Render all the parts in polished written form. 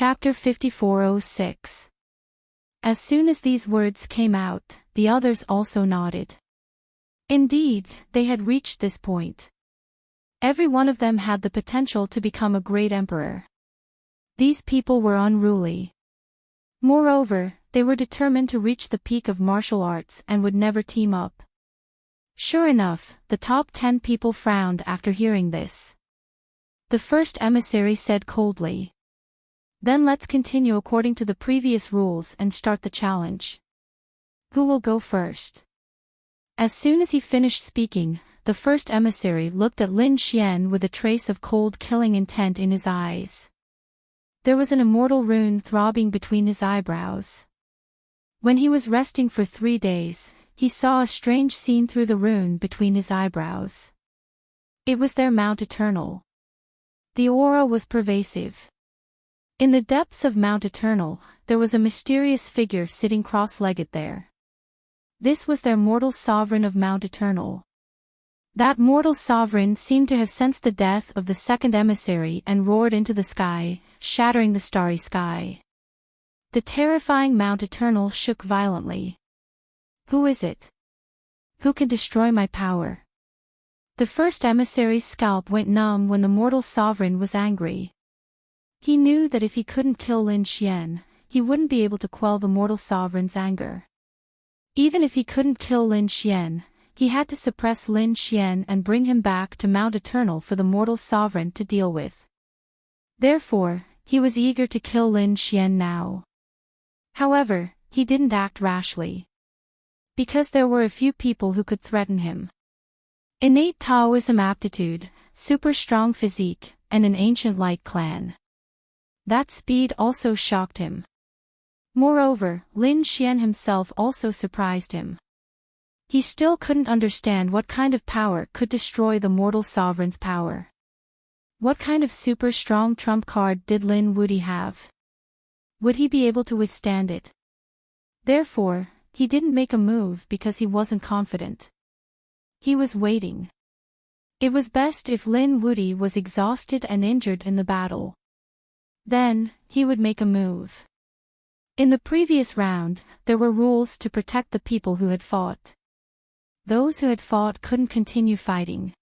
Chapter 5406. As soon as these words came out, the others also nodded. Indeed, they had reached this point. Every one of them had the potential to become a great emperor. These people were unruly. Moreover, they were determined to reach the peak of martial arts and would never team up. Sure enough, the top 10 people frowned after hearing this. The first emissary said coldly, "Then let's continue according to the previous rules and start the challenge. Who will go first?" As soon as he finished speaking, the first emissary looked at Lin Xian with a trace of cold killing intent in his eyes. There was an immortal rune throbbing between his eyebrows. When he was resting for 3 days, he saw a strange scene through the rune between his eyebrows. It was their Mount Eternal. The aura was pervasive. In the depths of Mount Eternal, there was a mysterious figure sitting cross-legged there. This was their mortal sovereign of Mount Eternal. That mortal sovereign seemed to have sensed the death of the second emissary and roared into the sky, shattering the starry sky. The terrifying Mount Eternal shook violently. Who is it? Who can destroy my power? The first emissary's scalp went numb when the mortal sovereign was angry. He knew that if he couldn't kill Lin Xian, he wouldn't be able to quell the mortal sovereign's anger. Even if he couldn't kill Lin Xian, he had to suppress Lin Xian and bring him back to Mount Eternal for the mortal sovereign to deal with. Therefore, he was eager to kill Lin Xian now. However, he didn't act rashly. Because there were a few people who could threaten him. Innate Taoism aptitude, super strong physique, and an ancient light clan. That speed also shocked him. Moreover, Lin Xian himself also surprised him. He still couldn't understand what kind of power could destroy the mortal sovereign's power. What kind of super strong trump card did Lin Wudi have? Would he be able to withstand it? Therefore, he didn't make a move because he wasn't confident. He was waiting. It was best if Lin Wudi was exhausted and injured in the battle. Then, he would make a move. In the previous round, there were rules to protect the people who had fought. Those who had fought couldn't continue fighting.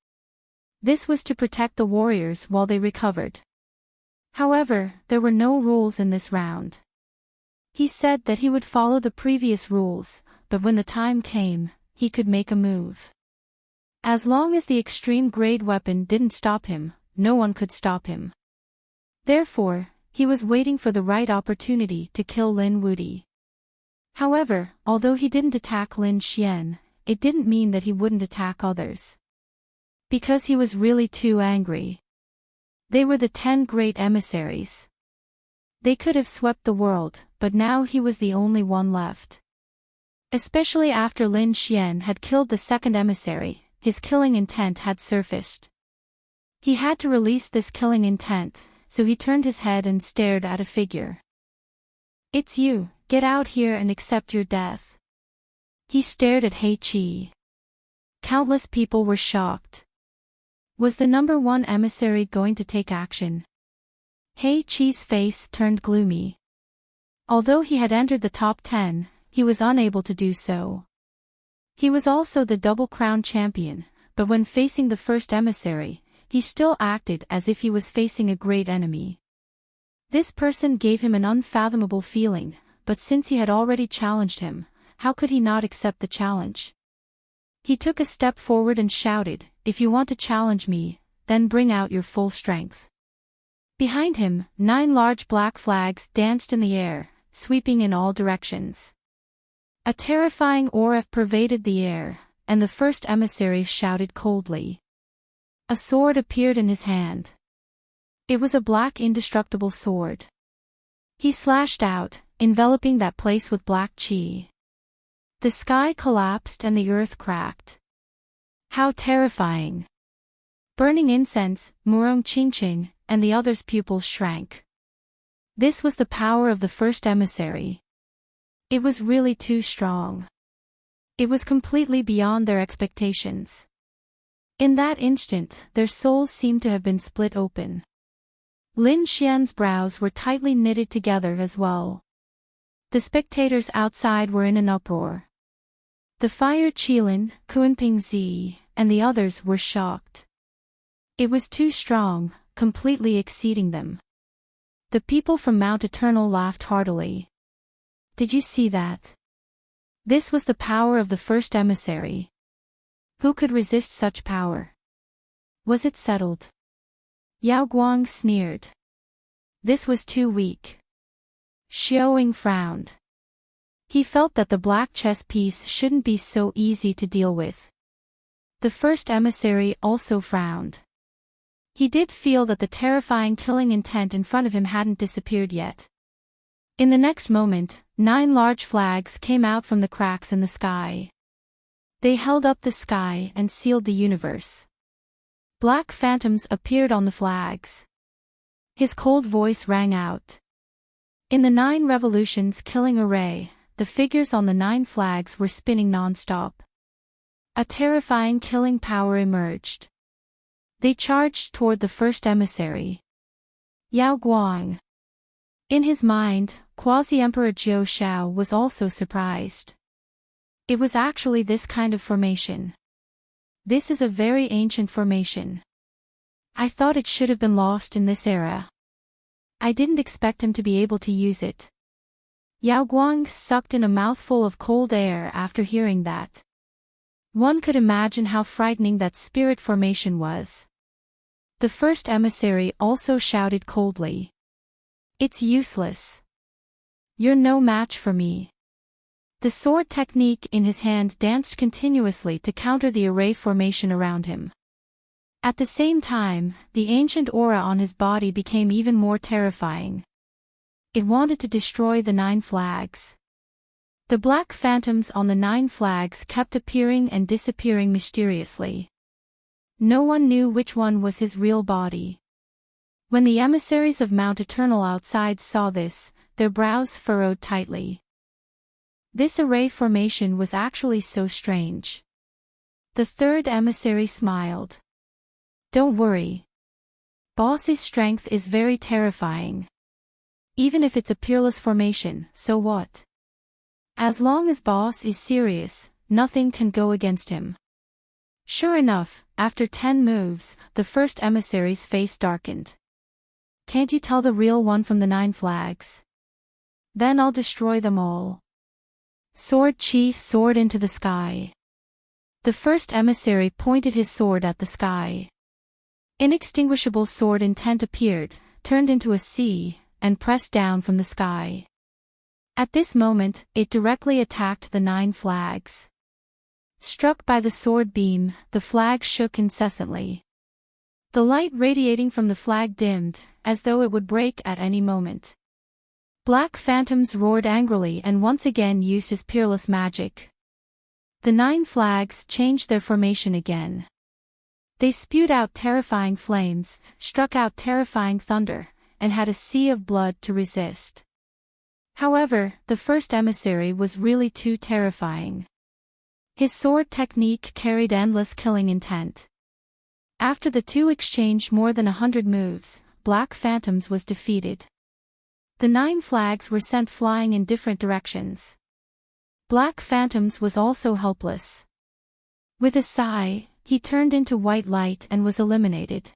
This was to protect the warriors while they recovered. However, there were no rules in this round. He said that he would follow the previous rules, but when the time came, he could make a move. As long as the extreme grade weapon didn't stop him, no one could stop him. Therefore, he was waiting for the right opportunity to kill Lin Wudi. However, although he didn't attack Lin Xian, it didn't mean that he wouldn't attack others. Because he was really too angry. They were the 10 great emissaries. They could have swept the world, but now he was the only one left. Especially after Lin Xian had killed the second emissary, his killing intent had surfaced. He had to release this killing intent, so he turned his head and stared at a figure. "It's you, get out here and accept your death." He stared at He Qi. Countless people were shocked. Was the number 1 emissary going to take action? He Qi's face turned gloomy. Although he had entered the top 10, he was unable to do so. He was also the double crown champion, but when facing the first emissary, he still acted as if he was facing a great enemy. This person gave him an unfathomable feeling, but since he had already challenged him, how could he not accept the challenge? He took a step forward and shouted, "If you want to challenge me, then bring out your full strength." Behind him, 9 large black flags danced in the air, sweeping in all directions. A terrifying aura pervaded the air, and the first emissary shouted coldly. A sword appeared in his hand. It was a black indestructible sword. He slashed out, enveloping that place with black qi. The sky collapsed and the earth cracked. How terrifying! Burning incense, Murong Qingqing, and the others' pupils shrank. This was the power of the first emissary. It was really too strong. It was completely beyond their expectations. In that instant, their souls seemed to have been split open. Lin Xian's brows were tightly knitted together as well. The spectators outside were in an uproar. The Fire Qilin, Kunping Zi, and the others were shocked. It was too strong, completely exceeding them. The people from Mount Eternal laughed heartily. Did you see that? This was the power of the first emissary. Who could resist such power? Was it settled? Yao Guang sneered. This was too weak. Xiaoying frowned. He felt that the black chess piece shouldn't be so easy to deal with. The first emissary also frowned. He did feel that the terrifying killing intent in front of him hadn't disappeared yet. In the next moment, 9 large flags came out from the cracks in the sky. They held up the sky and sealed the universe. Black phantoms appeared on the flags. His cold voice rang out. In the 9 revolutions killing array, the figures on the 9 flags were spinning non-stop. A terrifying killing power emerged. They charged toward the first emissary. Yao Guang. In his mind, Quasi-Emperor Jiu Shao was also surprised. It was actually this kind of formation. This is a very ancient formation. I thought it should have been lost in this era. I didn't expect him to be able to use it. Yao Guang sucked in a mouthful of cold air after hearing that. One could imagine how frightening that spirit formation was. The first emissary also shouted coldly. It's useless. You're no match for me. The sword technique in his hand danced continuously to counter the array formation around him. At the same time, the ancient aura on his body became even more terrifying. It wanted to destroy the 9 flags. The black phantoms on the 9 flags kept appearing and disappearing mysteriously. No one knew which one was his real body. When the emissaries of Mount Eternal outside saw this, their brows furrowed tightly. This array formation was actually so strange. The third emissary smiled. Don't worry. Boss's strength is very terrifying. Even if it's a peerless formation, so what? As long as Boss is serious, nothing can go against him. Sure enough, after 10 moves, the first emissary's face darkened. Can't you tell the real one from the 9 flags? Then I'll destroy them all. Sword Chi soared into the sky. The first emissary pointed his sword at the sky. Inextinguishable sword intent appeared, turned into a sea, and pressed down from the sky. At this moment, it directly attacked the 9 flags. Struck by the sword beam, the flag shook incessantly. The light radiating from the flag dimmed, as though it would break at any moment. Black phantoms roared angrily and once again used his peerless magic. The 9 flags changed their formation again. They spewed out terrifying flames, struck out terrifying thunder, and had a sea of blood to resist. However, the first emissary was really too terrifying. His sword technique carried endless killing intent. After the two exchanged more than 100 moves, Black Phantoms was defeated. The 9 flags were sent flying in different directions. Black Phantoms was also helpless. With a sigh, he turned into white light and was eliminated.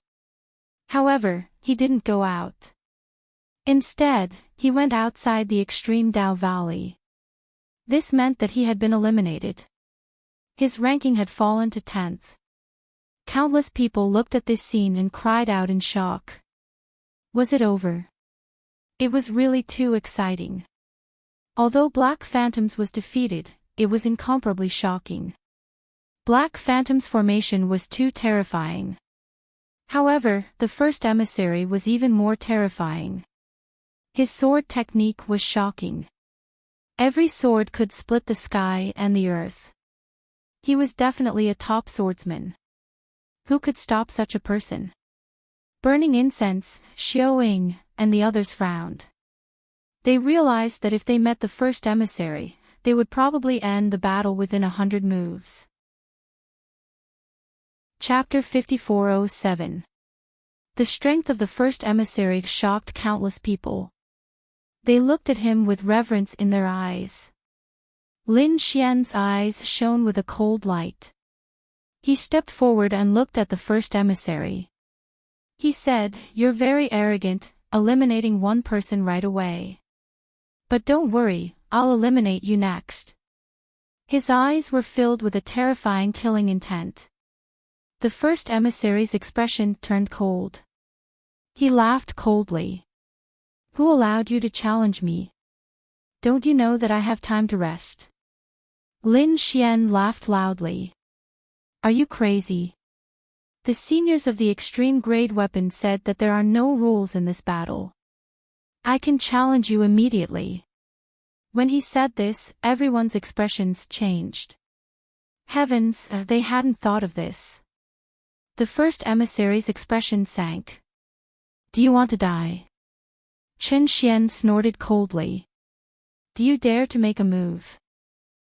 However, he didn't go out. Instead, he went outside the extreme Dao Valley. This meant that he had been eliminated. His ranking had fallen to 10th. Countless people looked at this scene and cried out in shock. Was it over? It was really too exciting. Although Black Phantoms was defeated, it was incomparably shocking. Black Phantom's formation was too terrifying. However, the first emissary was even more terrifying. His sword technique was shocking. Every sword could split the sky and the earth. He was definitely a top swordsman. Who could stop such a person? Burning Incense, Xiaoying, and the others frowned. They realized that if they met the first emissary, they would probably end the battle within 100 moves. Chapter 5407. The strength of the first emissary shocked countless people. They looked at him with reverence in their eyes. Lin Xian's eyes shone with a cold light. He stepped forward and looked at the first emissary. He said, "You're very arrogant, eliminating one person right away. But don't worry, I'll eliminate you next." His eyes were filled with a terrifying killing intent. The first emissary's expression turned cold. He laughed coldly. "Who allowed you to challenge me? Don't you know that I have time to rest?" Lin Xian laughed loudly. "Are you crazy?" The seniors of the extreme grade weapon said that there are no rules in this battle. "I can challenge you immediately." When he said this, everyone's expressions changed. Heavens, they hadn't thought of this. The first emissary's expression sank. "Do you want to die?" Chen Xian snorted coldly. "Do you dare to make a move?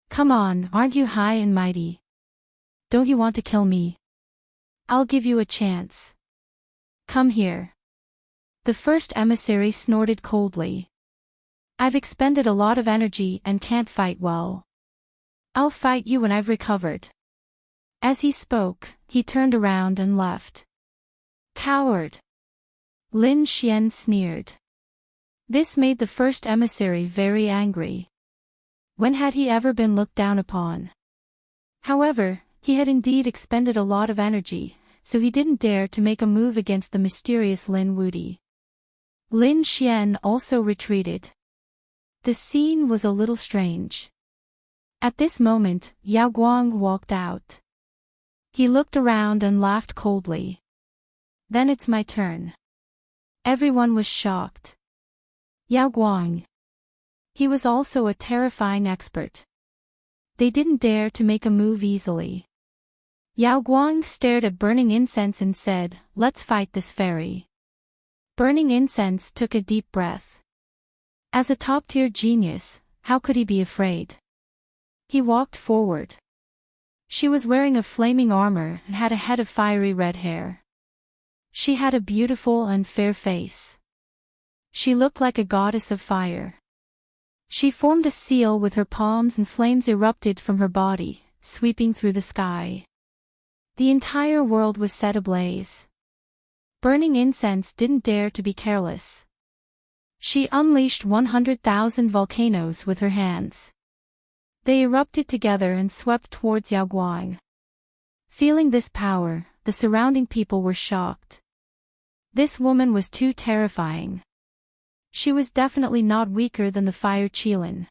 Come on, aren't you high and mighty? Don't you want to kill me? I'll give you a chance. Come here." The first emissary snorted coldly. "I've expended a lot of energy and can't fight well. I'll fight you when I've recovered." As he spoke, he turned around and left. "Coward!" Lin Xian sneered. This made the first emissary very angry. When had he ever been looked down upon? However, he had indeed expended a lot of energy, so he didn't dare to make a move against the mysterious Lin Wudi. Lin Xian also retreated. The scene was a little strange. At this moment, Yao Guang walked out. He looked around and laughed coldly. "Then it's my turn." Everyone was shocked. Yao Guang. He was also a terrifying expert. They didn't dare to make a move easily. Yao Guang stared at burning incense and said, "Let's fight this fairy." Burning incense took a deep breath. As a top-tier genius, how could he be afraid? He walked forward. She was wearing a flaming armor and had a head of fiery red hair. She had a beautiful and fair face. She looked like a goddess of fire. She formed a seal with her palms and flames erupted from her body, sweeping through the sky. The entire world was set ablaze. Burning incense didn't dare to be careless. She unleashed 100,000 volcanoes with her hands. They erupted together and swept towards Yao Guang. Feeling this power, the surrounding people were shocked. This woman was too terrifying. She was definitely not weaker than the fire Qilin.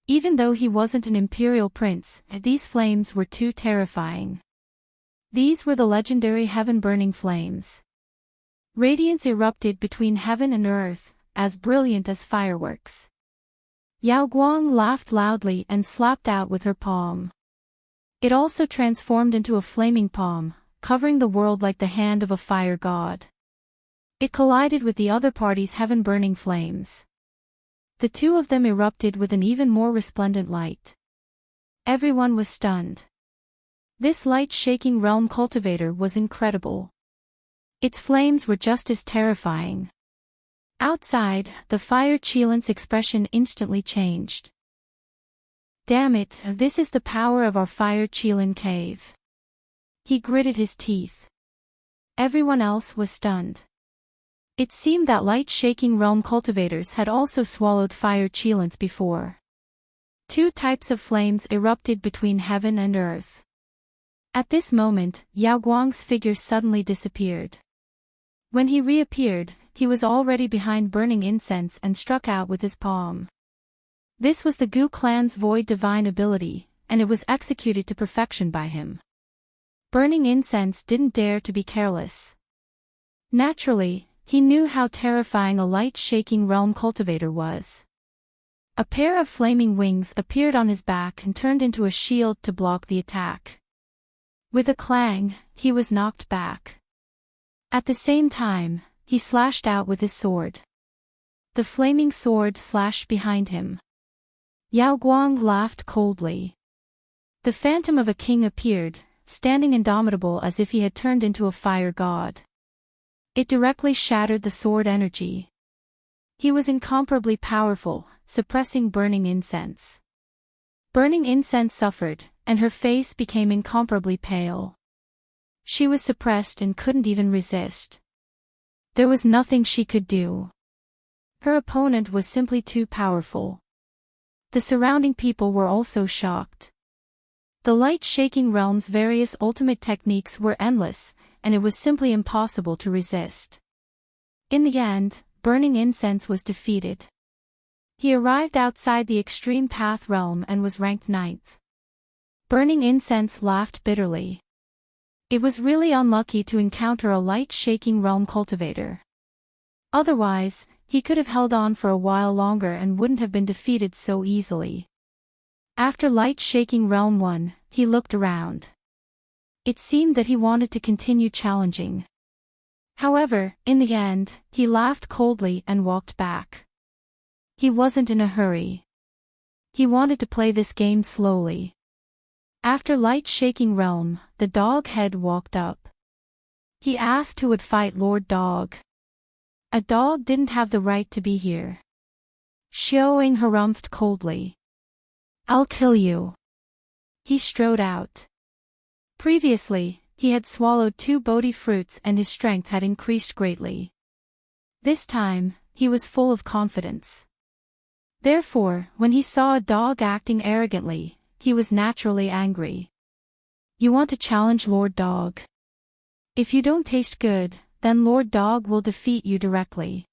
Even though he wasn't an imperial prince, these flames were too terrifying. These were the legendary heaven-burning flames. Radiance erupted between heaven and earth, as brilliant as fireworks. Yao Guang laughed loudly and slapped out with her palm. It also transformed into a flaming palm, covering the world like the hand of a fire god. It collided with the other party's heaven-burning flames. The two of them erupted with an even more resplendent light. Everyone was stunned. This light-shaking realm cultivator was incredible. Its flames were just as terrifying. Outside, the fire Qilin's expression instantly changed. "Damn it, this is the power of our fire Qilin cave." He gritted his teeth. Everyone else was stunned. It seemed that light-shaking realm cultivators had also swallowed fire Qilins before. Two types of flames erupted between heaven and earth. At this moment, Yao Guang's figure suddenly disappeared. When he reappeared, he was already behind burning incense and struck out with his palm. This was the Gu clan's void divine ability, and it was executed to perfection by him. Burning incense didn't dare to be careless. Naturally, he knew how terrifying a light-shaking realm cultivator was. A pair of flaming wings appeared on his back and turned into a shield to block the attack. With a clang, he was knocked back. At the same time, he slashed out with his sword. The flaming sword slashed behind him. Yao Guang laughed coldly. The phantom of a king appeared, standing indomitable as if he had turned into a fire god. It directly shattered the sword energy. He was incomparably powerful, suppressing burning incense. Burning incense suffered, and her face became incomparably pale. She was suppressed and couldn't even resist. There was nothing she could do. Her opponent was simply too powerful. The surrounding people were also shocked. The light-shaking realm's various ultimate techniques were endless, and it was simply impossible to resist. In the end, burning incense was defeated. He arrived outside the extreme path realm and was ranked 9th. Burning incense laughed bitterly. It was really unlucky to encounter a light-shaking realm cultivator. Otherwise, he could have held on for a while longer and wouldn't have been defeated so easily. After light-shaking realm 1, he looked around. It seemed that he wanted to continue challenging. However, in the end, he laughed coldly and walked back. He wasn't in a hurry. He wanted to play this game slowly. After light-shaking realm, the dog head walked up. He asked who would fight Lord Dog. A dog didn't have the right to be here. Xiaoying harumphed coldly. I'll kill you. He strode out. Previously, he had swallowed 2 Bodhi fruits and his strength had increased greatly. This time, he was full of confidence. Therefore, when he saw a dog acting arrogantly, he was naturally angry. You want to challenge Lord Dog? If you don't taste good, then Lord Dog will defeat you directly.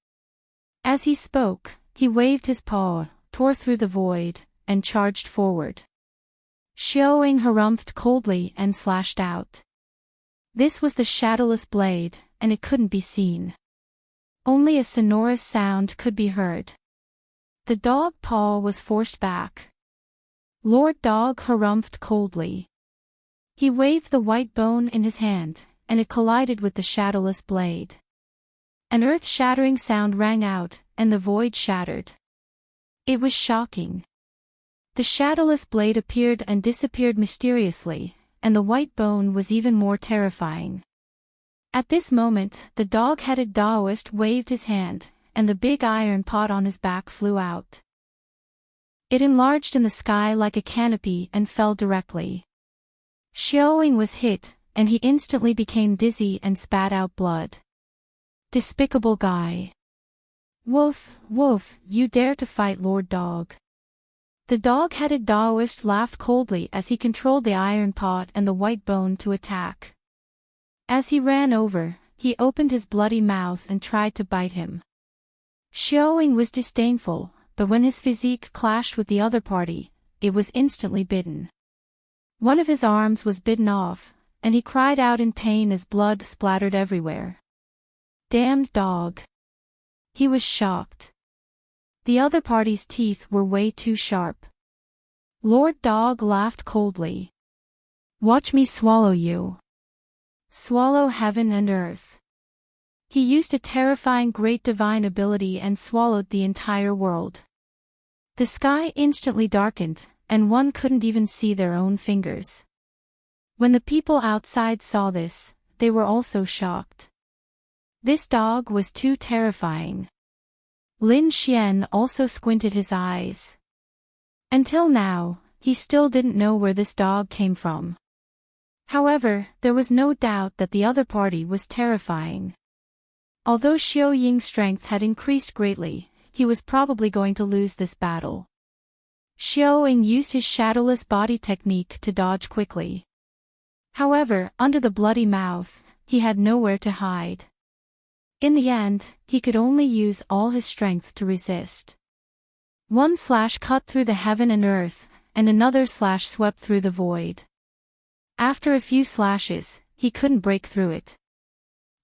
As he spoke, he waved his paw, tore through the void, and charged forward. Xiaoying harumphed coldly and slashed out. This was the shadowless blade, and it couldn't be seen. Only a sonorous sound could be heard. The dog paw was forced back. Lord Dog harumphed coldly. He waved the white bone in his hand, and it collided with the shadowless blade. An earth-shattering sound rang out, and the void shattered. It was shocking. The shadowless blade appeared and disappeared mysteriously, and the white bone was even more terrifying. At this moment, the dog-headed Taoist waved his hand, and the big iron pot on his back flew out. It enlarged in the sky like a canopy and fell directly. Xiaoying was hit, and he instantly became dizzy and spat out blood. Despicable guy. Woof, woof, you dare to fight Lord Dog. The dog-headed Taoist laughed coldly as he controlled the iron pot and the white bone to attack. As he ran over, he opened his bloody mouth and tried to bite him. Xiaoying was disdainful, but when his physique clashed with the other party, it was instantly bitten. One of his arms was bitten off, and he cried out in pain as blood splattered everywhere. Damned dog. He was shocked. The other party's teeth were way too sharp. Lord Dog laughed coldly. Watch me swallow you. Swallow heaven and earth. He used a terrifying great divine ability and swallowed the entire world. The sky instantly darkened, and one couldn't even see their own fingers. When the people outside saw this, they were also shocked. This dog was too terrifying. Lin Xian also squinted his eyes. Until now, he still didn't know where this dog came from. However, there was no doubt that the other party was terrifying. Although Xiaoying's strength had increased greatly, he was probably going to lose this battle. Xiaoying used his shadowless body technique to dodge quickly. However, under the bloody mouth, he had nowhere to hide. In the end, he could only use all his strength to resist. One slash cut through the heaven and earth, and another slash swept through the void. After a few slashes, he couldn't break through it.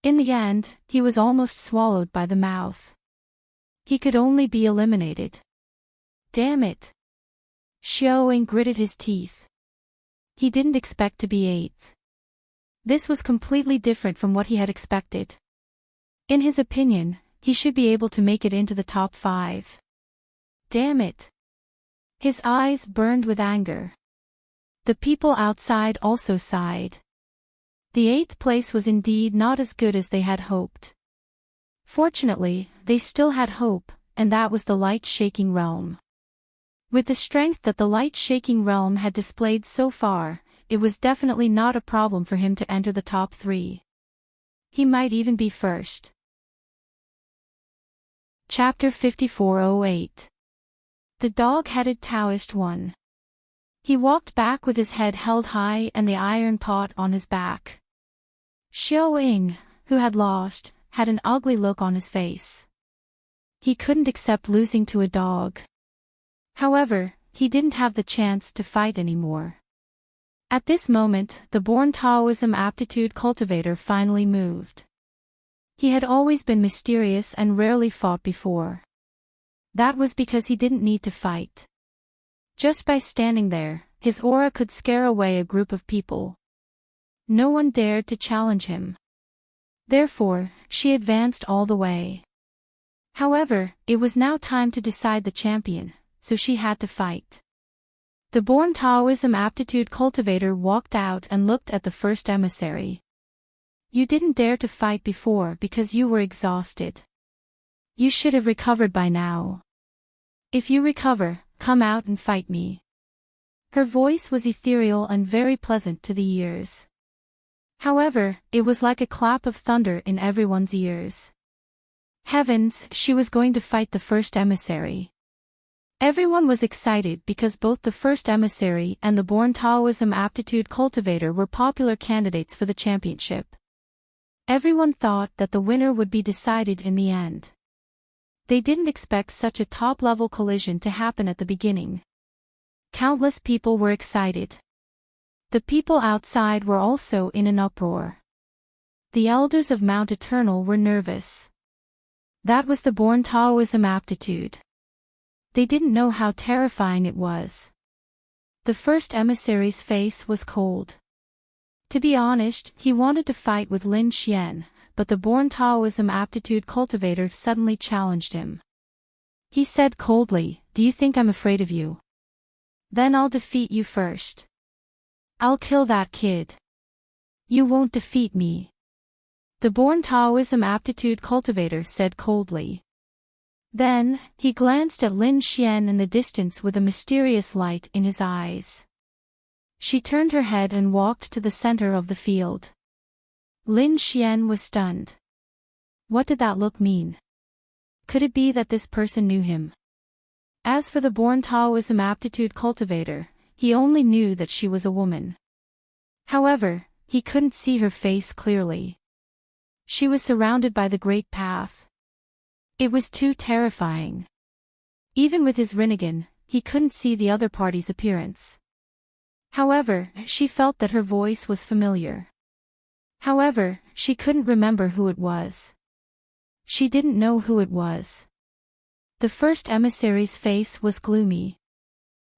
In the end, he was almost swallowed by the mouth. He could only be eliminated. Damn it. Xiaoying gritted his teeth. He didn't expect to be 8th. This was completely different from what he had expected. In his opinion, he should be able to make it into the top 5. Damn it. His eyes burned with anger. The people outside also sighed. The 8th place was indeed not as good as they had hoped. Fortunately, they still had hope, and that was the light-shaking realm. With the strength that the light-shaking realm had displayed so far, it was definitely not a problem for him to enter the top 3. He might even be first. Chapter 5408. The Dog-Headed Taoist One. He walked back with his head held high and the iron pot on his back. Xiao Ying, who had lost, had an ugly look on his face. He couldn't accept losing to a dog. However, he didn't have the chance to fight anymore. At this moment, the born Taoism aptitude cultivator finally moved. He had always been mysterious and rarely fought before. That was because he didn't need to fight. Just by standing there, his aura could scare away a group of people. No one dared to challenge him. Therefore, she advanced all the way. However, it was now time to decide the champion, so she had to fight. The born Taoism aptitude cultivator walked out and looked at the first emissary. You didn't dare to fight before because you were exhausted. You should have recovered by now. If you recover, come out and fight me. Her voice was ethereal and very pleasant to the ears. However, it was like a clap of thunder in everyone's ears. Heavens, she was going to fight the first emissary. Everyone was excited because both the first emissary and the born Taoism aptitude cultivator were popular candidates for the championship. Everyone thought that the winner would be decided in the end. They didn't expect such a top-level collision to happen at the beginning. Countless people were excited. The people outside were also in an uproar. The elders of Mount Eternal were nervous. That was the born Taoism aptitude. They didn't know how terrifying it was. The first emissary's face was cold. To be honest, he wanted to fight with Lin Xian, but the born Taoism aptitude cultivator suddenly challenged him. He said coldly, "Do you think I'm afraid of you? Then I'll defeat you first. I'll kill that kid. You won't defeat me." The born Taoism aptitude cultivator said coldly. Then, he glanced at Lin Xian in the distance with a mysterious light in his eyes. She turned her head and walked to the center of the field. Lin Xian was stunned. What did that look mean? Could it be that this person knew him? As for the born Taoism aptitude cultivator, he only knew that she was a woman. However, he couldn't see her face clearly. She was surrounded by the Great Path. It was too terrifying. Even with his Rinnegan, he couldn't see the other party's appearance. However, she felt that her voice was familiar. However, she couldn't remember who it was. She didn't know who it was. The first emissary's face was gloomy.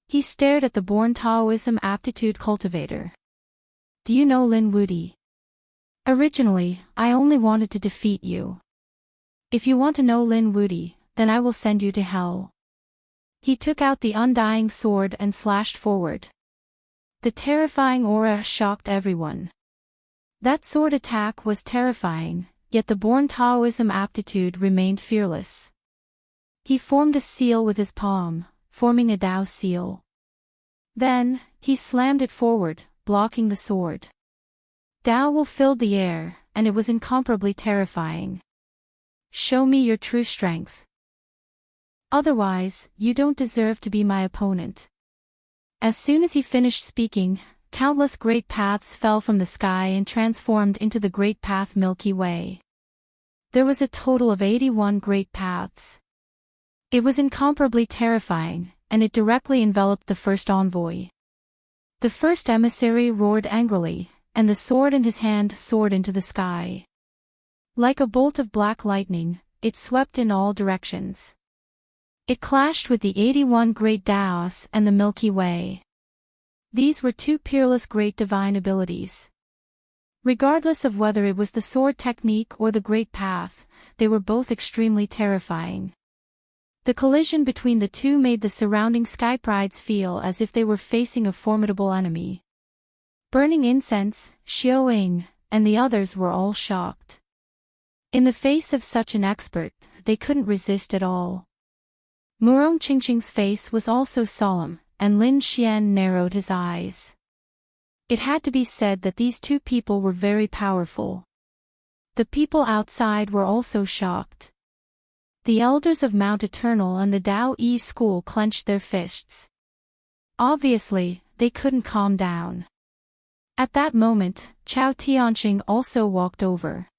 He stared at the born Taoism aptitude cultivator. Do you know Lin Wudi? Originally, I only wanted to defeat you. If you want to know Lin Wudi, then I will send you to hell. He took out the undying sword and slashed forward. The terrifying aura shocked everyone. That sword attack was terrifying, yet the born Taoism aptitude remained fearless. He formed a seal with his palm, forming a Dao seal. Then, he slammed it forward, blocking the sword. Dao will filled the air, and it was incomparably terrifying. Show me your true strength. Otherwise, you don't deserve to be my opponent. As soon as he finished speaking, countless great paths fell from the sky and transformed into the Great Path Milky Way. There was a total of 81 great paths. It was incomparably terrifying, and it directly enveloped the first envoy. The first emissary roared angrily, and the sword in his hand soared into the sky. Like a bolt of black lightning, it swept in all directions. It clashed with the 81 great Daos and the Milky Way. These were two peerless great divine abilities. Regardless of whether it was the sword technique or the Great Path, they were both extremely terrifying. The collision between the two made the surrounding skyprides feel as if they were facing a formidable enemy. Burning Incense, Xiao Ying, and the others were all shocked. In the face of such an expert, they couldn't resist at all. Murong Qingqing's face was also solemn, and Lin Xian narrowed his eyes. It had to be said that these two people were very powerful. The people outside were also shocked. The elders of Mount Eternal and the Dao Yi school clenched their fists. Obviously, they couldn't calm down. At that moment, Chao Tianqing also walked over.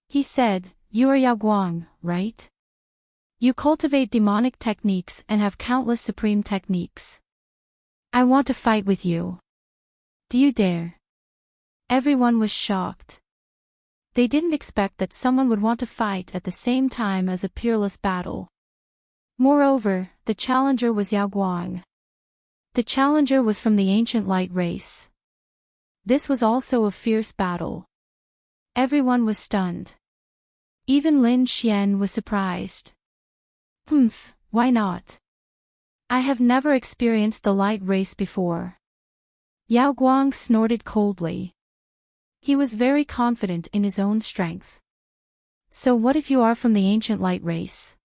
He said, "You are Yao Guang, right? You cultivate demonic techniques and have countless supreme techniques. I want to fight with you. Do you dare?" Everyone was shocked. They didn't expect that someone would want to fight at the same time as a peerless battle. Moreover, the challenger was Yao Guang. The challenger was from the ancient light race. This was also a fierce battle. Everyone was stunned. Even Lin Xian was surprised. Why not? I have never experienced the light race before. Yao Guang snorted coldly. He was very confident in his own strength. So what if you are from the ancient light race?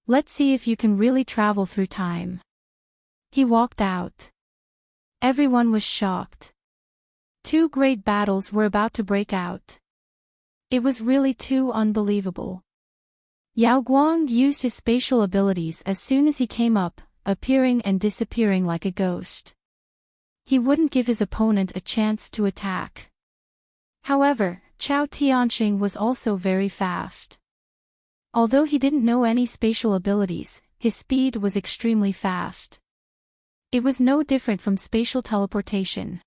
Let's see if you can really travel through time. He walked out. Everyone was shocked. Two great battles were about to break out. It was really too unbelievable. Yao Guang used his spatial abilities as soon as he came up, appearing and disappearing like a ghost. He wouldn't give his opponent a chance to attack. However, Chao Tianqing was also very fast. Although he didn't know any spatial abilities, his speed was extremely fast. It was no different from spatial teleportation.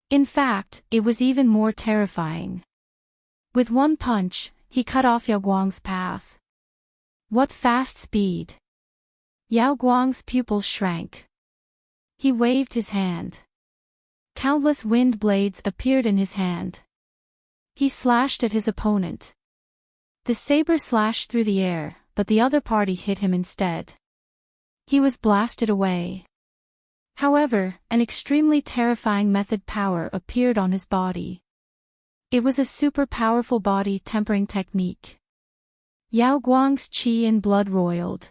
In fact, it was even more terrifying. With one punch, he cut off Yao Guang's path. What fast speed! Yao Guang's pupils shrank. He waved his hand. Countless wind blades appeared in his hand. He slashed at his opponent. The saber slashed through the air, but the other party hit him instead. He was blasted away. However, an extremely terrifying method power appeared on his body. It was a super powerful body tempering technique. Yao Guang's qi and blood roiled.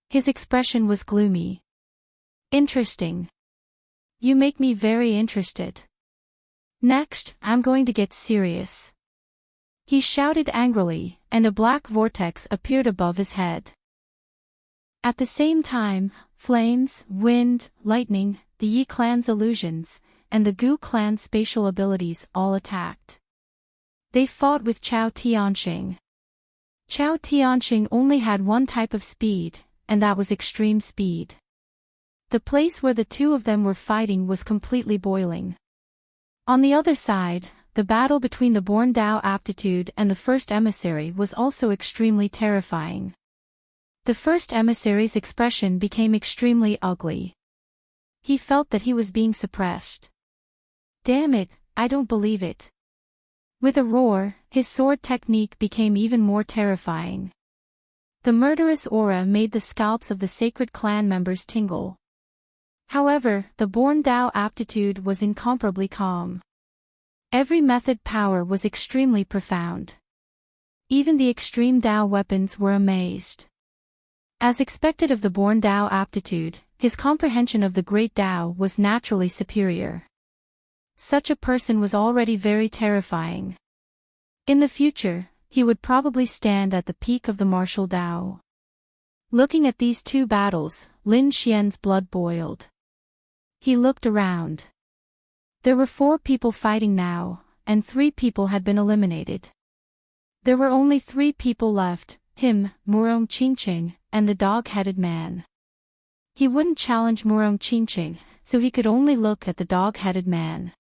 His expression was gloomy. Interesting. You make me very interested. Next, I'm going to get serious. He shouted angrily, and a black vortex appeared above his head. At the same time, flames, wind, lightning, the Yi clan's illusions, and the Gu clan's spatial abilities all attacked. They fought with Chao Tianqing. Chao Tianqing only had one type of speed, and that was extreme speed. The place where the two of them were fighting was completely boiling. On the other side, the battle between the Born Dao aptitude and the first emissary was also extremely terrifying. The first emissary's expression became extremely ugly. He felt that he was being suppressed. Damn it, I don't believe it. With a roar, his sword technique became even more terrifying. The murderous aura made the scalps of the sacred clan members tingle. However, the Born Dao aptitude was incomparably calm. Every method power was extremely profound. Even the extreme Dao weapons were amazed. As expected of the Born Dao aptitude, his comprehension of the Great Dao was naturally superior. Such a person was already very terrifying. In the future, he would probably stand at the peak of the martial Dao. Looking at these two battles, Lin Xian's blood boiled. He looked around. There were 4 people fighting now, and 3 people had been eliminated. There were only 3 people left, him, Murong Qingqing, and the dog-headed man. He wouldn't challenge Murong Qingqing, so he could only look at the dog-headed man.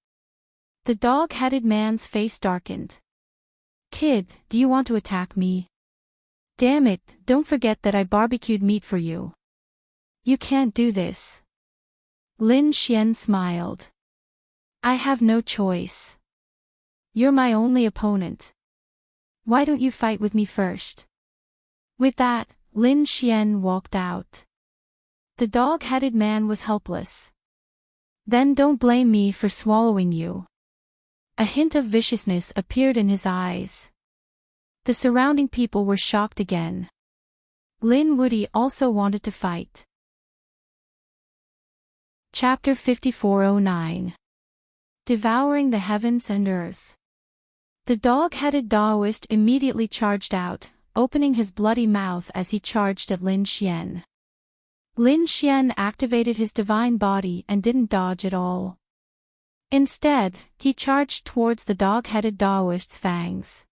The dog-headed man's face darkened. Kid, do you want to attack me? Damn it, don't forget that I barbecued meat for you. You can't do this. Lin Xian smiled. I have no choice. You're my only opponent. Why don't you fight with me first? With that, Lin Xian walked out. The dog-headed man was helpless. Then don't blame me for swallowing you. A hint of viciousness appeared in his eyes. The surrounding people were shocked again. Lin Woody also wanted to fight. Chapter 5409. Devouring the Heavens and Earth. The dog-headed Daoist immediately charged out, opening his bloody mouth as he charged at Lin Xian. Lin Xian activated his divine body and didn't dodge at all. Instead, he charged towards the dog-headed Daoist's fangs.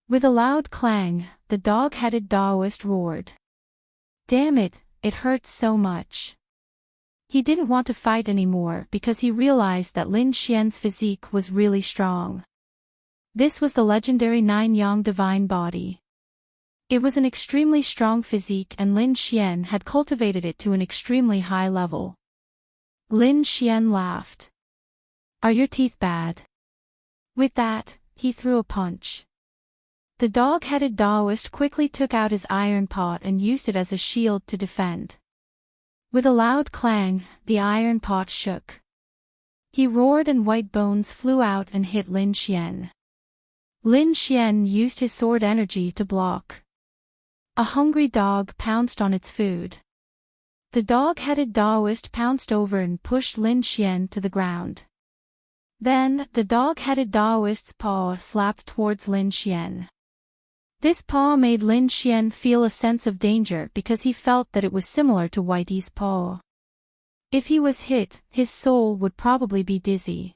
With a loud clang, the dog-headed Daoist roared. Damn it, it hurts so much. He didn't want to fight anymore because he realized that Lin Xian's physique was really strong. This was the legendary Nine-Yang divine body. It was an extremely strong physique and Lin Xian had cultivated it to an extremely high level. Lin Xian laughed. Are your teeth bad? With that, he threw a punch. The dog-headed Daoist quickly took out his iron pot and used it as a shield to defend. With a loud clang, the iron pot shook. He roared and white bones flew out and hit Lin Xian. Lin Xian used his sword energy to block. A hungry dog pounced on its food. The dog-headed Daoist pounced over and pushed Lin Xian to the ground. Then, the dog-headed Daoist's paw slapped towards Lin Xian. This paw made Lin Xian feel a sense of danger because he felt that it was similar to Whitey's paw. If he was hit, his soul would probably be dizzy.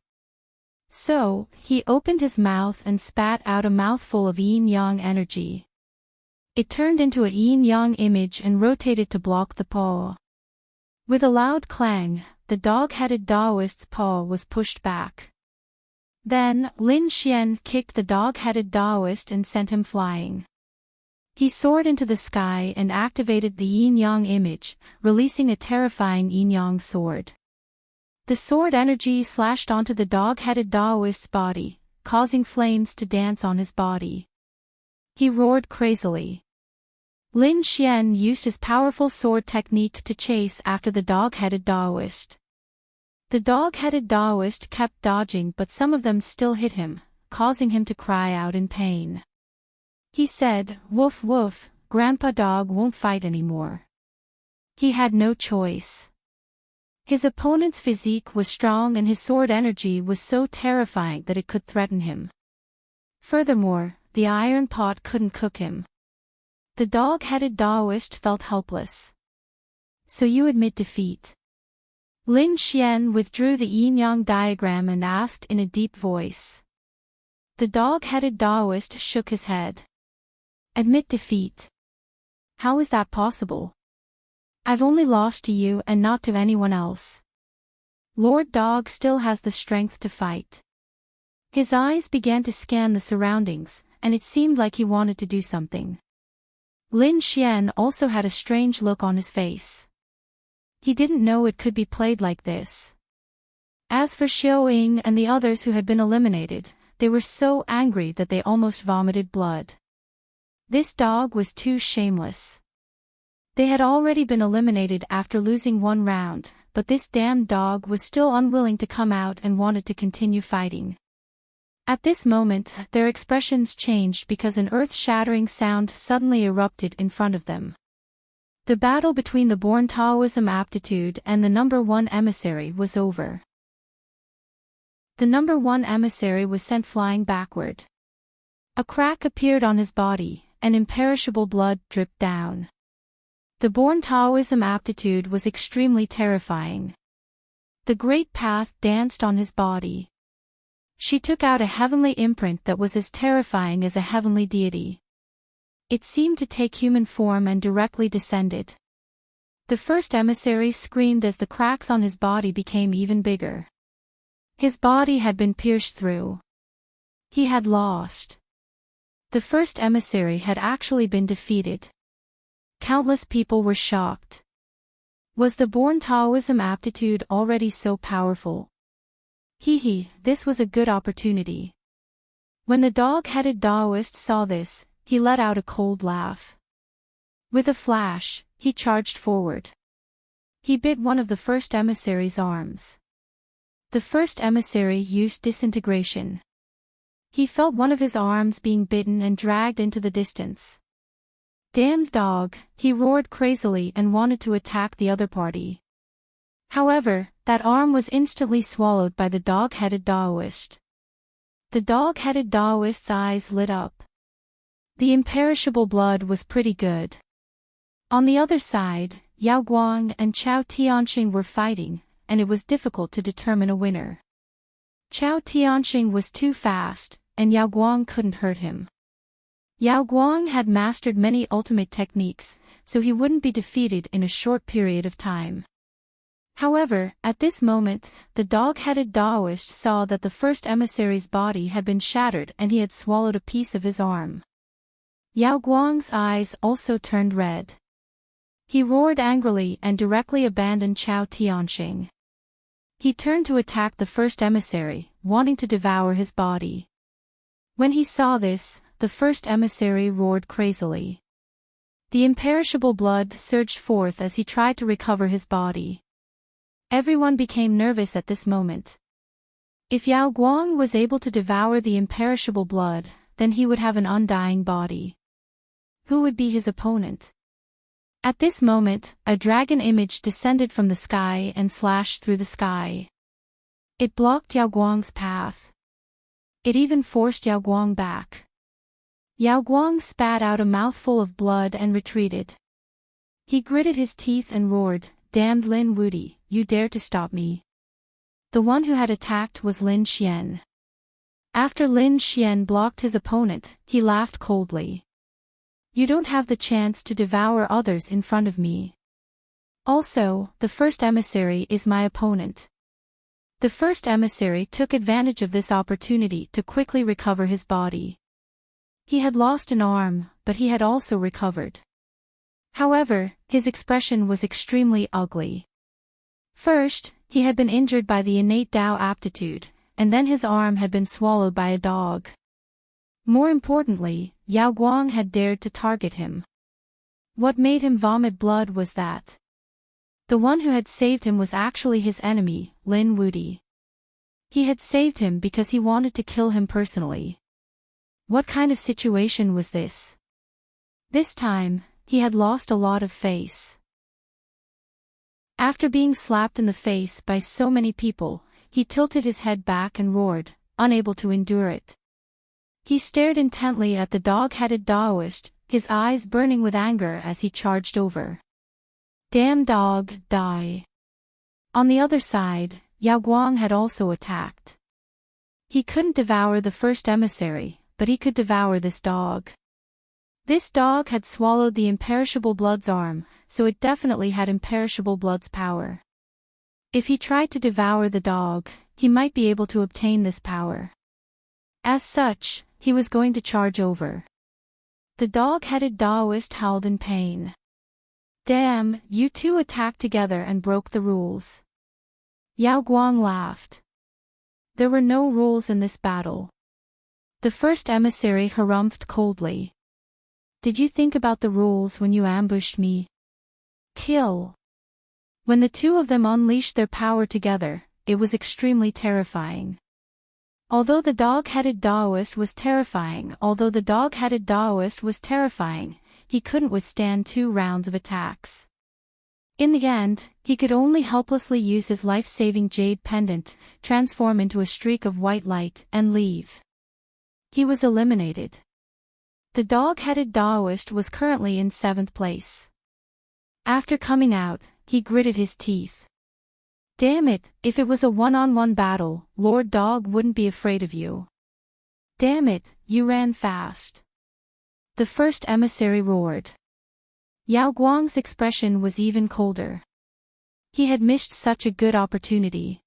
So, he opened his mouth and spat out a mouthful of yin-yang energy. It turned into a yin-yang image and rotated to block the paw. With a loud clang, the dog-headed Daoist's paw was pushed back. Then, Lin Xian kicked the dog-headed Daoist and sent him flying. He soared into the sky and activated the yin-yang image, releasing a terrifying yin-yang sword. The sword energy slashed onto the dog-headed Daoist's body, causing flames to dance on his body. He roared crazily. Lin Xian used his powerful sword technique to chase after the dog-headed Daoist. The dog-headed Daoist kept dodging but some of them still hit him, causing him to cry out in pain. He said, "Woof woof, Grandpa Dog won't fight anymore." He had no choice. His opponent's physique was strong and his sword energy was so terrifying that it could threaten him. Furthermore, the iron pot couldn't cook him. The dog-headed Daoist felt helpless. So you admit defeat? Lin Xian withdrew the yin-yang diagram and asked in a deep voice. The dog-headed Daoist shook his head. Admit defeat? How is that possible? I've only lost to you and not to anyone else. Lord Dog still has the strength to fight. His eyes began to scan the surroundings, and it seemed like he wanted to do something. Lin Xian also had a strange look on his face. He didn't know it could be played like this. As for Xiao Ying and the others who had been eliminated, they were so angry that they almost vomited blood. This dog was too shameless. They had already been eliminated after losing one round, but this damn dog was still unwilling to come out and wanted to continue fighting. At this moment, their expressions changed because an earth-shattering sound suddenly erupted in front of them. The battle between the Born Taoism aptitude and the number 1 emissary was over. The number 1 emissary was sent flying backward. A crack appeared on his body, and imperishable blood dripped down. The Born Taoism aptitude was extremely terrifying. The great path danced on his body. She took out a heavenly imprint that was as terrifying as a heavenly deity. It seemed to take human form and directly descended. The first emissary screamed as the cracks on his body became even bigger. His body had been pierced through. He had lost. The first emissary had actually been defeated. Countless people were shocked. Was the Born Taoism aptitude already so powerful? This was a good opportunity. When the dog-headed Daoist saw this, he let out a cold laugh. With a flash, he charged forward. He bit one of the first emissary's arms. The first emissary used disintegration. He felt one of his arms being bitten and dragged into the distance. Damned dog, he roared crazily and wanted to attack the other party. However, that arm was instantly swallowed by the dog-headed Daoist. The dog-headed Daoist's eyes lit up. The imperishable blood was pretty good. On the other side, Yao Guang and Chao Tianxing were fighting, and it was difficult to determine a winner. Chao Tianxing was too fast, and Yao Guang couldn't hurt him. Yao Guang had mastered many ultimate techniques, so he wouldn't be defeated in a short period of time. However, at this moment, the dog-headed Daoist saw that the first emissary's body had been shattered and he had swallowed a piece of his arm. Yao Guang's eyes also turned red. He roared angrily and directly abandoned Chao Tianxing. He turned to attack the first emissary, wanting to devour his body. When he saw this, the first emissary roared crazily. The imperishable blood surged forth as he tried to recover his body. Everyone became nervous at this moment. If Yao Guang was able to devour the imperishable blood, then he would have an undying body. Who would be his opponent? At this moment, a dragon image descended from the sky and slashed through the sky. It blocked Yao Guang's path. It even forced Yao Guang back. Yao Guang spat out a mouthful of blood and retreated. He gritted his teeth and roared, "Damned Lin Wudi, you dare to stop me." The one who had attacked was Lin Xian. After Lin Xian blocked his opponent, he laughed coldly. "You don't have the chance to devour others in front of me. Also, the first emissary is my opponent." The first emissary took advantage of this opportunity to quickly recover his body. He had lost an arm, but he had also recovered. However, his expression was extremely ugly. First, he had been injured by the innate Dao aptitude, and then his arm had been swallowed by a dog. More importantly, Yao Guang had dared to target him. What made him vomit blood was that the one who had saved him was actually his enemy, Lin Wudi. He had saved him because he wanted to kill him personally. What kind of situation was this? This time, he had lost a lot of face. After being slapped in the face by so many people, he tilted his head back and roared, unable to endure it. He stared intently at the dog-headed Daoist, his eyes burning with anger as he charged over. "Damn dog, die." On the other side, Yao Guang had also attacked. He couldn't devour the first emissary, but he could devour this dog. This dog had swallowed the imperishable blood's arm, so it definitely had imperishable blood's power. If he tried to devour the dog, he might be able to obtain this power. As such, he was going to charge over. The dog-headed Daoist howled in pain. "Damn, you two attacked together and broke the rules." Yao Guang laughed. There were no rules in this battle. The first emissary harumphed coldly. "Did you think about the rules when you ambushed me?" Kill. When the two of them unleashed their power together, it was extremely terrifying. Although the dog-headed Daoist was terrifying, he couldn't withstand 2 rounds of attacks. In the end, he could only helplessly use his life-saving jade pendant, transform into a streak of white light, and leave. He was eliminated. The dog-headed Daoist was currently in 7th place. After coming out, he gritted his teeth. "Damn it, if it was a one-on-one battle, Lord Dog wouldn't be afraid of you. Damn it, you ran fast." The first emissary roared. Yao Guang's expression was even colder. He had missed such a good opportunity.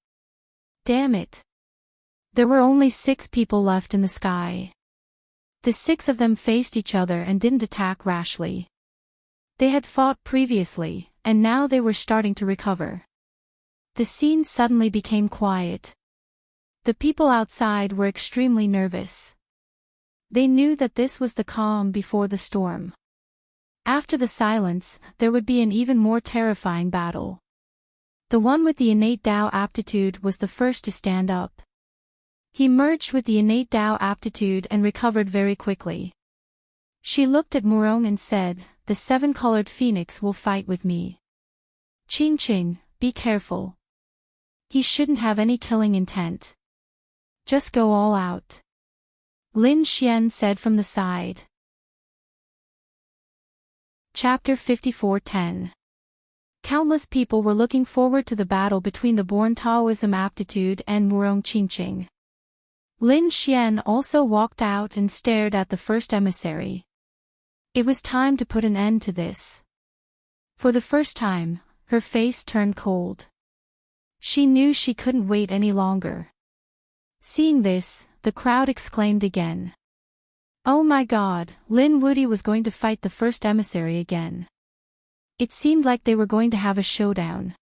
Damn it. There were only 6 people left in the sky. The 6 of them faced each other and didn't attack rashly. They had fought previously, and now they were starting to recover. The scene suddenly became quiet. The people outside were extremely nervous. They knew that this was the calm before the storm. After the silence, there would be an even more terrifying battle. The one with the innate Dao aptitude was the first to stand up. He merged with the innate Tao aptitude and recovered very quickly. She looked at Murong and said, "The seven-colored phoenix will fight with me. Qingqing, be careful. He shouldn't have any killing intent. Just go all out." Lin Xian said from the side. Chapter 54:10. Countless people were looking forward to the battle between the born Taoism aptitude and Murong Qingqing. Lin Xian also walked out and stared at the first emissary. It was time to put an end to this. For the first time, her face turned cold. She knew she couldn't wait any longer. Seeing this, the crowd exclaimed again. Oh my God, Lin Wuti was going to fight the first emissary again. It seemed like they were going to have a showdown.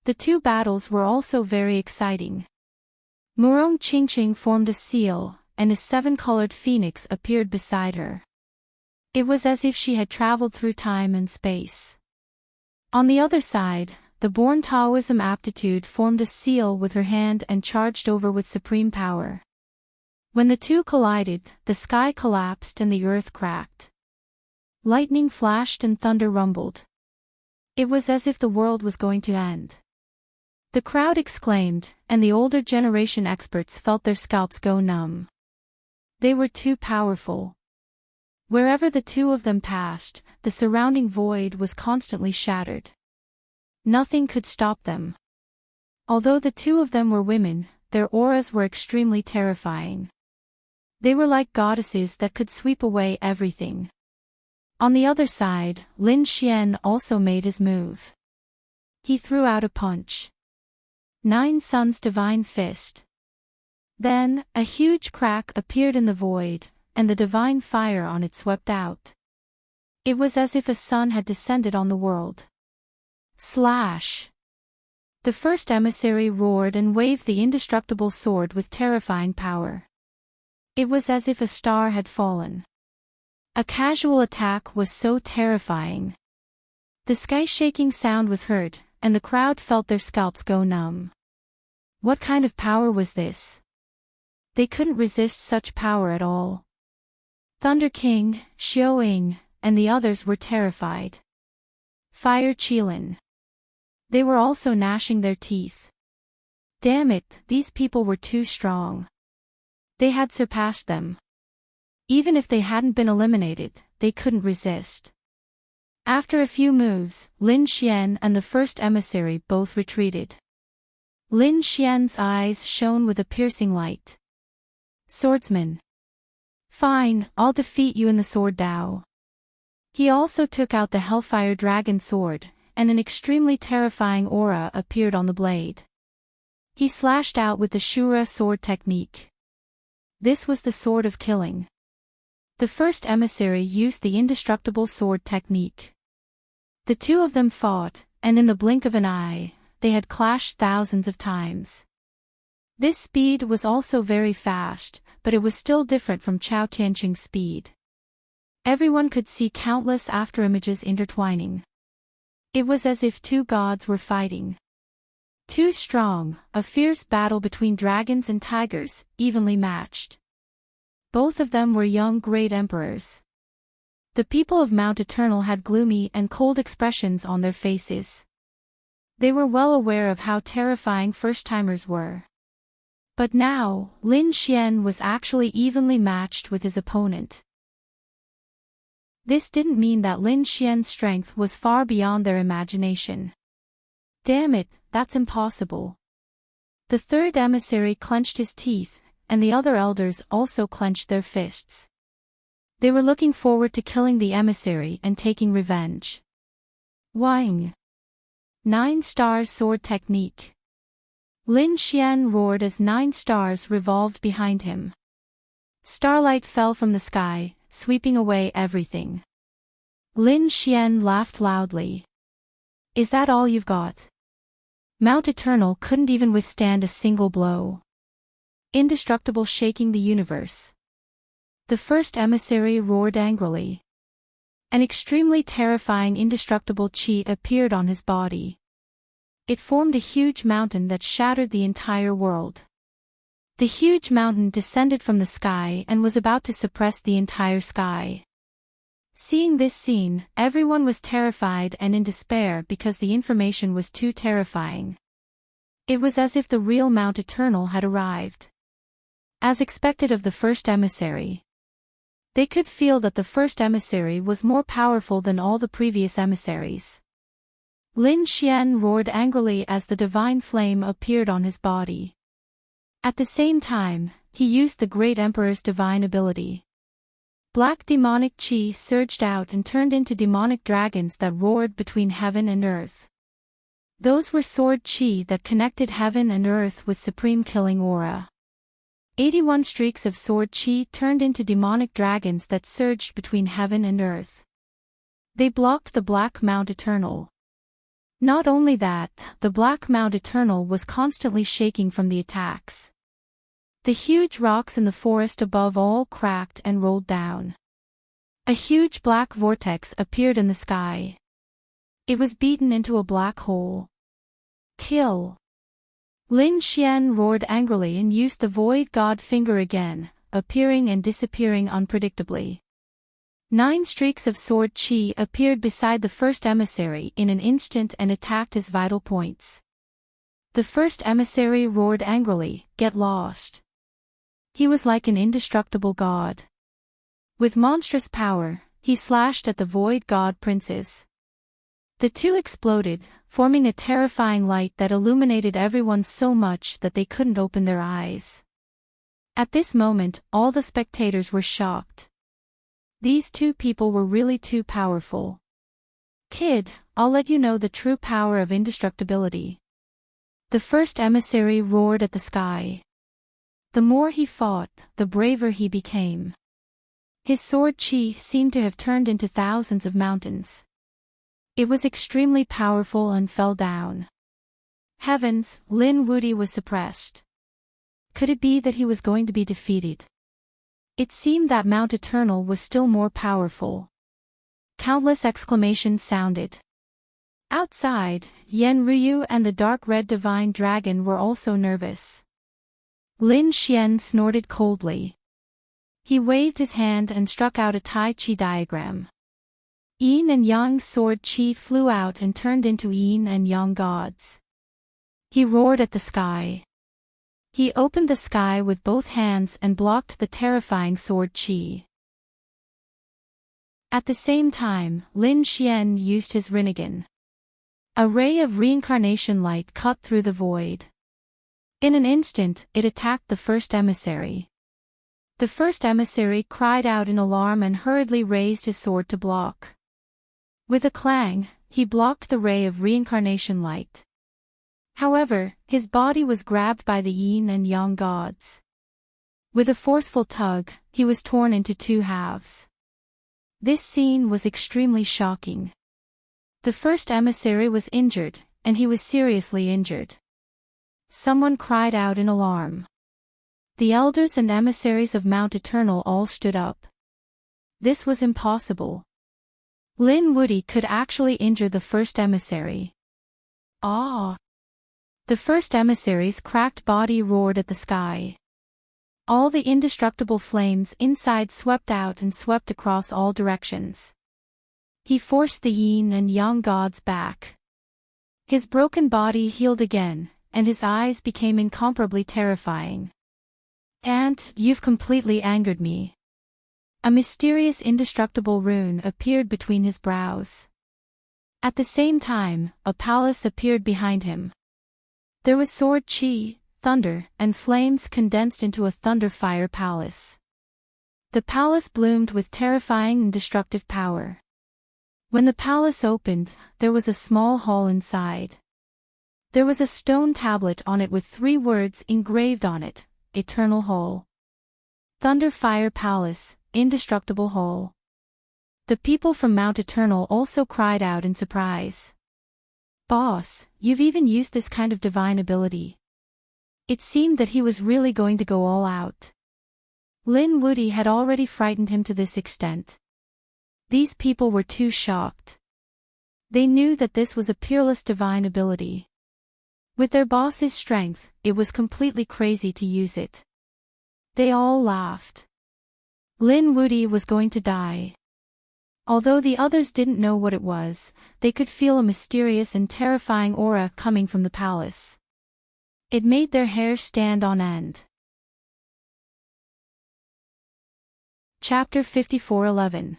The two battles were also very exciting. Murong Qingqing formed a seal, and a seven-colored phoenix appeared beside her. It was as if she had traveled through time and space. On the other side, the born Taoism aptitude formed a seal with her hand and charged over with supreme power. When the two collided, the sky collapsed and the earth cracked. Lightning flashed and thunder rumbled. It was as if the world was going to end. The crowd exclaimed, and the older generation experts felt their scalps go numb. They were too powerful. Wherever the two of them passed, the surrounding void was constantly shattered. Nothing could stop them. Although the two of them were women, their auras were extremely terrifying. They were like goddesses that could sweep away everything. On the other side, Lin Xian also made his move. He threw out a punch. Nine Suns' divine fist. Then, a huge crack appeared in the void, and the divine fire on it swept out. It was as if a sun had descended on the world. Slash! The first emissary roared and waved the indestructible sword with terrifying power. It was as if a star had fallen. A casual attack was so terrifying. The sky-shaking sound was heard, and the crowd felt their scalps go numb. What kind of power was this? They couldn't resist such power at all. Thunder King, Xiaoying, and the others were terrified. Fire Qilin. They were also gnashing their teeth. Damn it, these people were too strong. They had surpassed them. Even if they hadn't been eliminated, they couldn't resist. After a few moves, Lin Xian and the first emissary both retreated. Lin Xian's eyes shone with a piercing light. Swordsman. Fine, I'll defeat you in the sword Dao. He also took out the Hellfire Dragon sword, and an extremely terrifying aura appeared on the blade. He slashed out with the Shura sword technique. This was the sword of killing. The first emissary used the indestructible sword technique. The two of them fought, and in the blink of an eye, they had clashed thousands of times. This speed was also very fast, but it was still different from Chao Tianqing's speed. Everyone could see countless afterimages intertwining. It was as if two gods were fighting. Too strong, a fierce battle between dragons and tigers, evenly matched. Both of them were young great emperors. The people of Mount Eternal had gloomy and cold expressions on their faces. They were well aware of how terrifying first-timers were. But now, Lin Xian was actually evenly matched with his opponent. This didn't mean that Lin Xian's strength was far beyond their imagination. Damn it, that's impossible. The third emissary clenched his teeth, and the other elders also clenched their fists. They were looking forward to killing the emissary and taking revenge. Wang. 9 stars sword technique. Lin Xian roared as 9 stars revolved behind him. Starlight fell from the sky, sweeping away everything. Lin Xian laughed loudly. Is that all you've got? Mount Eternal couldn't even withstand a single blow. Indestructible shaking the universe. The first emissary roared angrily. An extremely terrifying indestructible chi appeared on his body. It formed a huge mountain that shattered the entire world. The huge mountain descended from the sky and was about to suppress the entire sky. Seeing this scene, everyone was terrified and in despair because the information was too terrifying. It was as if the real Mount Eternal had arrived. As expected of the first emissary. They could feel that the first emissary was more powerful than all the previous emissaries. Lin Xian roared angrily as the divine flame appeared on his body. At the same time, he used the Great Emperor's divine ability. Black demonic chi surged out and turned into demonic dragons that roared between heaven and earth. Those were sword chi that connected heaven and earth with supreme killing aura. 81 streaks of sword chi turned into demonic dragons that surged between heaven and earth. They blocked the Black Mount Eternal. Not only that, the Black Mount Eternal was constantly shaking from the attacks. The huge rocks in the forest above all cracked and rolled down. A huge black vortex appeared in the sky. It was beaten into a black hole. Kill! Lin Xian roared angrily and used the Void God finger again, appearing and disappearing unpredictably. 9 streaks of sword chi appeared beside the first emissary in an instant and attacked his vital points. The first emissary roared angrily, "Get lost." He was like an indestructible god. With monstrous power, he slashed at the Void God princes. The two exploded, forming a terrifying light that illuminated everyone so much that they couldn't open their eyes. At this moment, all the spectators were shocked. These two people were really too powerful. Kid, I'll let you know the true power of indestructibility. The first emissary roared at the sky. The more he fought, the braver he became. His sword chi seemed to have turned into thousands of mountains. It was extremely powerful and fell down. Heavens, Lin Wuti was suppressed. Could it be that he was going to be defeated? It seemed that Mount Eternal was still more powerful. Countless exclamations sounded. Outside, Yen Ryu and the dark red divine dragon were also nervous. Lin Xian snorted coldly. He waved his hand and struck out a Tai Chi diagram. Yin and Yang sword chi flew out and turned into Yin and Yang gods. He roared at the sky. He opened the sky with both hands and blocked the terrifying sword chi. At the same time, Lin Xian used his Rinnegan. A ray of reincarnation light cut through the void. In an instant, it attacked the first emissary. The first emissary cried out in alarm and hurriedly raised his sword to block. With a clang, he blocked the ray of reincarnation light. However, his body was grabbed by the Yin and Yang gods. With a forceful tug, he was torn into 2 halves. This scene was extremely shocking. The first emissary was injured, and he was seriously injured. Someone cried out in alarm. The elders and emissaries of Mount Eternal all stood up. This was impossible. Lin Wuti could actually injure the first emissary. Ah! The first emissary's cracked body roared at the sky. All the indestructible flames inside swept out and swept across all directions. He forced the Yin and Yang gods back. His broken body healed again, and his eyes became incomparably terrifying. "Aunt, you've completely angered me." A mysterious indestructible rune appeared between his brows. At the same time, a palace appeared behind him. There was sword chi, thunder, and flames condensed into a thunder fire palace. The palace bloomed with terrifying and destructive power. When the palace opened, there was a small hall inside. There was a stone tablet on it with 3 words engraved on it: Eternal Hall. Thunder Fire Palace, Indestructible Hall. The people from Mount Eternal also cried out in surprise. "Boss, you've even used this kind of divine ability." It seemed that he was really going to go all out. Lin Wuti had already frightened him to this extent. These people were too shocked. They knew that this was a peerless divine ability. With their boss's strength, it was completely crazy to use it. They all laughed. Lin Wuti was going to die. Although the others didn't know what it was, they could feel a mysterious and terrifying aura coming from the palace. It made their hair stand on end. Chapter 54:11.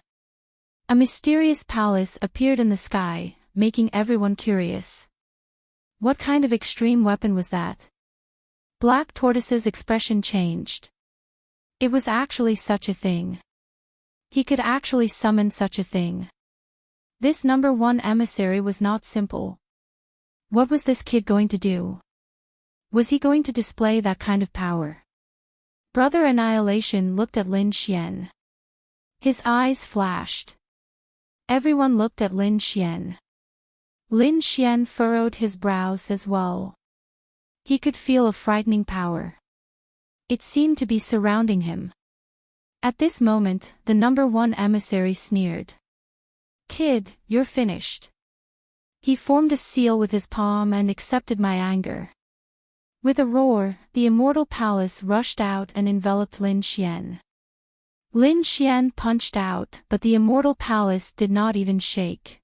A mysterious palace appeared in the sky, making everyone curious. What kind of extreme weapon was that? Black Tortoise's expression changed. It was actually such a thing. He could actually summon such a thing. This number one emissary was not simple. What was this kid going to do? Was he going to display that kind of power? Brother Annihilation looked at Lin Xian. His eyes flashed. Everyone looked at Lin Xian. Lin Xian furrowed his brows as well. He could feel a frightening power. It seemed to be surrounding him. At this moment, the number one emissary sneered. Kid, you're finished. He formed a seal with his palm and accepted my anger. With a roar, the immortal palace rushed out and enveloped Lin Xian. Lin Xian punched out, but the immortal palace did not even shake.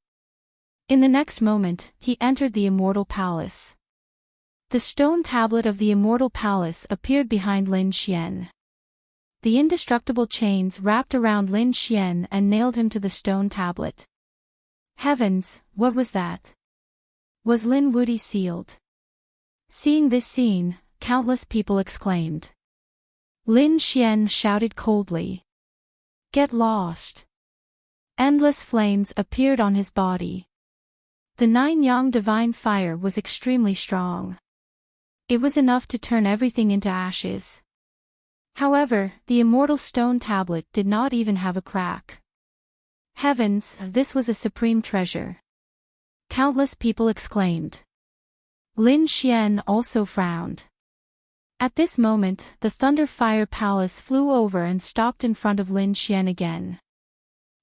In the next moment, he entered the immortal palace. The stone tablet of the immortal palace appeared behind Lin Xian. The indestructible chains wrapped around Lin Xian and nailed him to the stone tablet. Heavens, what was that? Was Lin Wuti sealed? Seeing this scene, countless people exclaimed. Lin Xian shouted coldly. Get lost. Endless flames appeared on his body. The 9-yang divine fire was extremely strong. It was enough to turn everything into ashes. However, the immortal stone tablet did not even have a crack. Heavens, this was a supreme treasure. Countless people exclaimed. Lin Xian also frowned. At this moment, the Thunder Fire Palace flew over and stopped in front of Lin Xian again.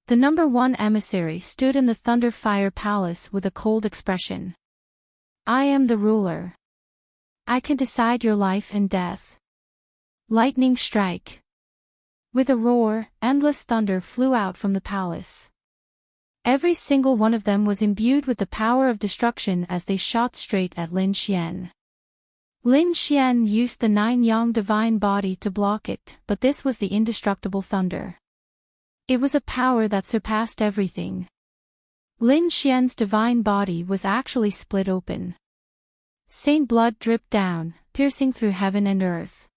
The number one emissary stood in the Thunder Fire Palace with a cold expression. I am the ruler. I can decide your life and death. Lightning strike. With a roar, endless thunder flew out from the palace. Every single one of them was imbued with the power of destruction as they shot straight at Lin Xian. Lin Xian used the 9-yang divine body to block it, but this was the indestructible thunder. It was a power that surpassed everything. Lin Xian's divine body was actually split open. Saint blood dripped down, piercing through heaven and earth.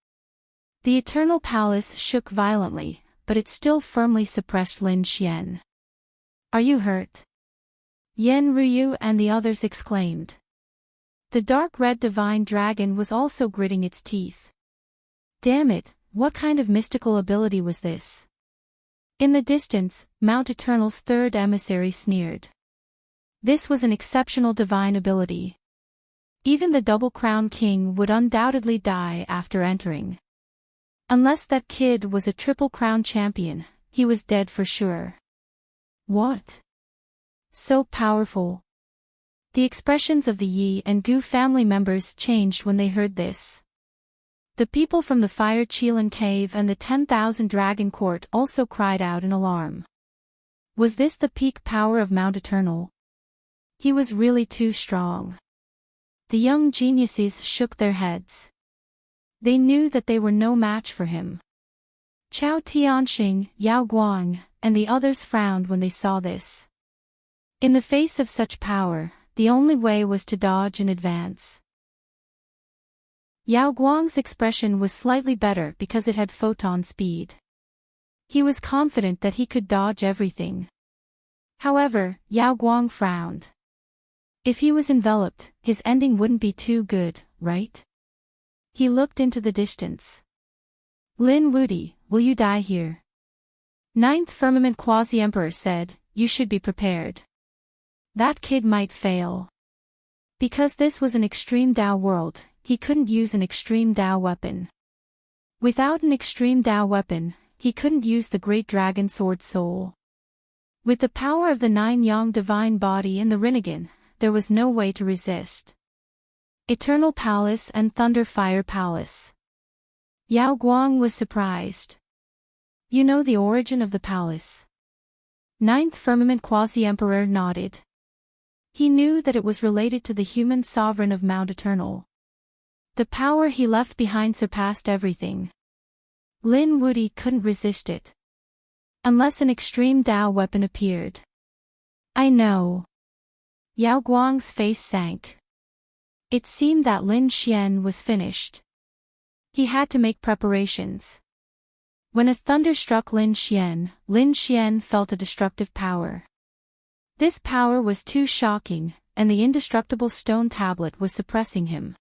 The eternal palace shook violently, but it still firmly suppressed Lin Xian. Are you hurt? Yen Ryu and the others exclaimed. The dark red divine dragon was also gritting its teeth. Damn it, what kind of mystical ability was this? In the distance, Mount Eternal's third emissary sneered. This was an exceptional divine ability. Even the Double Crown King would undoubtedly die after entering. Unless that kid was a Triple Crown champion, he was dead for sure. What? So powerful. The expressions of the Yi and Gu family members changed when they heard this. The people from the Fire Qilin Cave and the 10,000 Dragon Court also cried out in alarm. Was this the peak power of Mount Eternal? He was really too strong. The young geniuses shook their heads. They knew that they were no match for him. Chao Tianxing, Yao Guang, and the others frowned when they saw this. In the face of such power, the only way was to dodge and advance. Yao Guang's expression was slightly better because it had photon speed. He was confident that he could dodge everything. However, Yao Guang frowned. If he was enveloped, his ending wouldn't be too good, right? He looked into the distance. Lin Wuti, will you die here? Ninth Firmament Quasi-Emperor said, you should be prepared. That kid might fail. Because this was an extreme Dao world, he couldn't use an extreme Dao weapon. Without an extreme Dao weapon, he couldn't use the Great Dragon Sword Soul. With the power of the 9-yang divine body in the Rinnegan, there was no way to resist. Eternal Palace and Thunder Fire Palace. Yao Guang was surprised. You know the origin of the palace? Ninth Firmament Quasi-Emperor nodded. He knew that it was related to the human sovereign of Mount Eternal. The power he left behind surpassed everything. Lin Wuti couldn't resist it. Unless an extreme Dao weapon appeared. I know. Yao Guang's face sank. It seemed that Lin Xian was finished. He had to make preparations. When a thunder struck Lin Xian felt a destructive power. This power was too shocking, and the indestructible stone tablet was suppressing him.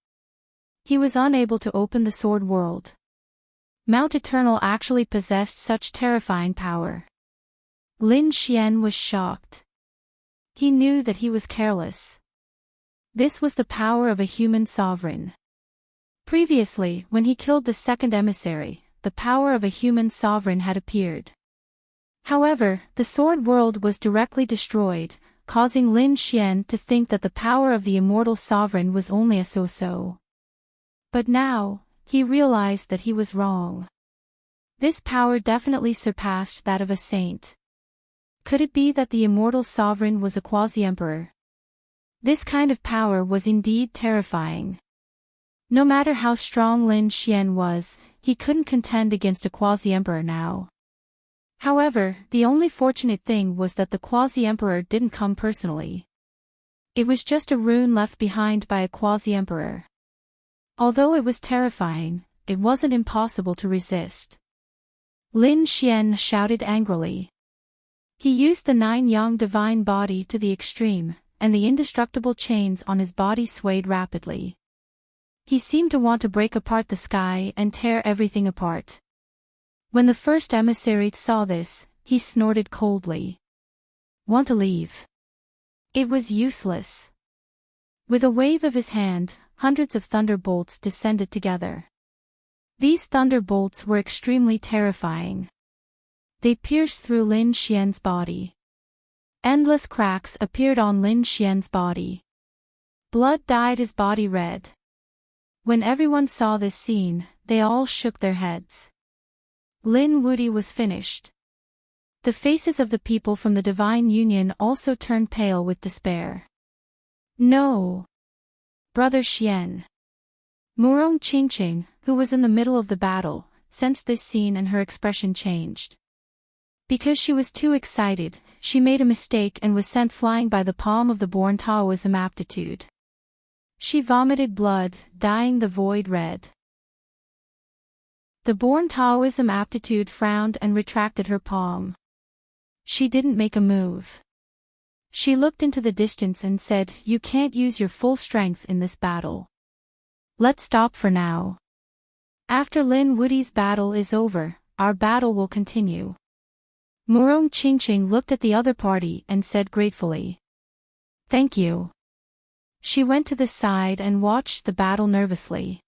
He was unable to open the sword world. Mount Eternal actually possessed such terrifying power. Lin Xian was shocked. He knew that he was careless. This was the power of a human sovereign. Previously, when he killed the second emissary, the power of a human sovereign had appeared. However, the sword world was directly destroyed, causing Lin Xian to think that the power of the immortal sovereign was only a so-so. But now, he realized that he was wrong. This power definitely surpassed that of a saint. Could it be that the immortal sovereign was a quasi-emperor? This kind of power was indeed terrifying. No matter how strong Lin Xian was, he couldn't contend against a quasi-emperor now. However, the only fortunate thing was that the quasi-emperor didn't come personally. It was just a rune left behind by a quasi-emperor. Although it was terrifying, it wasn't impossible to resist. Lin Xian shouted angrily. He used the 9-yang divine body to the extreme, and the indestructible chains on his body swayed rapidly. He seemed to want to break apart the sky and tear everything apart. When the first emissary saw this, he snorted coldly. Want to leave? It was useless. With a wave of his hand, hundreds of thunderbolts descended together. These thunderbolts were extremely terrifying. They pierced through Lin Xian's body. Endless cracks appeared on Lin Xian's body. Blood dyed his body red. When everyone saw this scene, they all shook their heads. Lin Wuti was finished. The faces of the people from the Divine Union also turned pale with despair. No! Brother Xian. Murong Qingqing, who was in the middle of the battle, sensed this scene and her expression changed. Because she was too excited, she made a mistake and was sent flying by the palm of the Born Taoism aptitude. She vomited blood, dyeing the void red. The Born Taoism aptitude frowned and retracted her palm. She didn't make a move. She looked into the distance and said, "You can't use your full strength in this battle. Let's stop for now. After Lin Wuti's battle is over, our battle will continue." Murong Qingqing looked at the other party and said gratefully, "Thank you." She went to the side and watched the battle nervously.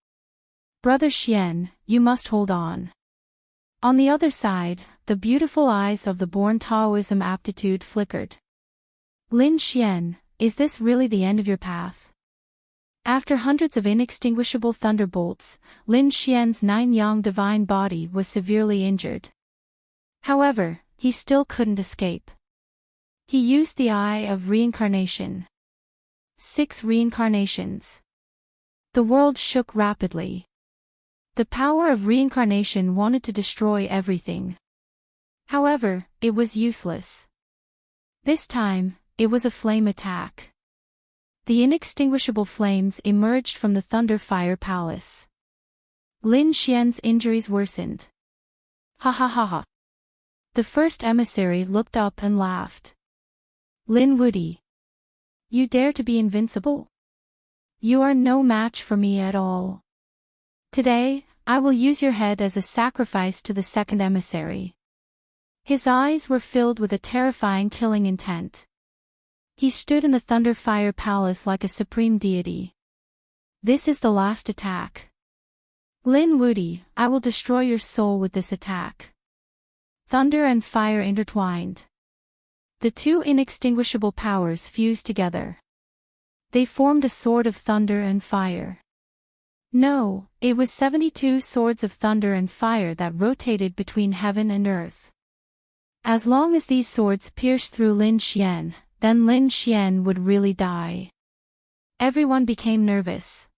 Brother Xian, you must hold on. On the other side, the beautiful eyes of the Born Taoism aptitude flickered. Lin Xian, is this really the end of your path? After hundreds of inextinguishable thunderbolts, Lin Xian's 9-yang divine body was severely injured. However, he still couldn't escape. He used the Eye of Reincarnation. 6 reincarnations. The world shook rapidly. The power of reincarnation wanted to destroy everything. However, it was useless. This time, it was a flame attack. The inextinguishable flames emerged from the Thunder Fire Palace. Lin Xian's injuries worsened. Ha ha ha ha. The first emissary looked up and laughed. Lin Wuti. You dare to be invincible? You are no match for me at all. Today, I will use your head as a sacrifice to the second emissary. His eyes were filled with a terrifying killing intent. He stood in the Thunder Fire Palace like a supreme deity. This is the last attack. Lin Wuti, I will destroy your soul with this attack. Thunder and fire intertwined. The two inextinguishable powers fused together. They formed a sword of thunder and fire. No, it was 72 swords of thunder and fire that rotated between heaven and earth. As long as these swords pierced through Lin Xian, then Lin Xian would really die. Everyone became nervous.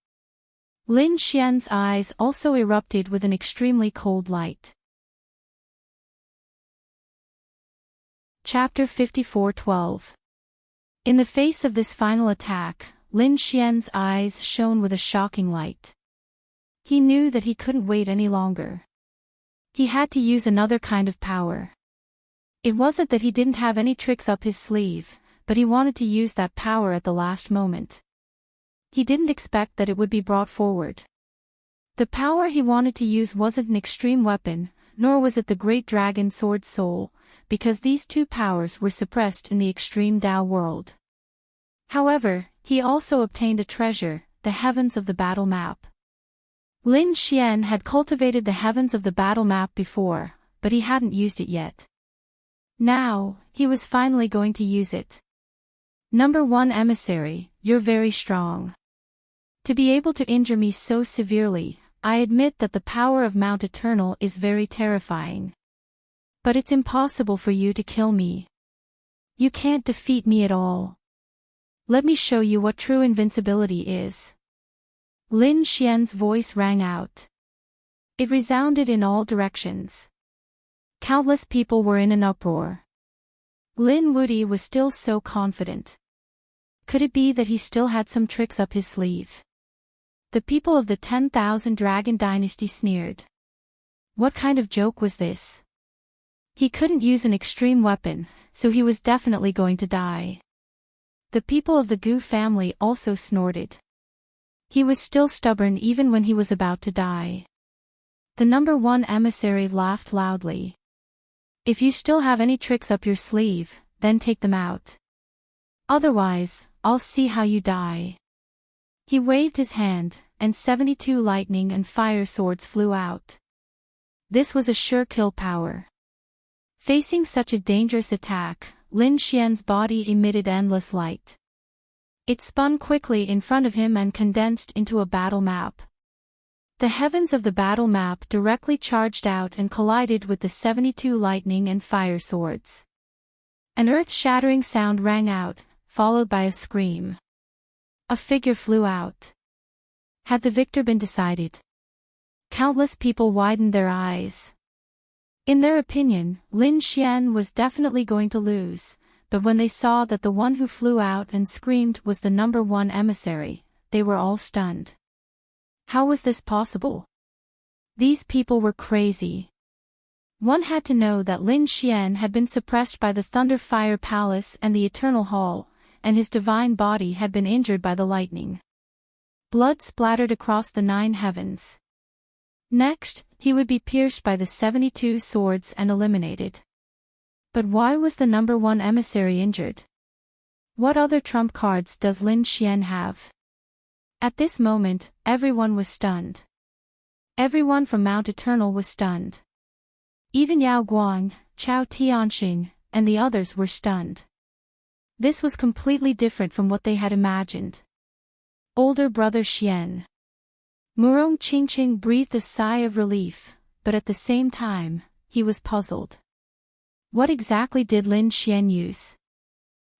Lin Xian's eyes also erupted with an extremely cold light. Chapter 54:12. In the face of this final attack, Lin Xian's eyes shone with a shocking light. He knew that he couldn't wait any longer. He had to use another kind of power. It wasn't that he didn't have any tricks up his sleeve, but he wanted to use that power at the last moment. He didn't expect that it would be brought forward. The power he wanted to use wasn't an extreme weapon, nor was it the great dragon sword soul, because these two powers were suppressed in the extreme Tao world. However, he also obtained a treasure, the heavens of the battle map. Lin Xian had cultivated the heavens of the battle map before, but he hadn't used it yet. Now, he was finally going to use it. Number 1 Emissary, you're very strong. To be able to injure me so severely, I admit that the power of Mount Eternal is very terrifying. But it's impossible for you to kill me. You can't defeat me at all. Let me show you what true invincibility is. Lin Xian's voice rang out. It resounded in all directions. Countless people were in an uproar. Lin Wuyi was still so confident. Could it be that he still had some tricks up his sleeve? The people of the 10,000 Dragon Dynasty sneered. What kind of joke was this? He couldn't use an extreme weapon, so he was definitely going to die. The people of the Gu family also snorted. He was still stubborn even when he was about to die. The number 1 emissary laughed loudly. If you still have any tricks up your sleeve, then take them out. Otherwise, I'll see how you die. He waved his hand, and 72 lightning and fire swords flew out. This was a sure kill power. Facing such a dangerous attack, Lin Xian's body emitted endless light. It spun quickly in front of him and condensed into a battle map. The heavens of the battle map directly charged out and collided with the 72 lightning and fire swords. An earth-shattering sound rang out, followed by a scream. A figure flew out. Had the victor been decided? Countless people widened their eyes. In their opinion, Lin Xian was definitely going to lose, but when they saw that the one who flew out and screamed was the number 1 emissary, they were all stunned. How was this possible? These people were crazy. One had to know that Lin Xian had been suppressed by the Thunder Fire Palace and the Eternal Hall, and his divine body had been injured by the lightning. Blood splattered across the 9 heavens. Next, he would be pierced by the 72 swords and eliminated. But why was the number 1 emissary injured? What other trump cards does Lin Xian have? At this moment, everyone was stunned. Everyone from Mount Eternal was stunned. Even Yao Guang, Chao Tianxing, and the others were stunned. This was completely different from what they had imagined. Older brother Xian. Murong Qingqing breathed a sigh of relief, but at the same time, he was puzzled. What exactly did Lin Xian use?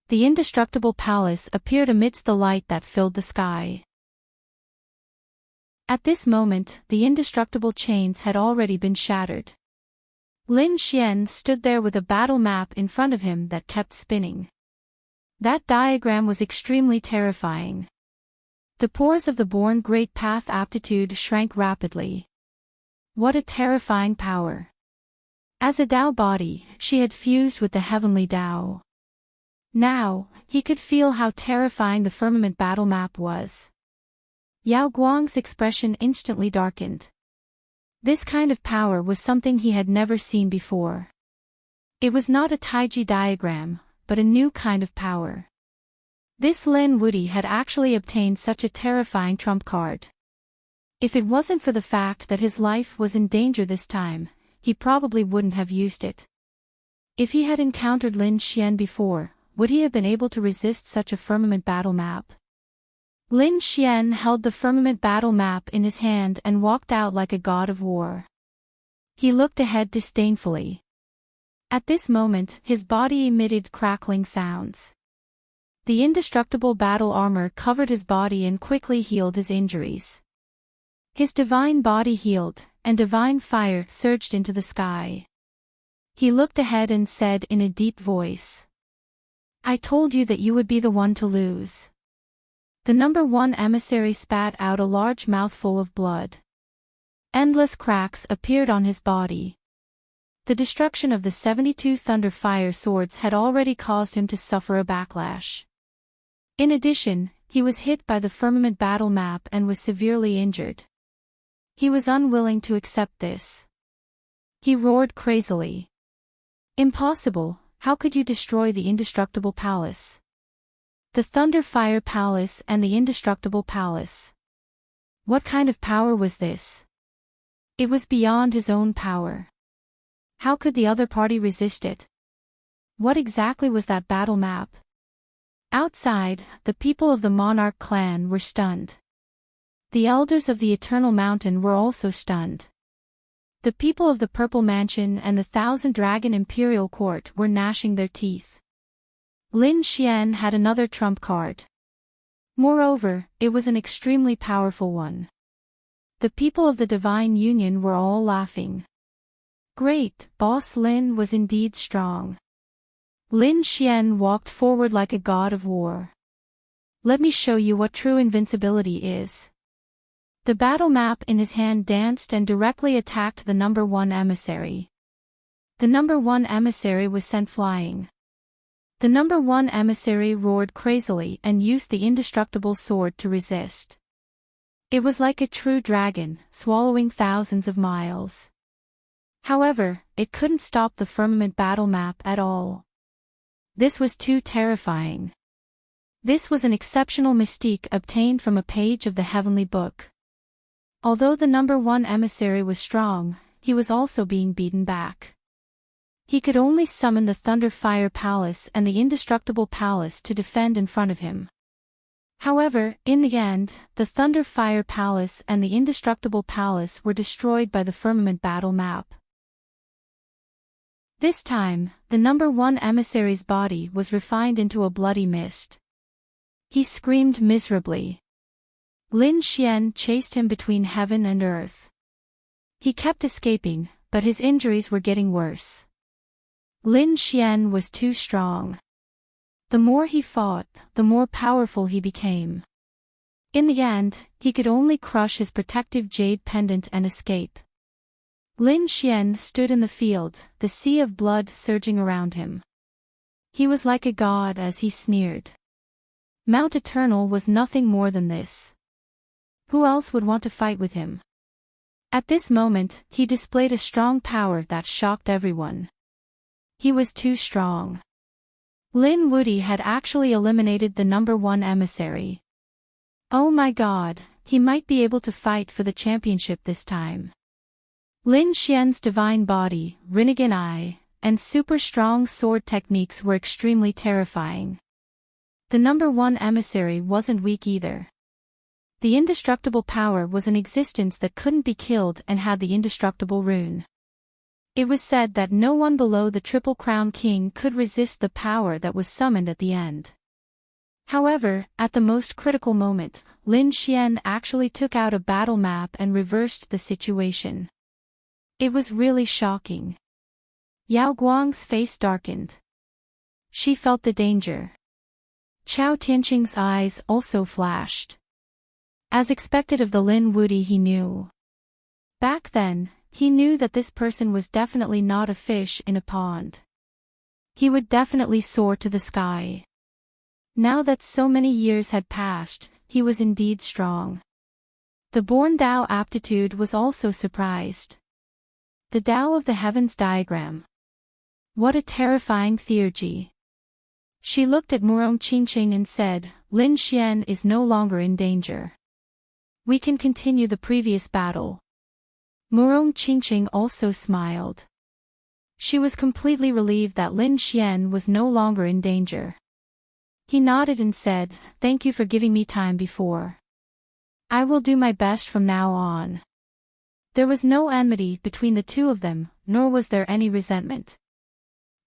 The indestructible palace appeared amidst the light that filled the sky. At this moment, the indestructible chains had already been shattered. Lin Xian stood there with a battle map in front of him that kept spinning. That diagram was extremely terrifying. The pores of the born great path aptitude shrank rapidly. What a terrifying power. As a Tao body, she had fused with the heavenly Tao. Now, he could feel how terrifying the firmament battle map was. Yao Guang's expression instantly darkened. This kind of power was something he had never seen before. It was not a Taiji diagram, but a new kind of power. This Lin Wuyi had actually obtained such a terrifying trump card. If it wasn't for the fact that his life was in danger this time, he probably wouldn't have used it. If he had encountered Lin Xian before, would he have been able to resist such a firmament battle map? Lin Xian held the firmament battle map in his hand and walked out like a god of war. He looked ahead disdainfully. At this moment, his body emitted crackling sounds. The indestructible battle armor covered his body and quickly healed his injuries. His divine body healed, and divine fire surged into the sky. He looked ahead and said in a deep voice, "I told you that you would be the one to lose." The number one emissary spat out a large mouthful of blood. Endless cracks appeared on his body. The destruction of the 72 Thunder Fire swords had already caused him to suffer a backlash. In addition, he was hit by the firmament battle map and was severely injured. He was unwilling to accept this. He roared crazily. "Impossible, how could you destroy the indestructible palace? The Thunder Fire Palace and the indestructible palace. What kind of power was this? It was beyond his own power. How could the other party resist it? What exactly was that battle map?" Outside, the people of the Monarch clan were stunned. The elders of the Eternal Mountain were also stunned. The people of the Purple Mansion and the Thousand Dragon Imperial Court were gnashing their teeth. Lin Xian had another trump card. Moreover, it was an extremely powerful one. The people of the Divine Union were all laughing. Great, Boss Lin was indeed strong. Lin Xian walked forward like a god of war. "Let me show you what true invincibility is." The battle map in his hand danced and directly attacked the number one emissary. The number one emissary was sent flying. The number one emissary roared crazily and used the indestructible sword to resist. It was like a true dragon, swallowing thousands of miles. However, it couldn't stop the firmament battle map at all. This was too terrifying. This was an exceptional mystique obtained from a page of the heavenly book. Although the number one emissary was strong, he was also being beaten back. He could only summon the Thunder Fire Palace and the Indestructible Palace to defend in front of him. However, in the end, the Thunder Fire Palace and the Indestructible Palace were destroyed by the firmament battle map. This time, the number one emissary's body was refined into a bloody mist. He screamed miserably. Lin Xian chased him between heaven and earth. He kept escaping, but his injuries were getting worse. Lin Xian was too strong. The more he fought, the more powerful he became. In the end, he could only crush his protective jade pendant and escape. Lin Xian stood in the field, the sea of blood surging around him. He was like a god as he sneered. Mount Eternal was nothing more than this. Who else would want to fight with him? At this moment, he displayed a strong power that shocked everyone. He was too strong. Lin Wuti had actually eliminated the number one emissary. Oh my god, he might be able to fight for the championship this time. Lin Xian's divine body, Rinnegan Eye, and super strong sword techniques were extremely terrifying. The number one emissary wasn't weak either. The indestructible power was an existence that couldn't be killed and had the indestructible rune. It was said that no one below the Triple Crown King could resist the power that was summoned at the end. However, at the most critical moment, Lin Xian actually took out a battle map and reversed the situation. It was really shocking. Yao Guang's face darkened. She felt the danger. Chao Tianqing's eyes also flashed. As expected of the Lin Wuti, he knew. Back then, he knew that this person was definitely not a fish in a pond. He would definitely soar to the sky. Now that so many years had passed, he was indeed strong. The born Dao aptitude was also surprised. The Tao of the Heavens diagram. What a terrifying theurgy. She looked at Murong Qingqing and said, Lin Xian is no longer in danger. We can continue the previous battle. Murong Qingqing also smiled. She was completely relieved that Lin Xian was no longer in danger. He nodded and said, "Thank you for giving me time before. I will do my best from now on." There was no enmity between the two of them, nor was there any resentment.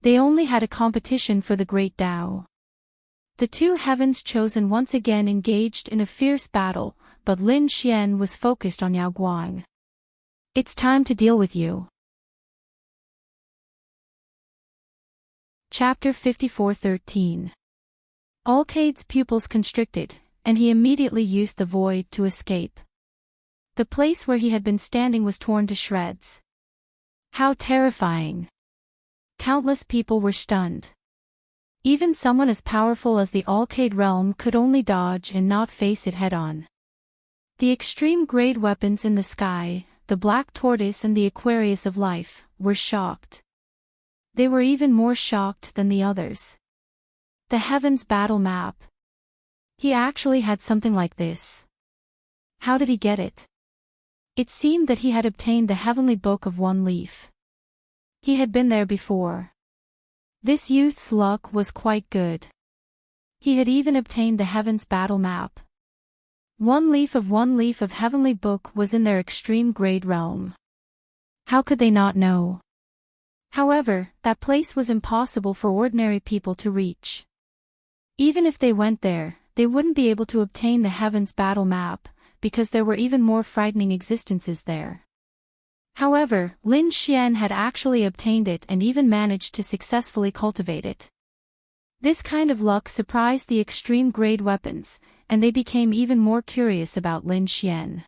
They only had a competition for the great Tao. The two heavens chosen once again engaged in a fierce battle, but Lin Xian was focused on Yao Guang. "It's time to deal with you." Chapter 54:13. Alcade's pupils constricted, and he immediately used the void to escape. The place where he had been standing was torn to shreds. How terrifying! Countless people were stunned. Even someone as powerful as the Alcade realm could only dodge and not face it head-on. The extreme-grade weapons in the sky, the black tortoise and the Aquarius of life, were shocked. They were even more shocked than the others. The Heavens battle map. He actually had something like this. How did he get it? It seemed that he had obtained the Heavenly Book of One Leaf. He had been there before. This youth's luck was quite good. He had even obtained the Heavens battle map. One leaf of Heavenly Book was in their extreme grade realm. How could they not know? However, that place was impossible for ordinary people to reach. Even if they went there, they wouldn't be able to obtain the Heavens battle map, because there were even more frightening existences there. However, Lin Xian had actually obtained it and even managed to successfully cultivate it. This kind of luck surprised the extreme-grade weapons, and they became even more curious about Lin Xian.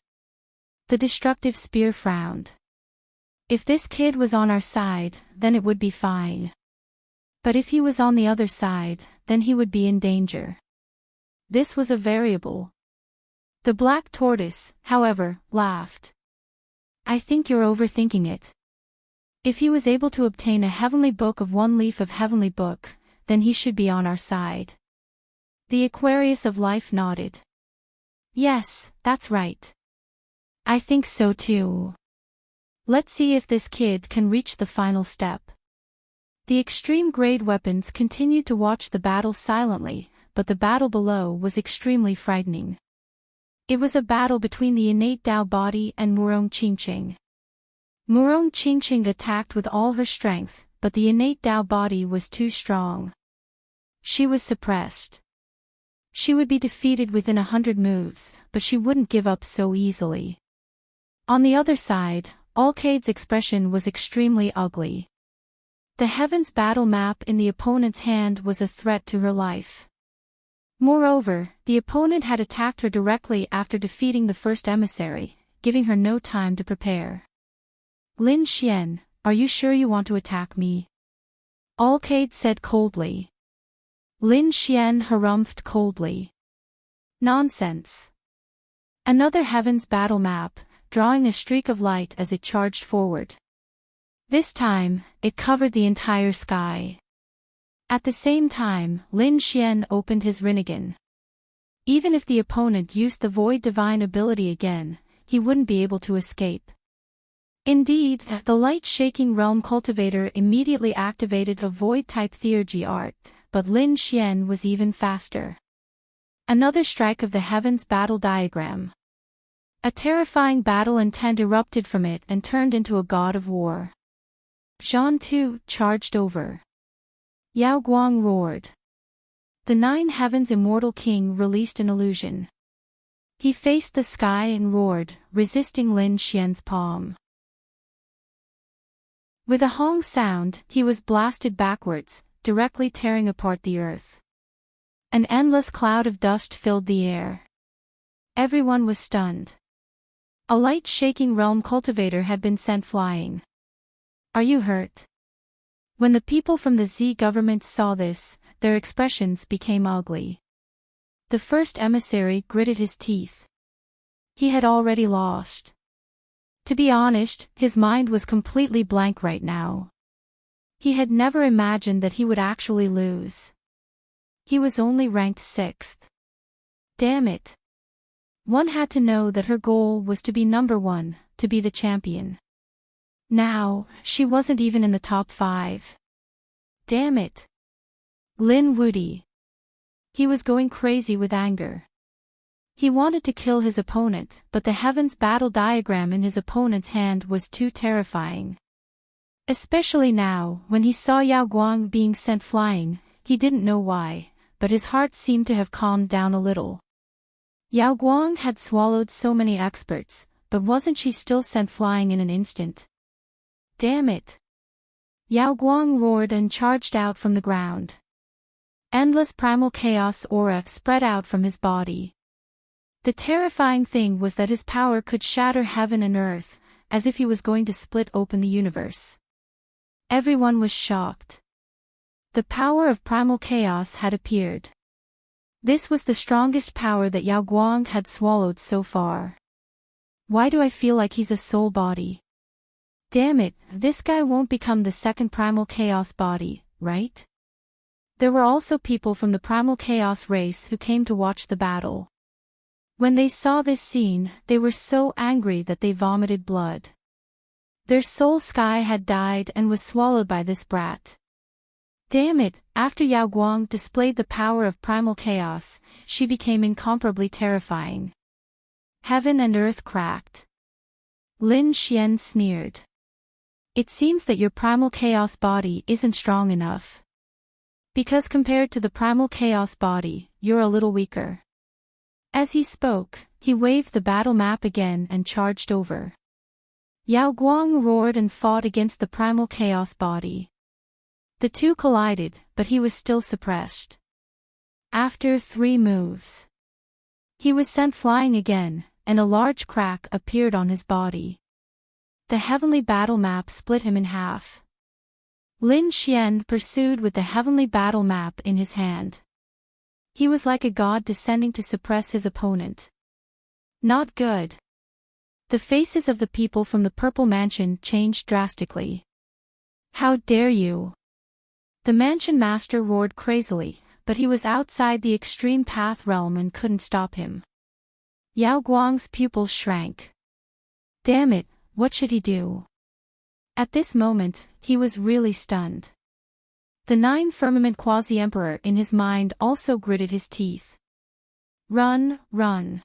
The destructive spear frowned. If this kid was on our side, then it would be fine. But if he was on the other side, then he would be in danger. This was a variable. The black tortoise, however, laughed. "I think you're overthinking it. If he was able to obtain a Heavenly Book of One Leaf of Heavenly Book, then he should be on our side." The Aquarius of life nodded. "Yes, that's right. I think so too. Let's see if this kid can reach the final step." The extreme-grade weapons continued to watch the battle silently, but the battle below was extremely frightening. It was a battle between the innate Tao body and Murong Qingqing. Murong Qingqing attacked with all her strength, but the innate Tao body was too strong. She was suppressed. She would be defeated within 100 moves, but she wouldn't give up so easily. On the other side, Alcade's expression was extremely ugly. The Heavens battle map in the opponent's hand was a threat to her life. Moreover, the opponent had attacked her directly after defeating the first emissary, giving her no time to prepare. "Lin Xian, are you sure you want to attack me?" Alcade said coldly. Lin Xian harumphed coldly. "Nonsense." Another Heavens battle map, drawing a streak of light as it charged forward. This time, it covered the entire sky. At the same time, Lin Xian opened his Rinnegan. Even if the opponent used the Void Divine ability again, he wouldn't be able to escape. Indeed, the light-shaking realm cultivator immediately activated a Void-type Theurgy art, but Lin Xian was even faster. Another strike of the Heavens battle diagram. A terrifying battle intent erupted from it and turned into a god of war. Zhan Tu charged over. Yao Guang roared. The 9 Heavens Immortal King released an illusion. He faced the sky and roared, resisting Lin Xian's palm. With a hong sound, he was blasted backwards, directly tearing apart the earth. An endless cloud of dust filled the air. Everyone was stunned. A light-shaking realm cultivator had been sent flying. "Are you hurt?" When the people from the Z government saw this, their expressions became ugly. The first emissary gritted his teeth. He had already lost. To be honest, his mind was completely blank right now. He had never imagined that he would actually lose. He was only ranked 6th. Damn it. One had to know that her goal was to be number 1, to be the champion. Now, she wasn't even in the top 5. Damn it. Lin Wudi. He was going crazy with anger. He wanted to kill his opponent, but the heavens battle diagram in his opponent's hand was too terrifying. Especially now, when he saw Yao Guang being sent flying, he didn't know why, but his heart seemed to have calmed down a little. Yao Guang had swallowed so many experts, but wasn't she still sent flying in an instant? Damn it! Yao Guang roared and charged out from the ground. Endless primal chaos aura spread out from his body. The terrifying thing was that his power could shatter heaven and earth, as if he was going to split open the universe. Everyone was shocked. The power of primal chaos had appeared. This was the strongest power that Yao Guang had swallowed so far. Why do I feel like he's a soul body? Damn it, this guy won't become the second primal chaos body, right? There were also people from the primal chaos race who came to watch the battle. When they saw this scene, they were so angry that they vomited blood. Their soul sky had died and was swallowed by this brat. Damn it, after Yao Guang displayed the power of primal chaos, she became incomparably terrifying. Heaven and earth cracked. Lin Xian sneered. It seems that your primal chaos body isn't strong enough. Because compared to the primal chaos body, you're a little weaker. As he spoke, he waved the battle map again and charged over. Yao Guang roared and fought against the primal chaos body. The two collided, but he was still suppressed. After 3 moves, he was sent flying again, and a large crack appeared on his body. The heavenly battle map split him in half. Lin Xian pursued with the heavenly battle map in his hand. He was like a god descending to suppress his opponent. Not good. The faces of the people from the Purple Mansion changed drastically. How dare you! The mansion master roared crazily, but he was outside the extreme path realm and couldn't stop him. Yao Guang's pupils shrank. Damn it, what should he do? At this moment, he was really stunned. The 9-firmament quasi-emperor in his mind also gritted his teeth. Run, run.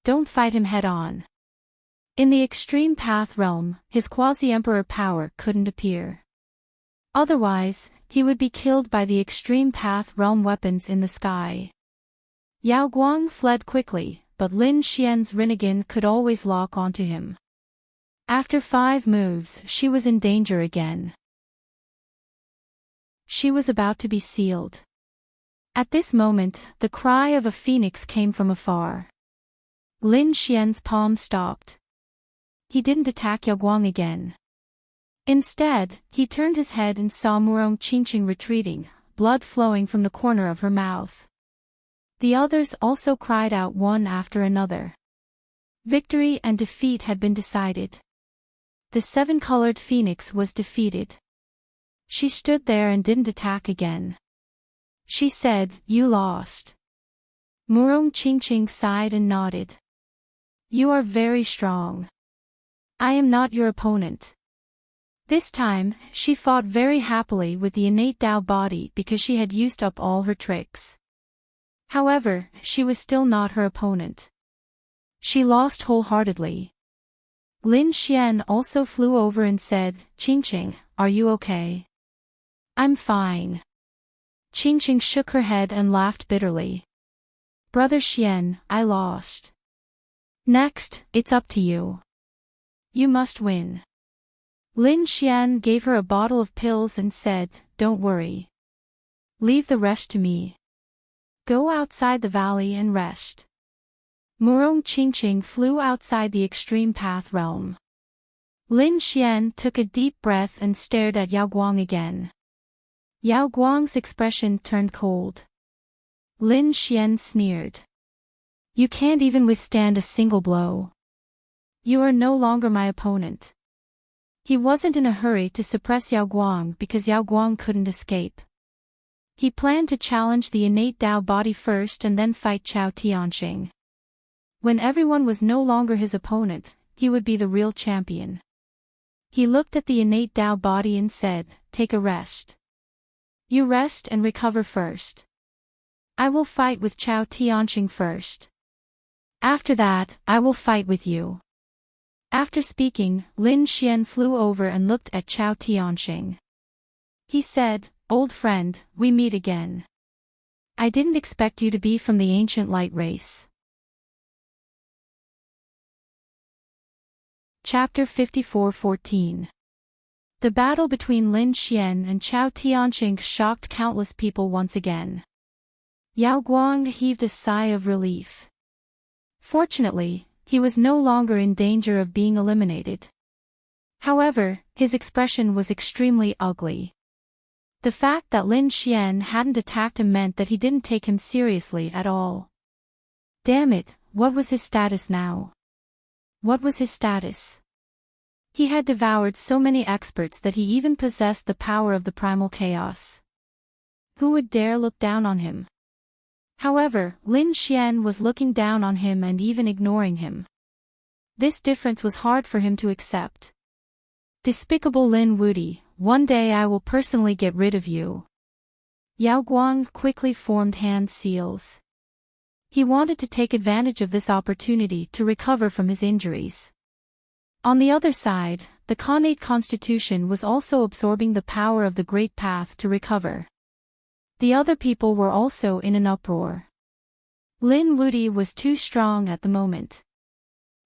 Don't fight him head-on. In the extreme path realm, his quasi-emperor power couldn't appear. Otherwise, he would be killed by the extreme path realm weapons in the sky. Yao Guang fled quickly, but Lin Xian's Rinnegan could always lock onto him. After 5 moves, she was in danger again. She was about to be sealed. At this moment, the cry of a phoenix came from afar. Lin Xian's palm stopped. He didn't attack Yao Guang again. Instead, he turned his head and saw Murong Qingqing retreating, blood flowing from the corner of her mouth. The others also cried out one after another. Victory and defeat had been decided. The 7-colored phoenix was defeated. She stood there and didn't attack again. She said, "You lost." Murong Qingqing sighed and nodded. "You are very strong. I am not your opponent." This time, she fought very happily with the innate Dao body because she had used up all her tricks. However, she was still not her opponent. She lost wholeheartedly. Lin Xian also flew over and said, "Qingqing, are you okay?" "I'm fine." Qingqing shook her head and laughed bitterly. "Brother Xian, I lost. Next, it's up to you. You must win." Lin Xian gave her a bottle of pills and said, "Don't worry. Leave the rest to me. Go outside the valley and rest." Murong Qingqing flew outside the extreme path realm. Lin Xian took a deep breath and stared at Yao Guang again. Yao Guang's expression turned cold. Lin Xian sneered. "You can't even withstand a single blow. You are no longer my opponent." He wasn't in a hurry to suppress Yao Guang because Yao Guang couldn't escape. He planned to challenge the innate Dao body first and then fight Chao Tianxing. When everyone was no longer his opponent, he would be the real champion. He looked at the innate Dao body and said, "Take a rest. You rest and recover first." I will fight with Chao Tianqing first. After that, I will fight with you. After speaking, Lin Xian flew over and looked at Chao Tianqing. He said, "Old friend, we meet again. I didn't expect you to be from the ancient light race." Chapter 54:14. The battle between Lin Xian and Chao Tianqing shocked countless people once again. Yao Guang heaved a sigh of relief. Fortunately, he was no longer in danger of being eliminated. However, his expression was extremely ugly. The fact that Lin Xian hadn't attacked him meant that he didn't take him seriously at all. Damn it, what was his status now? What was his status? He had devoured so many experts that he even possessed the power of the primal chaos. Who would dare look down on him? However, Lin Xian was looking down on him and even ignoring him. This difference was hard for him to accept. Despicable Lin Wudi, one day I will personally get rid of you. Yao Guang quickly formed hand seals. He wanted to take advantage of this opportunity to recover from his injuries. On the other side, the Khanate constitution was also absorbing the power of the Great Path to recover. The other people were also in an uproar. Lin Wudi was too strong at the moment.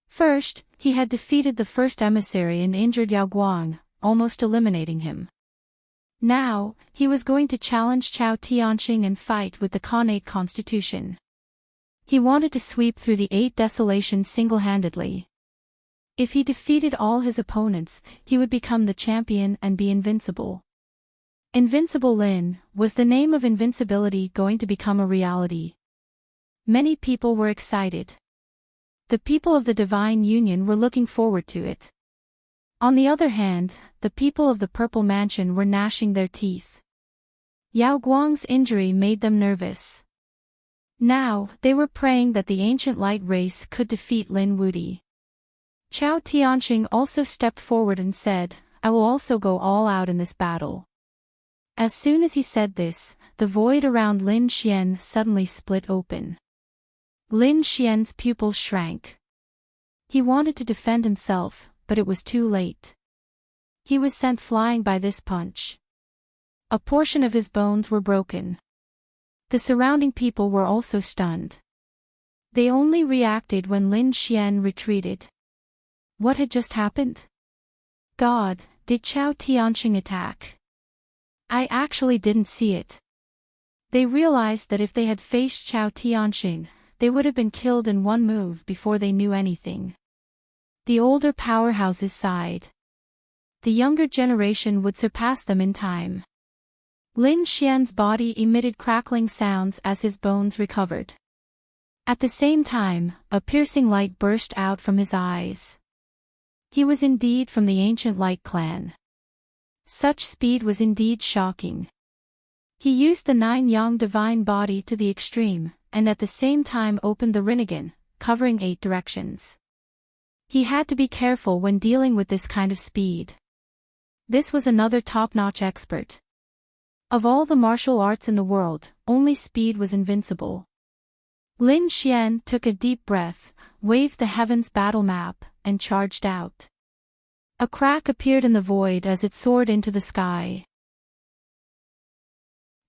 First, he had defeated the first emissary and injured Yao Guang, almost eliminating him. Now, he was going to challenge Chao Tianqing and fight with the Khanate constitution. He wanted to sweep through the 8 desolations single-handedly. If he defeated all his opponents, he would become the champion and be invincible. Invincible Lin, was the name of invincibility going to become a reality? Many people were excited. The people of the Divine Union were looking forward to it. On the other hand, the people of the Purple Mansion were gnashing their teeth. Yao Guang's injury made them nervous. Now, they were praying that the ancient light race could defeat Lin Wudi. Chao Tianqing also stepped forward and said, "I will also go all out in this battle." As soon as he said this, the void around Lin Xian suddenly split open. Lin Xian's pupils shrank. He wanted to defend himself, but it was too late. He was sent flying by this punch. A portion of his bones were broken. The surrounding people were also stunned. They only reacted when Lin Xian retreated. What had just happened? God, did Chao Tianqing attack? I actually didn't see it. They realized that if they had faced Chao Tianqing, they would have been killed in one move before they knew anything. The older powerhouses sighed. The younger generation would surpass them in time. Lin Xian's body emitted crackling sounds as his bones recovered. At the same time, a piercing light burst out from his eyes. He was indeed from the ancient Light clan. Such speed was indeed shocking. He used the 9-yang divine body to the extreme, and at the same time opened the Rinnegan, covering 8 directions. He had to be careful when dealing with this kind of speed. This was another top-notch expert. Of all the martial arts in the world, only speed was invincible. Lin Xian took a deep breath, waved the heavens battle map, and charged out. A crack appeared in the void as it soared into the sky.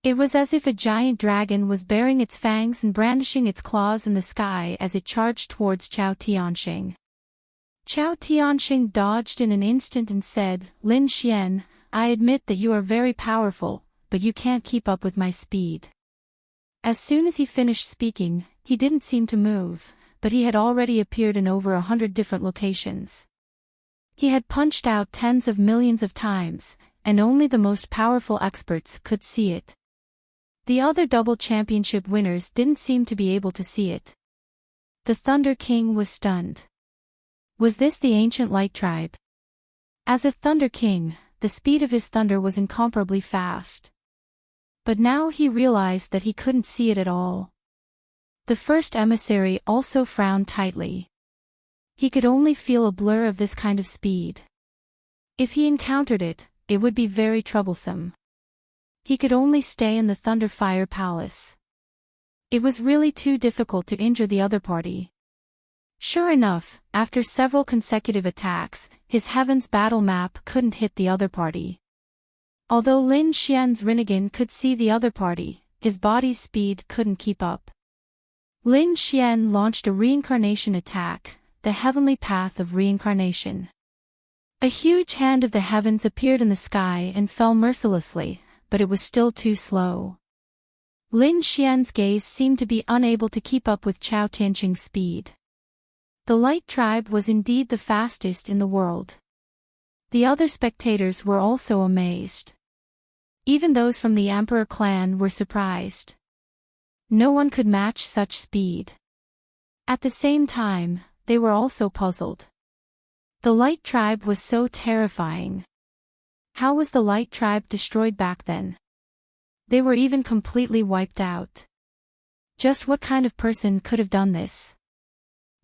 It was as if a giant dragon was baring its fangs and brandishing its claws in the sky as it charged towards Chao Tianqing. Chao Tianqing dodged in an instant and said, "Lin Xian, I admit that you are very powerful, but you can't keep up with my speed." As soon as he finished speaking, he didn't seem to move, but he had already appeared in over 100 different locations. He had punched out tens of millions of times, and only the most powerful experts could see it. The other double championship winners didn't seem to be able to see it. The Thunder King was stunned. Was this the ancient Light tribe? As a Thunder King, the speed of his thunder was incomparably fast. But now he realized that he couldn't see it at all. The first emissary also frowned tightly. He could only feel a blur of this kind of speed. If he encountered it, it would be very troublesome. He could only stay in the Thunderfire Palace. It was really too difficult to injure the other party. Sure enough, after several consecutive attacks, his Heaven's battle map couldn't hit the other party. Although Lin Xian's Rinnegan could see the other party, his body's speed couldn't keep up. Lin Xian launched a reincarnation attack, the heavenly path of reincarnation. A huge hand of the heavens appeared in the sky and fell mercilessly, but it was still too slow. Lin Xian's gaze seemed to be unable to keep up with Chao Tianqing's speed. The Light Tribe was indeed the fastest in the world. The other spectators were also amazed. Even those from the Emperor clan were surprised. No one could match such speed. At the same time, they were also puzzled. The Light Tribe was so terrifying. How was the Light Tribe destroyed back then? They were even completely wiped out. Just what kind of person could have done this?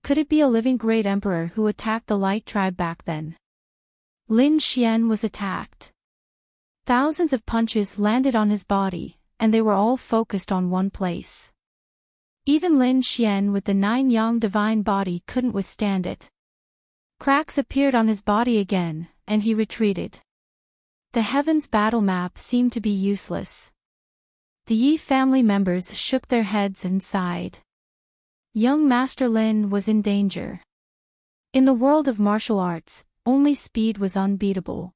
Could it be a living great emperor who attacked the Light Tribe back then? Lin Xian was attacked. Thousands of punches landed on his body, and they were all focused on one place. Even Lin Xian with the 9-yang divine body couldn't withstand it. Cracks appeared on his body again, and he retreated. The Heaven's battle map seemed to be useless. The Yi family members shook their heads and sighed. Young Master Lin was in danger. In the world of martial arts, only speed was unbeatable.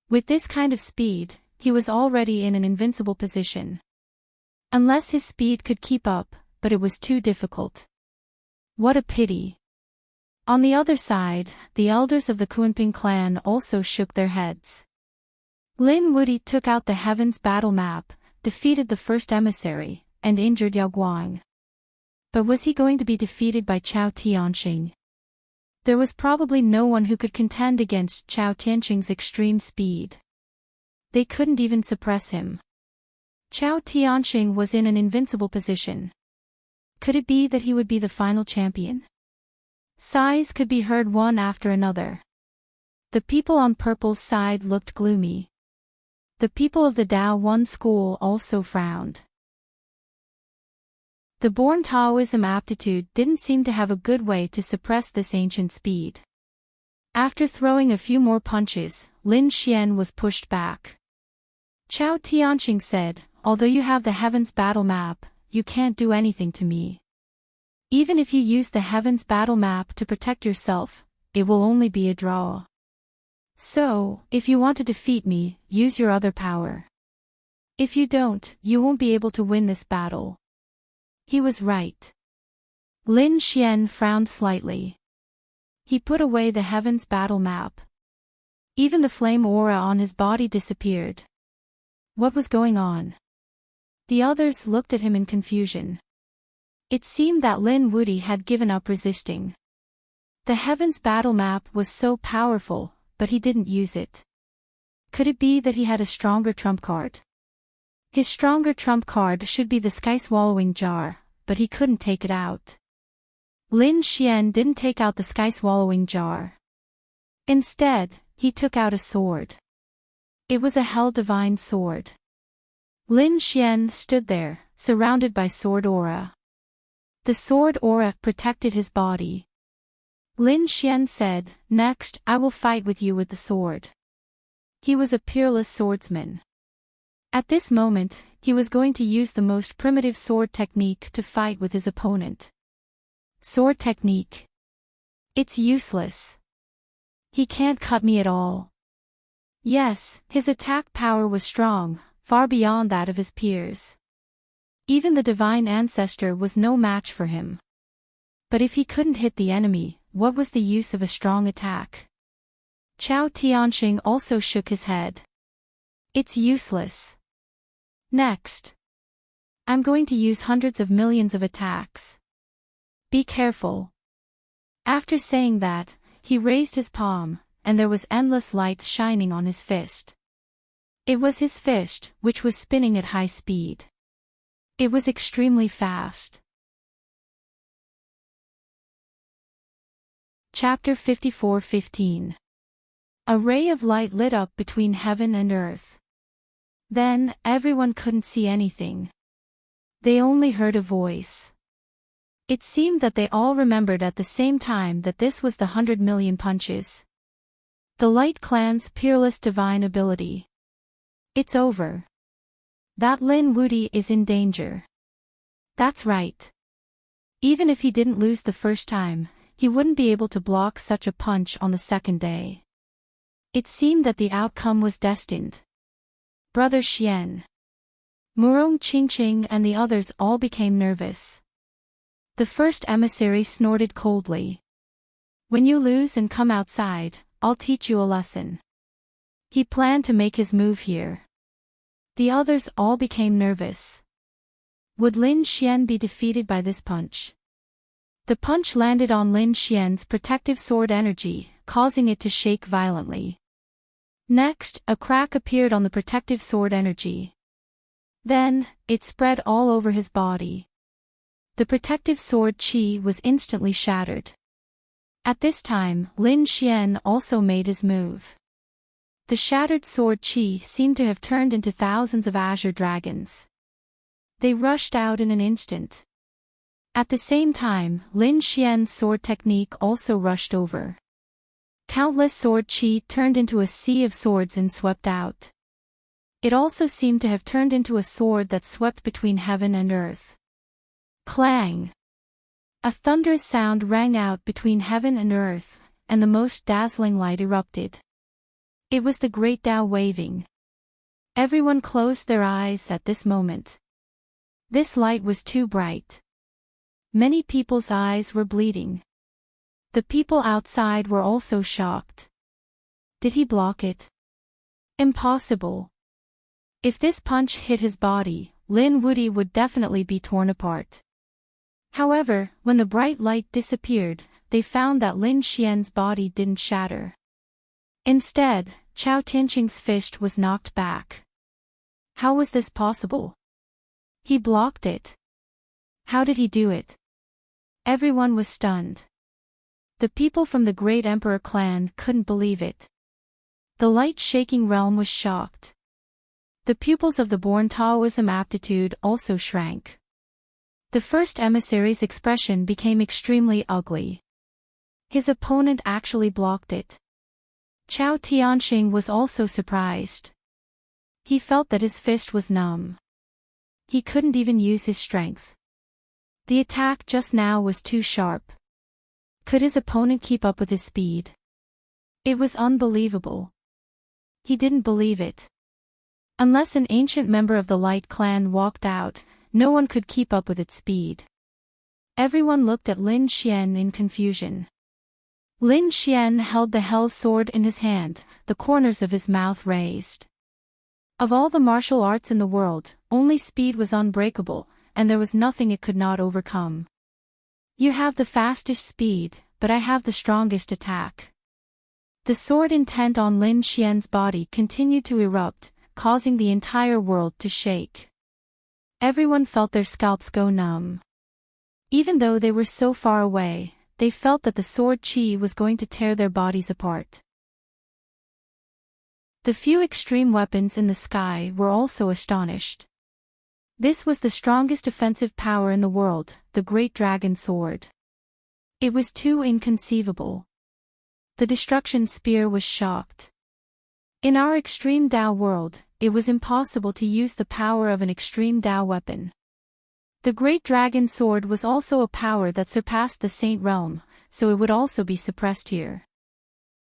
With this kind of speed, he was already in an invincible position. Unless his speed could keep up, but it was too difficult. What a pity. On the other side, the elders of the Kunping clan also shook their heads. Lin Wuti took out the Heaven's battle map, defeated the first emissary, and injured Yao Guang. But was he going to be defeated by Chao Tianqing? There was probably no one who could contend against Chao Tianqing's extreme speed. They couldn't even suppress him. Chao Tianqing was in an invincible position. Could it be that he would be the final champion? Sighs could be heard one after another. The people on Purple's side looked gloomy. The people of the Dao One school also frowned. The born Taoism aptitude didn't seem to have a good way to suppress this ancient speed. After throwing a few more punches, Lin Xian was pushed back. Chao Tianqing said, "Although you have the Heaven's battle map, you can't do anything to me. Even if you use the Heaven's battle map to protect yourself, it will only be a draw. So, if you want to defeat me, use your other power. If you don't, you won't be able to win this battle." He was right. Lin Xian frowned slightly. He put away the Heaven's battle map. Even the flame aura on his body disappeared. What was going on? The others looked at him in confusion. It seemed that Lin Wuti had given up resisting. The Heaven's battle map was so powerful, but he didn't use it. Could it be that he had a stronger trump card? His stronger trump card should be the sky-swallowing jar, but he couldn't take it out. Lin Xian didn't take out the sky-swallowing jar. Instead, he took out a sword. It was a Hell Divine sword. Lin Xian stood there, surrounded by sword aura. The sword aura protected his body. Lin Xian said, "Next, I will fight with you with the sword." He was a peerless swordsman. At this moment, he was going to use the most primitive sword technique to fight with his opponent. Sword technique. It's useless. He can't cut me at all. Yes, his attack power was strong, far beyond that of his peers. Even the divine ancestor was no match for him. But if he couldn't hit the enemy, what was the use of a strong attack? Chao Tianqing also shook his head. It's useless. Next. I'm going to use hundreds of millions of attacks. Be careful. After saying that, he raised his palm, and there was endless light shining on his fist. It was his fist, which was spinning at high speed. It was extremely fast. Chapter 54:15. A ray of light lit up between heaven and earth. Then, everyone couldn't see anything. They only heard a voice. It seemed that they all remembered at the same time that this was the 100 million punches. The Light Clan's peerless divine ability. It's over. That Lin Wuti is in danger. That's right. Even if he didn't lose the first time, he wouldn't be able to block such a punch on the second day. It seemed that the outcome was destined. Brother Xian, Murong Qingqing and the others all became nervous. The first emissary snorted coldly. When you lose and come outside, I'll teach you a lesson. He planned to make his move here. The others all became nervous. Would Lin Xian be defeated by this punch? The punch landed on Lin Xian's protective sword energy, causing it to shake violently. Next, a crack appeared on the protective sword energy. Then, it spread all over his body. The protective sword qi was instantly shattered. At this time, Lin Xian also made his move. The shattered sword qi seemed to have turned into thousands of azure dragons. They rushed out in an instant. At the same time, Lin Xian's sword technique also rushed over. Countless sword qi turned into a sea of swords and swept out. It also seemed to have turned into a sword that swept between heaven and earth. Clang! A thunderous sound rang out between heaven and earth, and the most dazzling light erupted. It was the Great Tao waving. Everyone closed their eyes at this moment. This light was too bright. Many people's eyes were bleeding. The people outside were also shocked. Did he block it? Impossible. If this punch hit his body, Lin Wuti would definitely be torn apart. However, when the bright light disappeared, they found that Lin Xian's body didn't shatter. Instead, Chao Tianqing's fist was knocked back. How was this possible? He blocked it. How did he do it? Everyone was stunned. The people from the Great Emperor clan couldn't believe it. The light-shaking realm was shocked. The pupils of the Born Taoism aptitude also shrank. The first emissary's expression became extremely ugly. His opponent actually blocked it. Chao Tianqing was also surprised. He felt that his fist was numb. He couldn't even use his strength. The attack just now was too sharp. Could his opponent keep up with his speed? It was unbelievable. He didn't believe it. Unless an ancient member of the Light Clan walked out, no one could keep up with its speed. Everyone looked at Lin Xian in confusion. Lin Xian held the Hell Sword in his hand, the corners of his mouth raised. Of all the martial arts in the world, only speed was unbreakable, and there was nothing it could not overcome. You have the fastest speed, but I have the strongest attack. The sword intent on Lin Xian's body continued to erupt, causing the entire world to shake. Everyone felt their scalps go numb. Even though they were so far away, they felt that the sword qi was going to tear their bodies apart. The few extreme weapons in the sky were also astonished. This was the strongest offensive power in the world, the Great Dragon Sword. It was too inconceivable. The Destruction Spear was shocked. In our extreme Tao world, it was impossible to use the power of an extreme Tao weapon. The Great Dragon Sword was also a power that surpassed the Saint Realm, so it would also be suppressed here.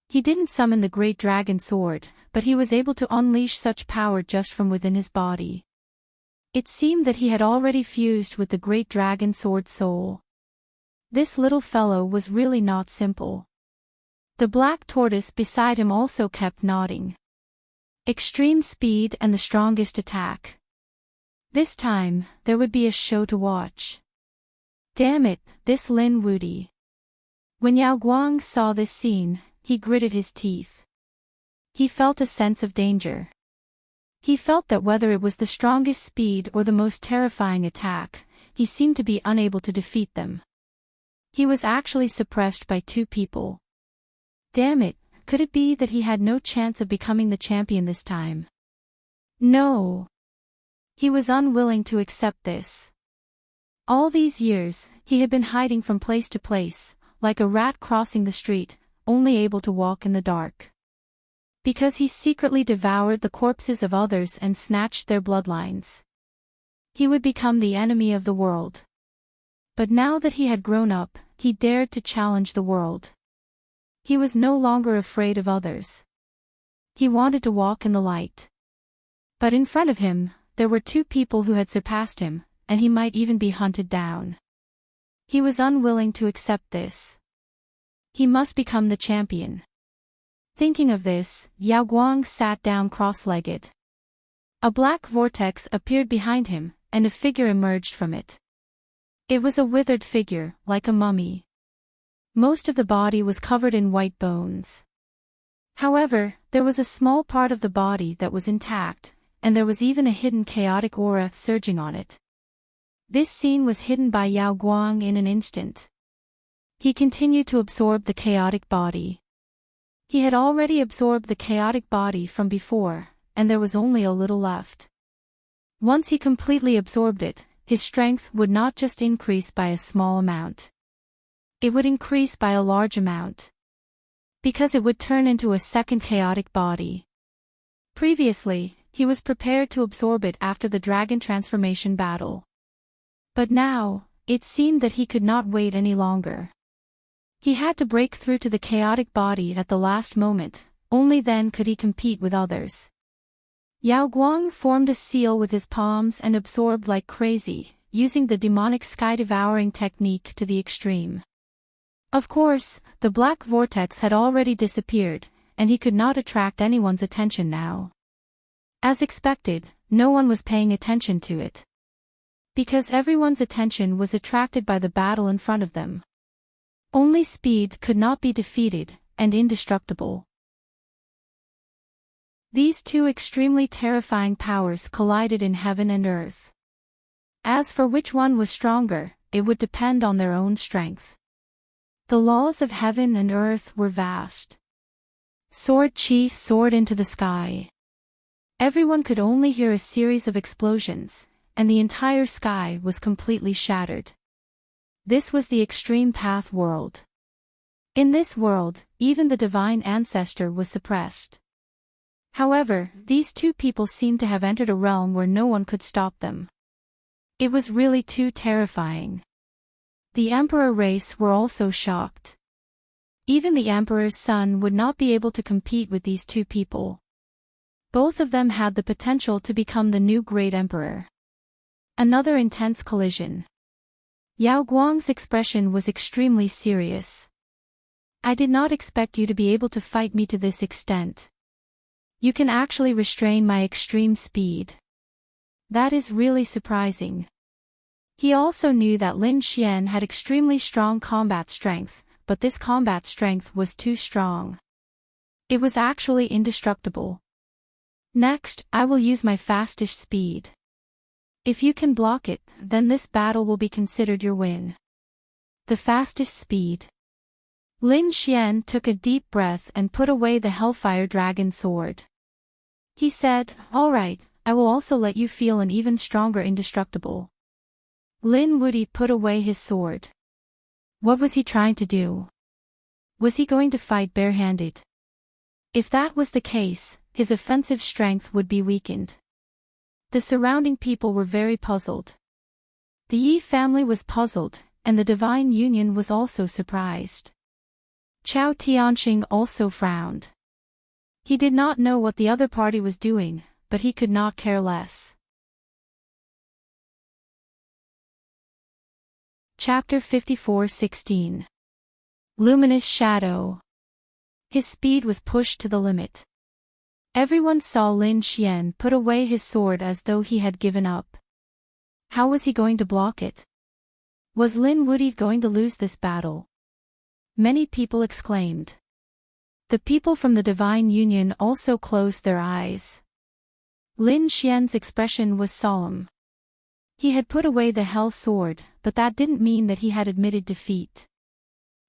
He didn't summon the Great Dragon Sword, but he was able to unleash such power just from within his body. It seemed that he had already fused with the Great Dragon Sword soul. This little fellow was really not simple. The black tortoise beside him also kept nodding. Extreme speed and the strongest attack. This time, there would be a show to watch. Damn it, this Lin Wuti. When Yao Guang saw this scene, he gritted his teeth. He felt a sense of danger. He felt that whether it was the strongest speed or the most terrifying attack, he seemed to be unable to defeat them. He was actually suppressed by two people. Damn it, could it be that he had no chance of becoming the champion this time? No. He was unwilling to accept this. All these years, he had been hiding from place to place, like a rat crossing the street, only able to walk in the dark. Because he secretly devoured the corpses of others and snatched their bloodlines. He would become the enemy of the world. But now that he had grown up, he dared to challenge the world. He was no longer afraid of others. He wanted to walk in the light. But in front of him, there were two people who had surpassed him, and he might even be hunted down. He was unwilling to accept this. He must become the champion. Thinking of this, Yao Guang sat down cross-legged. A black vortex appeared behind him, and a figure emerged from it. It was a withered figure, like a mummy. Most of the body was covered in white bones. However, there was a small part of the body that was intact, and there was even a hidden chaotic aura surging on it. This scene was hidden by Yao Guang in an instant. He continued to absorb the chaotic body. He had already absorbed the chaotic body from before, and there was only a little left. Once he completely absorbed it, his strength would not just increase by a small amount. It would increase by a large amount. Because it would turn into a second chaotic body. Previously, he was prepared to absorb it after the dragon transformation battle. But now, it seemed that he could not wait any longer. He had to break through to the chaotic body at the last moment, only then could he compete with others. Yao Guang formed a seal with his palms and absorbed like crazy, using the demonic sky-devouring technique to the extreme. Of course, the black vortex had already disappeared, and he could not attract anyone's attention now. As expected, no one was paying attention to it. Because everyone's attention was attracted by the battle in front of them. Only speed could not be defeated, and indestructible. These two extremely terrifying powers collided in heaven and earth. As for which one was stronger, it would depend on their own strength. The laws of heaven and earth were vast. Sword chi soared into the sky. Everyone could only hear a series of explosions, and the entire sky was completely shattered. This was the extreme path world. In this world, even the divine ancestor was suppressed. However, these two people seemed to have entered a realm where no one could stop them. It was really too terrifying. The emperor race were also shocked. Even the emperor's son would not be able to compete with these two people. Both of them had the potential to become the new great emperor. Another intense collision. Yao Guang's expression was extremely serious. I did not expect you to be able to fight me to this extent. You can actually restrain my extreme speed. That is really surprising. He also knew that Lin Xian had extremely strong combat strength, but this combat strength was too strong. It was actually indestructible. Next, I will use my fastest speed. If you can block it, then this battle will be considered your win. The fastest speed. Lin Xian took a deep breath and put away the Hellfire Dragon sword. He said, "All right, I will also let you feel an even stronger indestructible." Lin Wuyi put away his sword. What was he trying to do? Was he going to fight barehanded? If that was the case, his offensive strength would be weakened. The surrounding people were very puzzled. The Yi family was puzzled, and the Divine Union was also surprised. Chao Tianxing also frowned. He did not know what the other party was doing, but he could not care less. Chapter 54:16. Luminous Shadow. His speed was pushed to the limit. Everyone saw Lin Xian put away his sword as though he had given up. How was he going to block it? Was Lin Wuyi going to lose this battle? Many people exclaimed. The people from the Divine Union also closed their eyes. Lin Xian's expression was solemn. He had put away the Hell Sword, but that didn't mean that he had admitted defeat.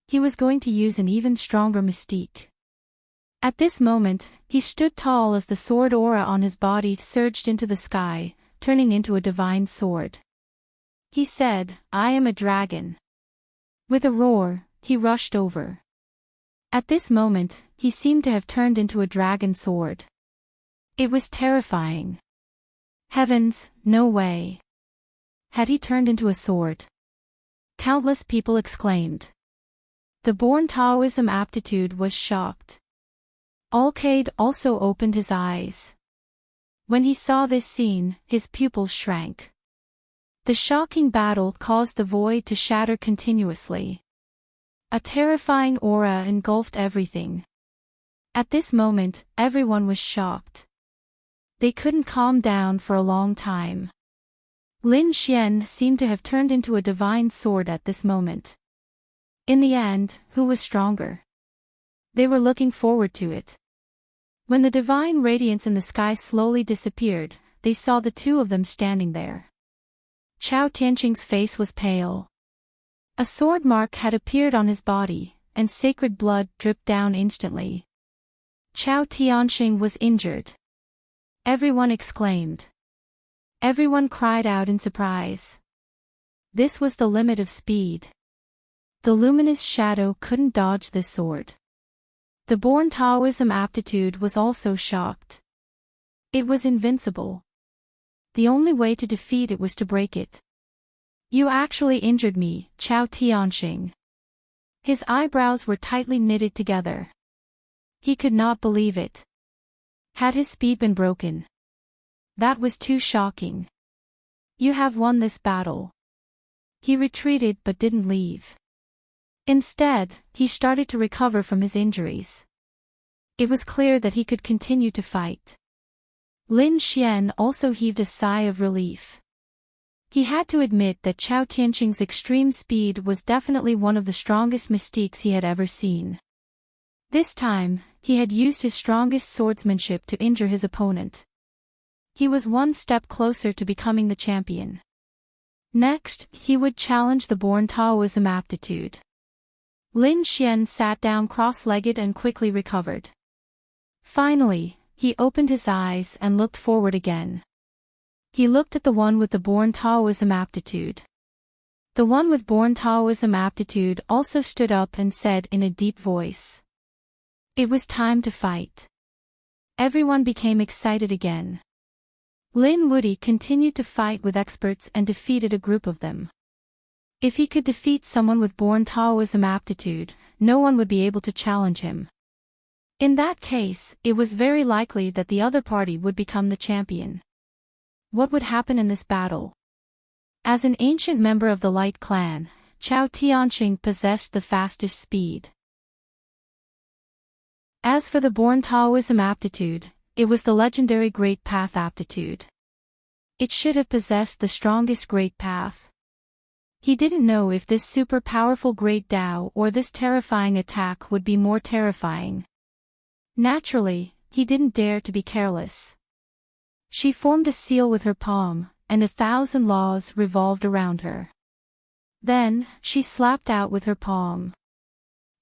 He was going to use an even stronger mystique. At this moment, he stood tall as the sword aura on his body surged into the sky, turning into a divine sword. He said, "I am a dragon." With a roar, he rushed over. At this moment, he seemed to have turned into a dragon sword. It was terrifying. Heavens, no way. Had he turned into a sword? Countless people exclaimed. The born Taoism aptitude was shocked. Alcade also opened his eyes. When he saw this scene, his pupils shrank. The shocking battle caused the void to shatter continuously. A terrifying aura engulfed everything. At this moment, everyone was shocked. They couldn't calm down for a long time. Lin Xian seemed to have turned into a divine sword at this moment. In the end, who was stronger? They were looking forward to it. When the divine radiance in the sky slowly disappeared, they saw the two of them standing there. Chao Tianqing's face was pale. A sword mark had appeared on his body, and sacred blood dripped down instantly. Chao Tianqing was injured. Everyone exclaimed. Everyone cried out in surprise. This was the limit of speed. The luminous shadow couldn't dodge this sword. The born Taoism aptitude was also shocked. It was invincible. The only way to defeat it was to break it. You actually injured me, Chao Tianqing. His eyebrows were tightly knitted together. He could not believe it. Had his speed been broken? That was too shocking. You have won this battle. He retreated but didn't leave. Instead, he started to recover from his injuries. It was clear that he could continue to fight. Lin Xian also heaved a sigh of relief. He had to admit that Chao Tianqing's extreme speed was definitely one of the strongest mystiques he had ever seen. This time, he had used his strongest swordsmanship to injure his opponent. He was one step closer to becoming the champion. Next, he would challenge the born Taoism aptitude. Lin Xian sat down cross-legged and quickly recovered. Finally, he opened his eyes and looked forward again. He looked at the one with the born Taoism aptitude. The one with born Taoism aptitude also stood up and said in a deep voice. It was time to fight. Everyone became excited again. Lin Wuyi continued to fight with experts and defeated a group of them. If he could defeat someone with born Taoism aptitude, no one would be able to challenge him. In that case, it was very likely that the other party would become the champion. What would happen in this battle? As an ancient member of the Light Clan, Chao Tianqing possessed the fastest speed. As for the born Taoism aptitude, it was the legendary Great Path aptitude. It should have possessed the strongest Great Path. He didn't know if this super powerful Great Tao or this terrifying attack would be more terrifying. Naturally, he didn't dare to be careless. She formed a seal with her palm, and 1,000 laws revolved around her. Then, she slapped out with her palm.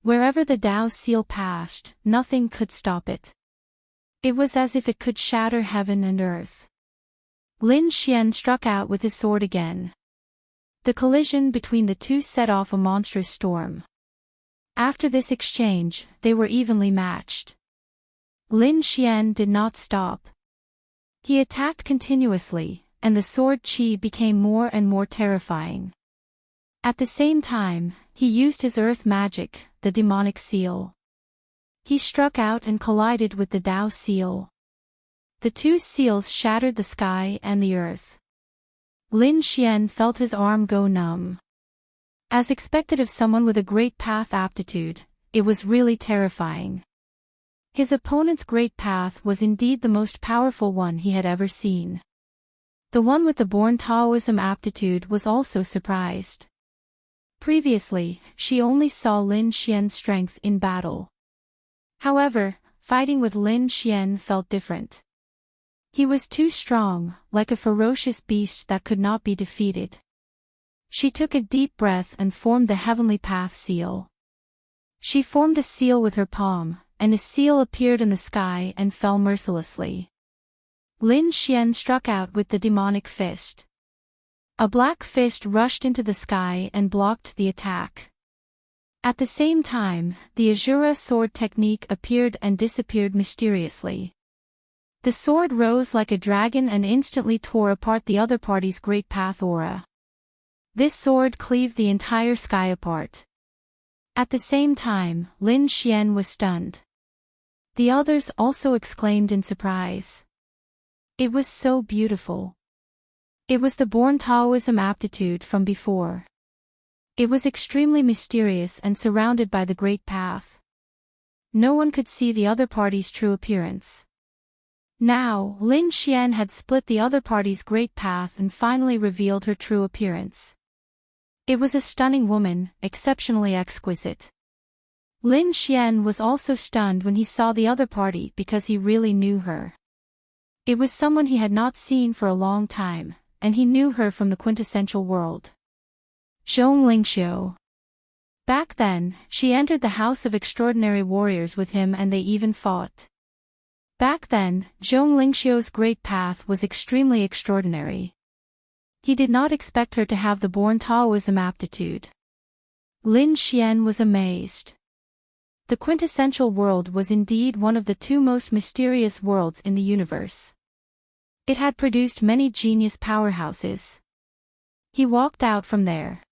Wherever the Tao seal passed, nothing could stop it. It was as if it could shatter heaven and earth. Lin Xian struck out with his sword again. The collision between the two set off a monstrous storm. After this exchange, they were evenly matched. Lin Xian did not stop. He attacked continuously, and the sword qi became more and more terrifying. At the same time, he used his earth magic, the demonic seal. He struck out and collided with the Tao seal. The two seals shattered the sky and the earth. Lin Xian felt his arm go numb. As expected of someone with a Great Path aptitude, it was really terrifying. His opponent's Great Path was indeed the most powerful one he had ever seen. The one with the born Taoism aptitude was also surprised. Previously, she only saw Lin Xian's strength in battle. However, fighting with Lin Xian felt different. He was too strong, like a ferocious beast that could not be defeated. She took a deep breath and formed the Heavenly Path seal. She formed a seal with her palm, and a seal appeared in the sky and fell mercilessly. Lin Xian struck out with the demonic fist. A black fist rushed into the sky and blocked the attack. At the same time, the Azura sword technique appeared and disappeared mysteriously. The sword rose like a dragon and instantly tore apart the other party's great path aura. This sword cleaved the entire sky apart. At the same time, Lin Xian was stunned. The others also exclaimed in surprise. It was so beautiful. It was the born Taoism aptitude from before. It was extremely mysterious and surrounded by the great path. No one could see the other party's true appearance. Now, Lin Xian had split the other party's great path and finally revealed her true appearance. It was a stunning woman, exceptionally exquisite. Lin Xian was also stunned when he saw the other party because he really knew her. It was someone he had not seen for a long time, and he knew her from the quintessential world. Zhong Lingxiu. Back then, she entered the House of Extraordinary Warriors with him and they even fought. Back then, Zhong Lingxiu's great path was extremely extraordinary. He did not expect her to have the born Taoism aptitude. Lin Xian was amazed. The quintessential world was indeed one of the two most mysterious worlds in the universe. It had produced many genius powerhouses. He walked out from there.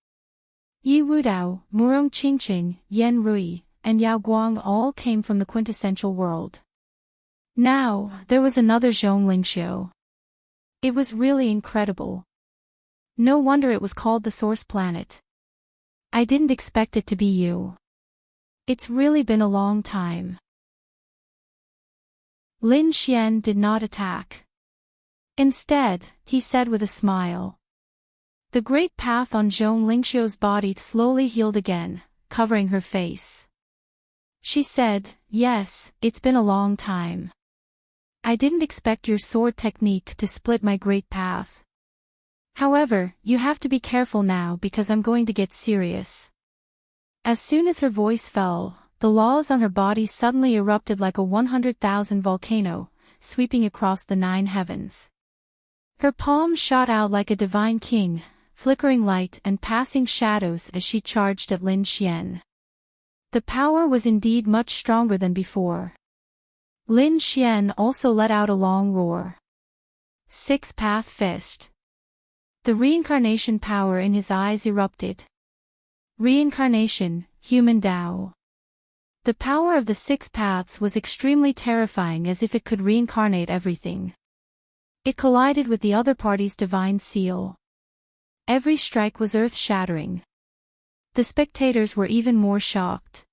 Yi Wudao, Murong Qingqing, Yan Rui, and Yao Guang all came from the quintessential world. Now, there was another Zhong Lingxiu. It was really incredible. No wonder it was called the Source Planet. I didn't expect it to be you. It's really been a long time. Lin Xian did not attack. Instead, he said with a smile. The great path on Zhong Lingxiu's body slowly healed again, covering her face. She said, "Yes, it's been a long time. I didn't expect your sword technique to split my great path. However, you have to be careful now because I'm going to get serious." As soon as her voice fell, the laws on her body suddenly erupted like a 100,000 volcano, sweeping across the 9 heavens. Her palm shot out like a divine king, flickering light and passing shadows as she charged at Lin Xian. The power was indeed much stronger than before. Lin Xian also let out a long roar. Six-path fist. The reincarnation power in his eyes erupted. Reincarnation, human Tao. The power of the 6 paths was extremely terrifying as if it could reincarnate everything. It collided with the other party's divine seal. Every strike was earth-shattering. The spectators were even more shocked.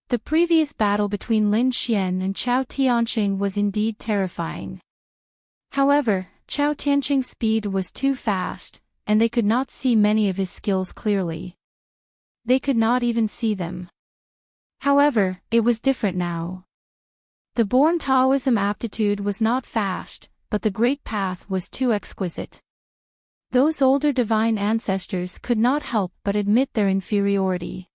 The previous battle between Lin Xian and Chao Tianqing was indeed terrifying. However, Chao Tianqing's speed was too fast, and they could not see many of his skills clearly. They could not even see them. However, it was different now. The born Taoism aptitude was not fast, but the great path was too exquisite. Those older divine ancestors could not help but admit their inferiority.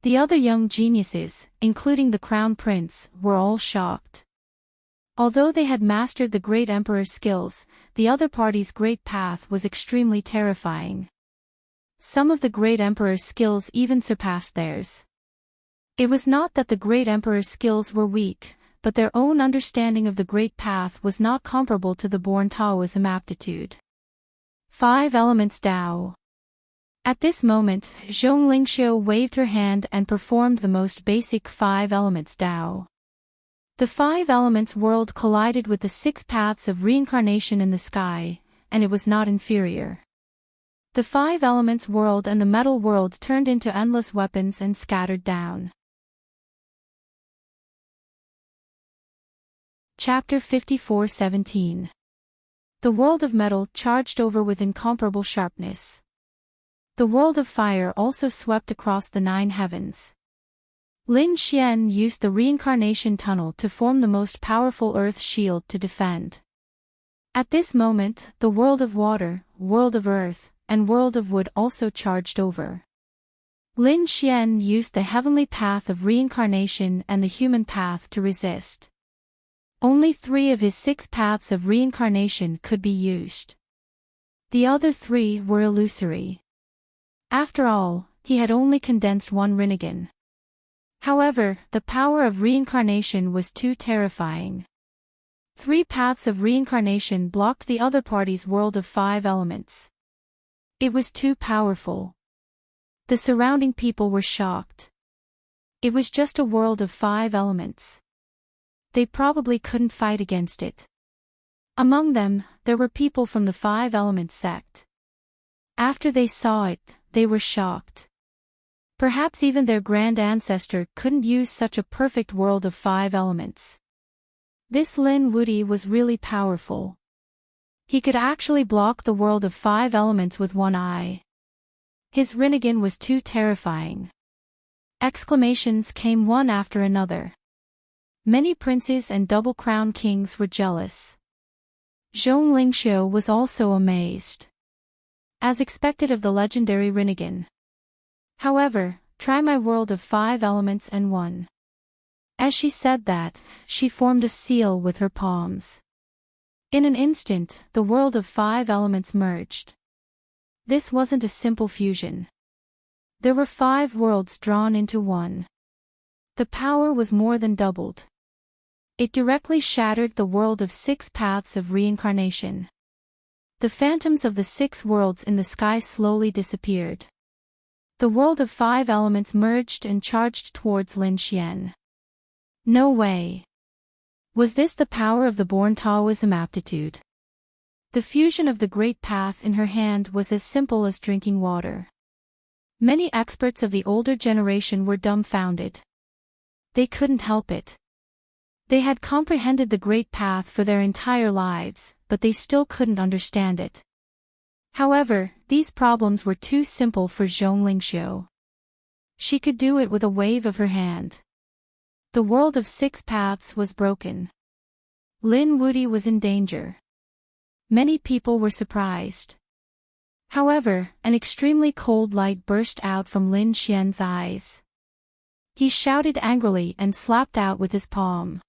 The other young geniuses, including the Crown Prince, were all shocked. Although they had mastered the great emperor's skills, the other party's great path was extremely terrifying. Some of the great emperor's skills even surpassed theirs. It was not that the great emperor's skills were weak, but their own understanding of the great path was not comparable to the born Taoism aptitude. 5 Elements Tao. At this moment, Zhong Lingxiu waved her hand and performed the most basic 5 Elements Tao. The 5 Elements world collided with the 6 paths of reincarnation in the sky, and it was not inferior. The 5 Elements world and the metal world turned into endless weapons and scattered down. Chapter 54:17. The world of metal charged over with incomparable sharpness. The world of fire also swept across the 9 heavens. Lin Xian used the reincarnation tunnel to form the most powerful earth shield to defend. At this moment, the world of water, world of earth, and world of wood also charged over. Lin Xian used the heavenly path of reincarnation and the human path to resist. Only 3 of his 6 paths of reincarnation could be used. The other three were illusory. After all, he had only condensed one Rinnegan. However, the power of reincarnation was too terrifying. 3 paths of reincarnation blocked the other party's world of 5 elements. It was too powerful. The surrounding people were shocked. It was just a world of 5 elements. They probably couldn't fight against it. Among them, there were people from the 5 Elements sect. After they saw it, they were shocked. Perhaps even their grand ancestor couldn't use such a perfect world of 5 elements. This Lin Wuti was really powerful. He could actually block the world of 5 elements with one eye. His Rinnegan was too terrifying. Exclamations came one after another. Many princes and double-crown kings were jealous. Zhong Lingxiu was also amazed. As expected of the legendary Rinnegan. However, try my world of 5 elements and 1. As she said that, she formed a seal with her palms. In an instant, the world of 5 elements merged. This wasn't a simple fusion. There were 5 worlds drawn into one. The power was more than doubled. It directly shattered the world of 6 paths of reincarnation. The phantoms of the 6 worlds in the sky slowly disappeared. The world of 5 elements merged and charged towards Lin Xian. No way. Was this the power of the born Taoism aptitude? The fusion of the great path in her hand was as simple as drinking water. Many experts of the older generation were dumbfounded. They couldn't help it. They had comprehended the great path for their entire lives, but they still couldn't understand it. However, these problems were too simple for Zhong Lingxiu. She could do it with a wave of her hand. The world of 6 paths was broken. Lin Wuti was in danger. Many people were surprised. However, an extremely cold light burst out from Lin Xian's eyes. He shouted angrily and slapped out with his palm.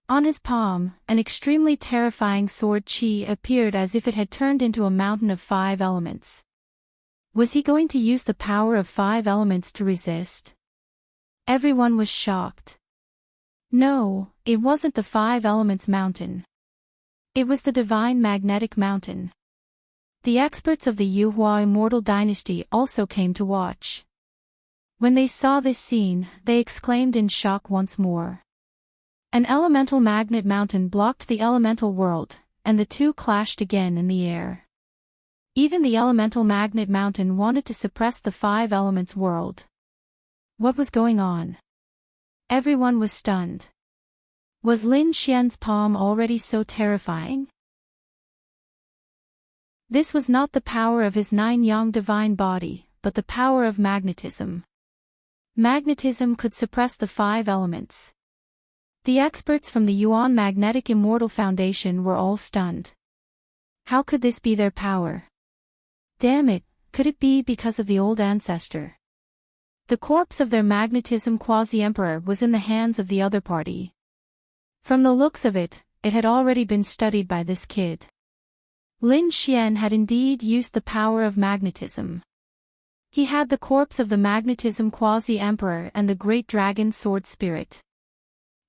On his palm, an extremely terrifying sword qi appeared as if it had turned into a mountain of 5 elements. Was he going to use the power of 5 elements to resist? Everyone was shocked. No, it wasn't the 5 elements mountain. It was the divine magnetic mountain. The experts of the Yuhua immortal dynasty also came to watch. When they saw this scene, they exclaimed in shock once more. An elemental magnet mountain blocked the elemental world, and the two clashed again in the air. Even the elemental magnet mountain wanted to suppress the 5 elements world. What was going on? Everyone was stunned. Was Lin Xian's palm already so terrifying? This was not the power of his 9-yang divine body, but the power of magnetism. Magnetism could suppress the 5 elements. The experts from the Yuan Magnetic Immortal Foundation were all stunned. How could this be their power? Damn it, could it be because of the old ancestor? The corpse of their magnetism quasi-emperor was in the hands of the other party. From the looks of it, it had already been studied by this kid. Lin Xian had indeed used the power of magnetism. He had the corpse of the magnetism quasi-emperor and the great dragon sword spirit.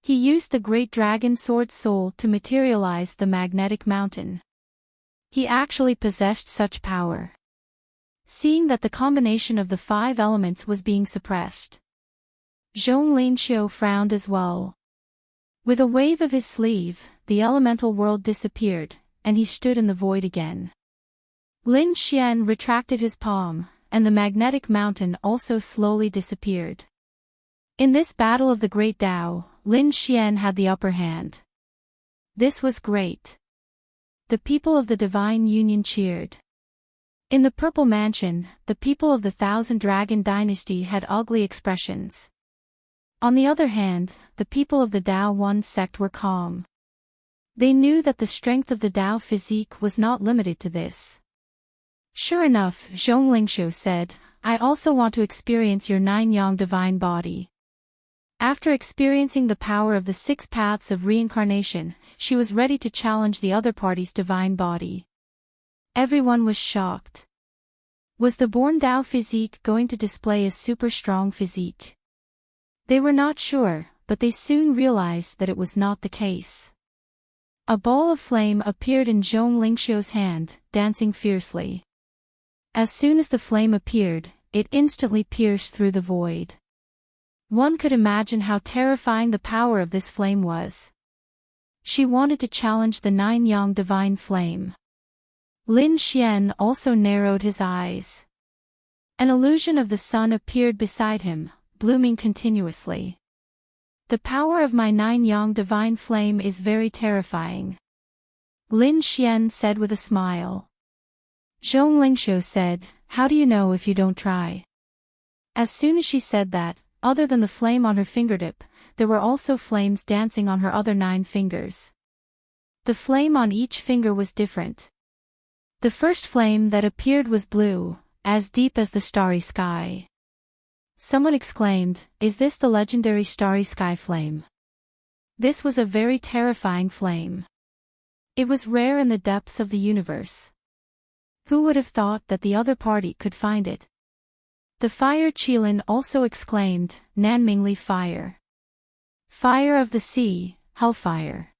He used the great dragon sword soul to materialize the magnetic mountain. He actually possessed such power. Seeing that the combination of the 5 elements was being suppressed, Zhong Lingxiu frowned as well. With a wave of his sleeve, the elemental world disappeared, and he stood in the void again. Lin Xian retracted his palm, and the magnetic mountain also slowly disappeared. In this battle of the Great Tao, Lin Xian had the upper hand. This was great. The people of the Divine Union cheered. In the Purple Mansion, the people of the Thousand Dragon Dynasty had ugly expressions. On the other hand, the people of the Dao One sect were calm. They knew that the strength of the Dao physique was not limited to this. Sure enough, Zhong Lingxiu said, I also want to experience your 9-yang divine body. After experiencing the power of the 6 paths of reincarnation, she was ready to challenge the other party's divine body. Everyone was shocked. Was the born Dao physique going to display a super strong physique? They were not sure, but they soon realized that it was not the case. A ball of flame appeared in Zhong Lingxiu's hand, dancing fiercely. As soon as the flame appeared, it instantly pierced through the void. One could imagine how terrifying the power of this flame was. She wanted to challenge the nine-yang divine flame. Lin Xian also narrowed his eyes. An illusion of the sun appeared beside him, blooming continuously. The power of my nine-yang divine flame is very terrifying. Lin Xian said with a smile. Zhong Lingxiu said, how do you know if you don't try? As soon as she said that, other than the flame on her fingertip, there were also flames dancing on her other 9 fingers. The flame on each finger was different. The first flame that appeared was blue, as deep as the starry sky. Someone exclaimed, is this the legendary starry sky flame? This was a very terrifying flame. It was rare in the depths of the universe. Who would have thought that the other party could find it? The fire Qilin also exclaimed, Nanmingli fire. Fire of the sea, hellfire.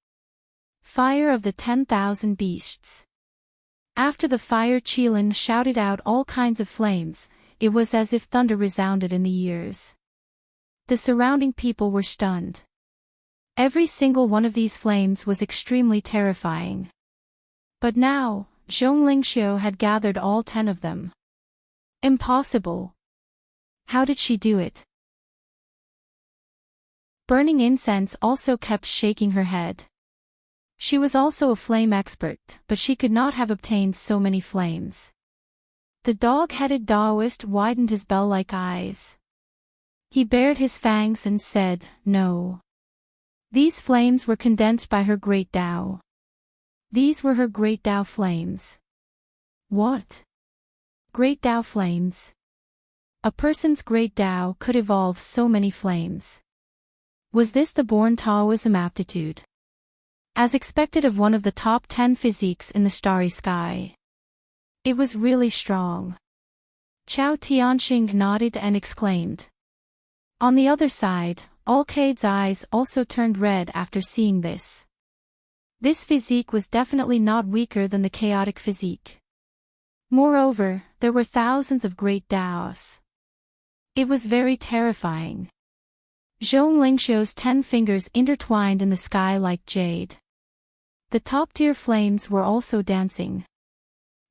Fire of the 10,000 beasts. After the fire Qilin shouted out all kinds of flames, it was as if thunder resounded in the ears. The surrounding people were stunned. Every single one of these flames was extremely terrifying. But now, Zhong Lingxiu had gathered all 10 of them. Impossible. How did she do it? Burning Incense also kept shaking her head. She was also a flame expert, but she could not have obtained so many flames. The dog-headed Daoist widened his bell-like eyes. He bared his fangs and said, no. These flames were condensed by her great Dao. These were her great Dao flames. What? Great Dao flames? A person's great Dao could evolve so many flames. Was this the born Taoism aptitude? As expected of one of the top 10 physiques in the starry sky. It was really strong. Chao Tianxing nodded and exclaimed. On the other side, Alcade's eyes also turned red after seeing this. This physique was definitely not weaker than the chaotic physique. Moreover, there were thousands of great Daos. It was very terrifying. Zhong Lingxiu's 10 fingers intertwined in the sky like jade. The top-tier flames were also dancing.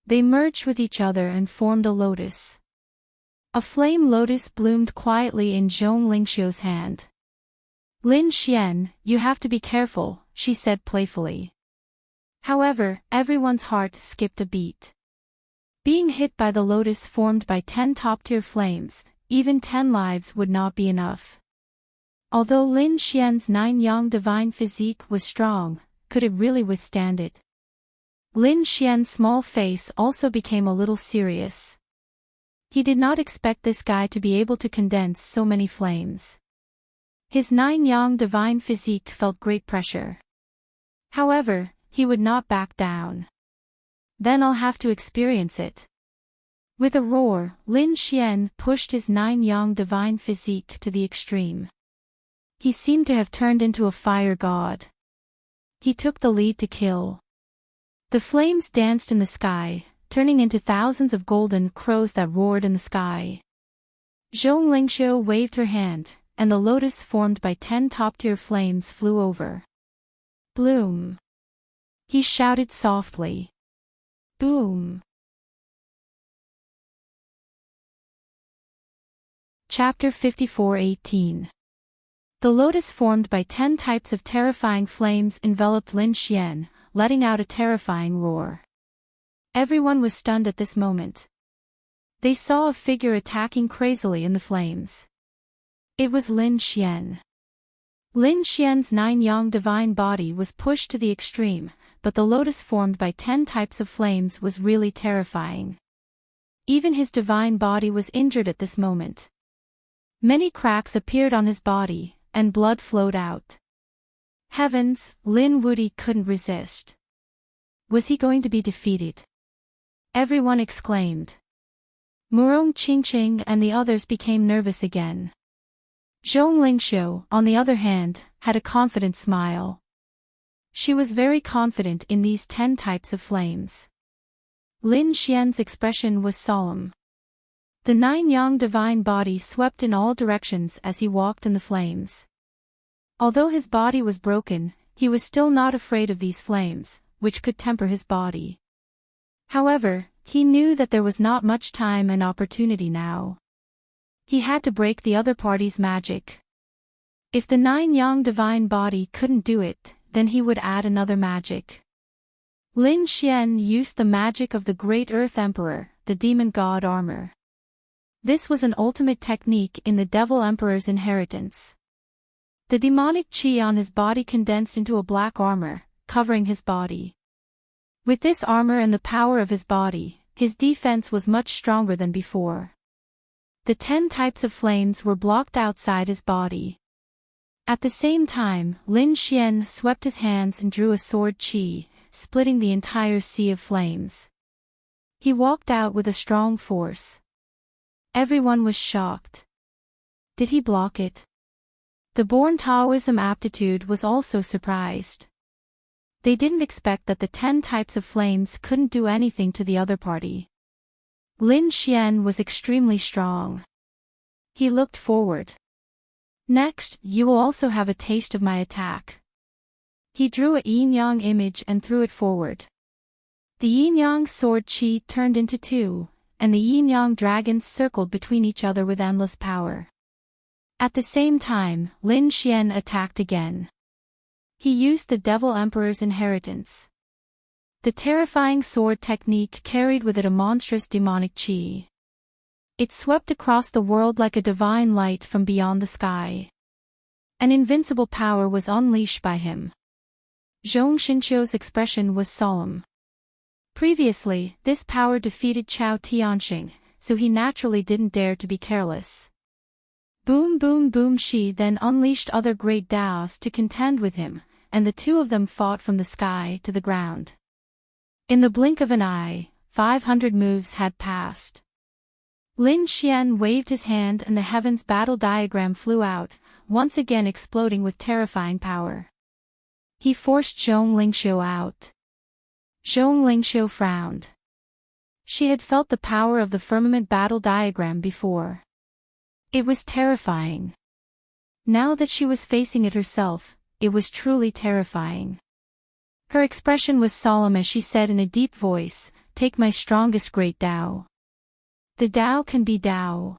They merged with each other and formed a lotus. A flame lotus bloomed quietly in Zhong Lingxiu's hand. Lin Xian, you have to be careful, she said playfully. However, everyone's heart skipped a beat. Being hit by the lotus formed by 10 top-tier flames, even 10 lives would not be enough. Although Lin Xian's 9-yang divine physique was strong, could it really withstand it? Lin Xian's small face also became a little serious. He did not expect this guy to be able to condense so many flames. His 9-yang divine physique felt great pressure. However, he would not back down. Then I'll have to experience it. With a roar, Lin Xian pushed his 9-yang divine physique to the extreme. He seemed to have turned into a fire god. He took the lead to kill. The flames danced in the sky, turning into thousands of golden crows that roared in the sky. Zhong Lingxiu waved her hand, and the lotus formed by 10 top-tier flames flew over. Bloom! He shouted softly. Boom! Chapter 54:18. The lotus formed by 10 types of terrifying flames enveloped Lin Xian, letting out a terrifying roar. Everyone was stunned at this moment. They saw a figure attacking crazily in the flames. It was Lin Xian. Lin Xian's 9-yang divine body was pushed to the extreme, but the lotus formed by 10 types of flames was really terrifying. Even his divine body was injured at this moment. Many cracks appeared on his body, and blood flowed out. Heavens, Lin Wudi couldn't resist. Was he going to be defeated? everyone exclaimed. Murong Qingqing and the others became nervous again. Zhong Lingxiu, on the other hand, had a confident smile. She was very confident in these 10 types of flames. Lin Xian's expression was solemn. The 9 yang divine body swept in all directions as he walked in the flames. Although his body was broken, he was still not afraid of these flames, which could temper his body. However, he knew that there was not much time and opportunity now. He had to break the other party's magic. If the 9 yang divine body couldn't do it, then he would add another magic. Lin Xian used the magic of the Great Earth Emperor, the Demon God armor. This was an ultimate technique in the Devil Emperor's inheritance. The demonic chi on his body condensed into a black armor, covering his body. With this armor and the power of his body, his defense was much stronger than before. The 10 types of flames were blocked outside his body. At the same time, Lin Xian swept his hands and drew a sword chi, splitting the entire sea of flames. He walked out with a strong force. Everyone was shocked. Did he block it? The born Taoism aptitude was also surprised. They didn't expect that the 10 types of flames couldn't do anything to the other party. Lin Xian was extremely strong. He looked forward. Next, you will also have a taste of my attack. He drew a yin-yang image and threw it forward. The yin-yang sword chi turned into 2, and the yin-yang dragons circled between each other with endless power. At the same time, Lin Xian attacked again. He used the Devil Emperor's inheritance. The terrifying sword technique carried with it a monstrous demonic chi. It swept across the world like a divine light from beyond the sky. An invincible power was unleashed by him. Zhong Xinqiu's expression was solemn. Previously, this power defeated Chao Tianxing, so he naturally didn't dare to be careless. Boom boom boom, she then unleashed other great Daos to contend with him, and the 2 of them fought from the sky to the ground. In the blink of an eye, 500 moves had passed. Lin Xian waved his hand and the heavens battle diagram flew out, once again exploding with terrifying power. He forced Zhong Lingxiu out. Zhong Lingxiu frowned. She had felt the power of the firmament battle diagram before. It was terrifying. Now that she was facing it herself, it was truly terrifying. Her expression was solemn as she said in a deep voice, "Take my strongest great Tao. The Tao can be Tao."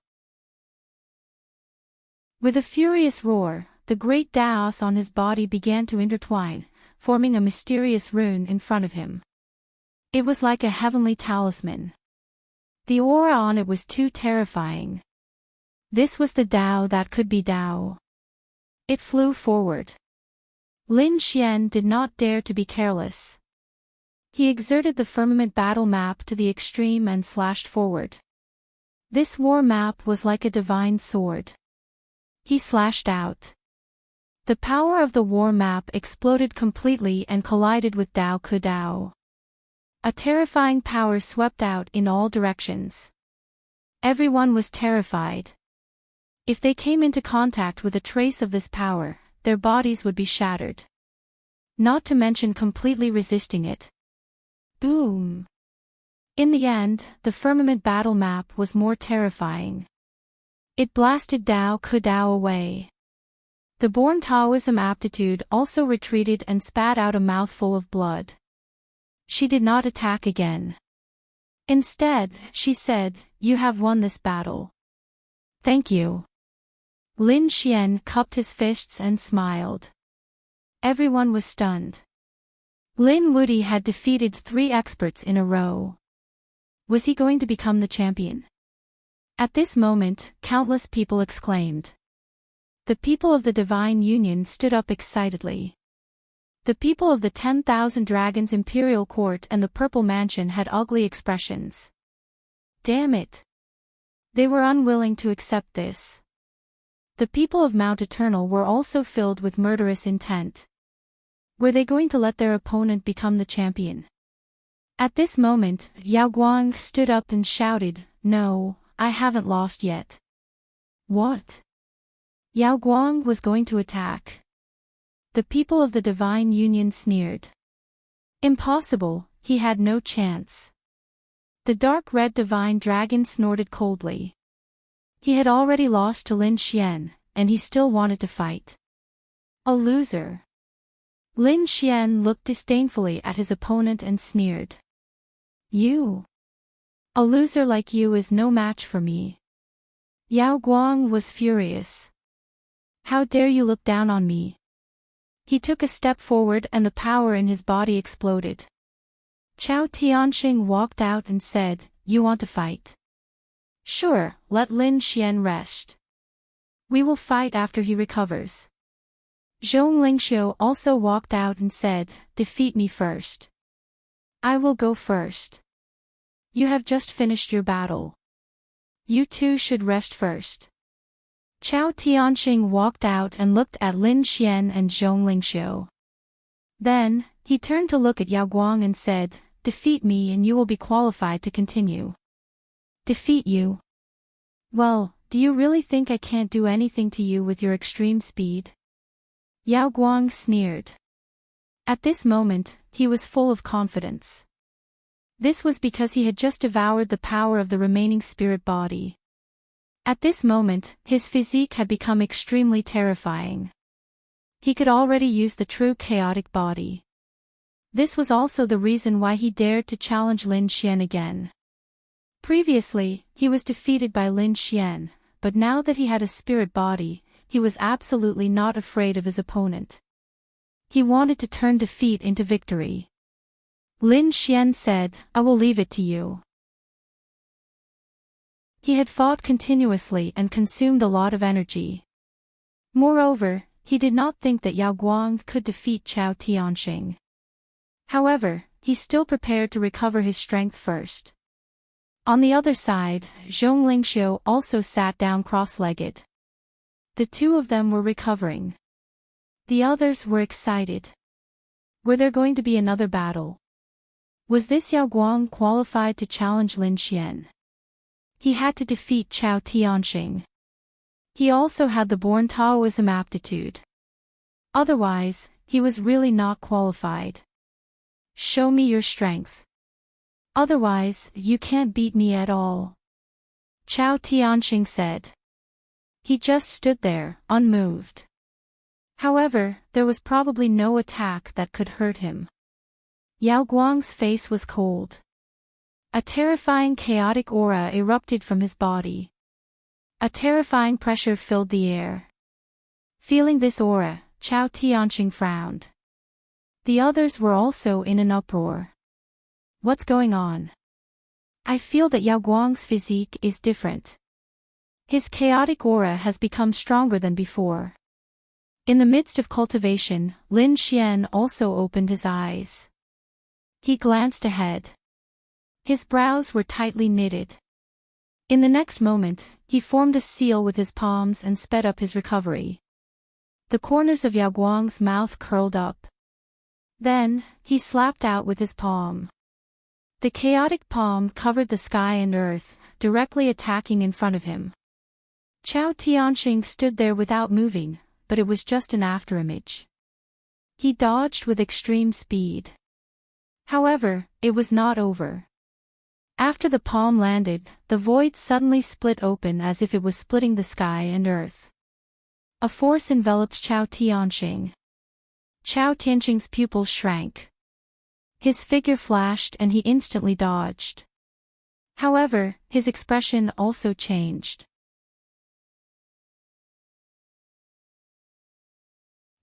With a furious roar, the great Daos on his body began to intertwine, forming a mysterious rune in front of him. It was like a heavenly talisman. The aura on it was too terrifying. This was the Tao that could be Tao. It flew forward. Lin Xian did not dare to be careless. He exerted the firmament battle map to the extreme and slashed forward. This war map was like a divine sword. He slashed out. The power of the war map exploded completely and collided with Dao Ke Dao. A terrifying power swept out in all directions. Everyone was terrified. If they came into contact with a trace of this power, their bodies would be shattered. Not to mention completely resisting it. Boom! In the end, the firmament battle map was more terrifying. It blasted Dao Ke Dao away. The born Taoism aptitude also retreated and spat out a mouthful of blood. She did not attack again. Instead, she said, "You have won this battle. Thank you." Lin Xian cupped his fists and smiled. Everyone was stunned. Lin Wudi had defeated 3 experts in a row. Was he going to become the champion? At this moment, countless people exclaimed. The people of the Divine Union stood up excitedly. The people of the 10,000 Dragons Imperial Court and the Purple Mansion had ugly expressions. Damn it! They were unwilling to accept this. The people of Mount Eternal were also filled with murderous intent. Were they going to let their opponent become the champion? At this moment, Yao Guang stood up and shouted, "No, I haven't lost yet." What? Yao Guang was going to attack. The people of the Divine Union sneered. Impossible, he had no chance. The dark red divine dragon snorted coldly. He had already lost to Lin Xian, and he still wanted to fight. A loser. Lin Xian looked disdainfully at his opponent and sneered. You. A loser like you is no match for me. Yao Guang was furious. How dare you look down on me? He took a step forward and the power in his body exploded. Chao Tianxing walked out and said, "You want to fight? Sure, let Lin Xian rest. We will fight after he recovers." Zhong Lingxiu also walked out and said, "Defeat me first." "I will go first. You have just finished your battle. You two should rest first." Chao Tianxing walked out and looked at Lin Xian and Zhong Lingxiu. Then, he turned to look at Yao Guang and said, "Defeat me and you will be qualified to continue." "Defeat you? Well, do you really think I can't do anything to you with your extreme speed?" Yao Guang sneered. At this moment, he was full of confidence. This was because he had just devoured the power of the remaining spirit body. At this moment, his physique had become extremely terrifying. He could already use the true chaotic body. This was also the reason why he dared to challenge Lin Xian again. Previously, he was defeated by Lin Xian, but now that he had a spirit body, he was absolutely not afraid of his opponent. He wanted to turn defeat into victory. Lin Xian said, "I will leave it to you." He had fought continuously and consumed a lot of energy. Moreover, he did not think that Yao Guang could defeat Chao Tianxing. However, he still prepared to recover his strength first. On the other side, Zhong Lingxiu also sat down cross-legged. The two of them were recovering. The others were excited. Were there going to be another battle? Was this Yao Guang qualified to challenge Lin Xian? He had to defeat Chao Tianxing. He also had the born Taoism aptitude. Otherwise, he was really not qualified. Show me your strength. Otherwise, you can't beat me at all. Chao Tianxing said. He just stood there, unmoved. However, there was probably no attack that could hurt him. Yao Guang's face was cold. A terrifying chaotic aura erupted from his body. A terrifying pressure filled the air. Feeling this aura, Chao Tianxing frowned. The others were also in an uproar. What's going on? I feel that Yao Guang's physique is different. His chaotic aura has become stronger than before. In the midst of cultivation, Lin Xian also opened his eyes. He glanced ahead. His brows were tightly knitted. In the next moment, he formed a seal with his palms and sped up his recovery. The corners of Yao Guang's mouth curled up. Then, he slapped out with his palm. The chaotic palm covered the sky and earth, directly attacking in front of him. Chao Tianxing stood there without moving, but it was just an afterimage. He dodged with extreme speed. However, it was not over. After the palm landed, the void suddenly split open as if it was splitting the sky and earth. A force enveloped Chao Tianxing. Chao Tianxing's pupils shrank. His figure flashed and he instantly dodged. However, his expression also changed.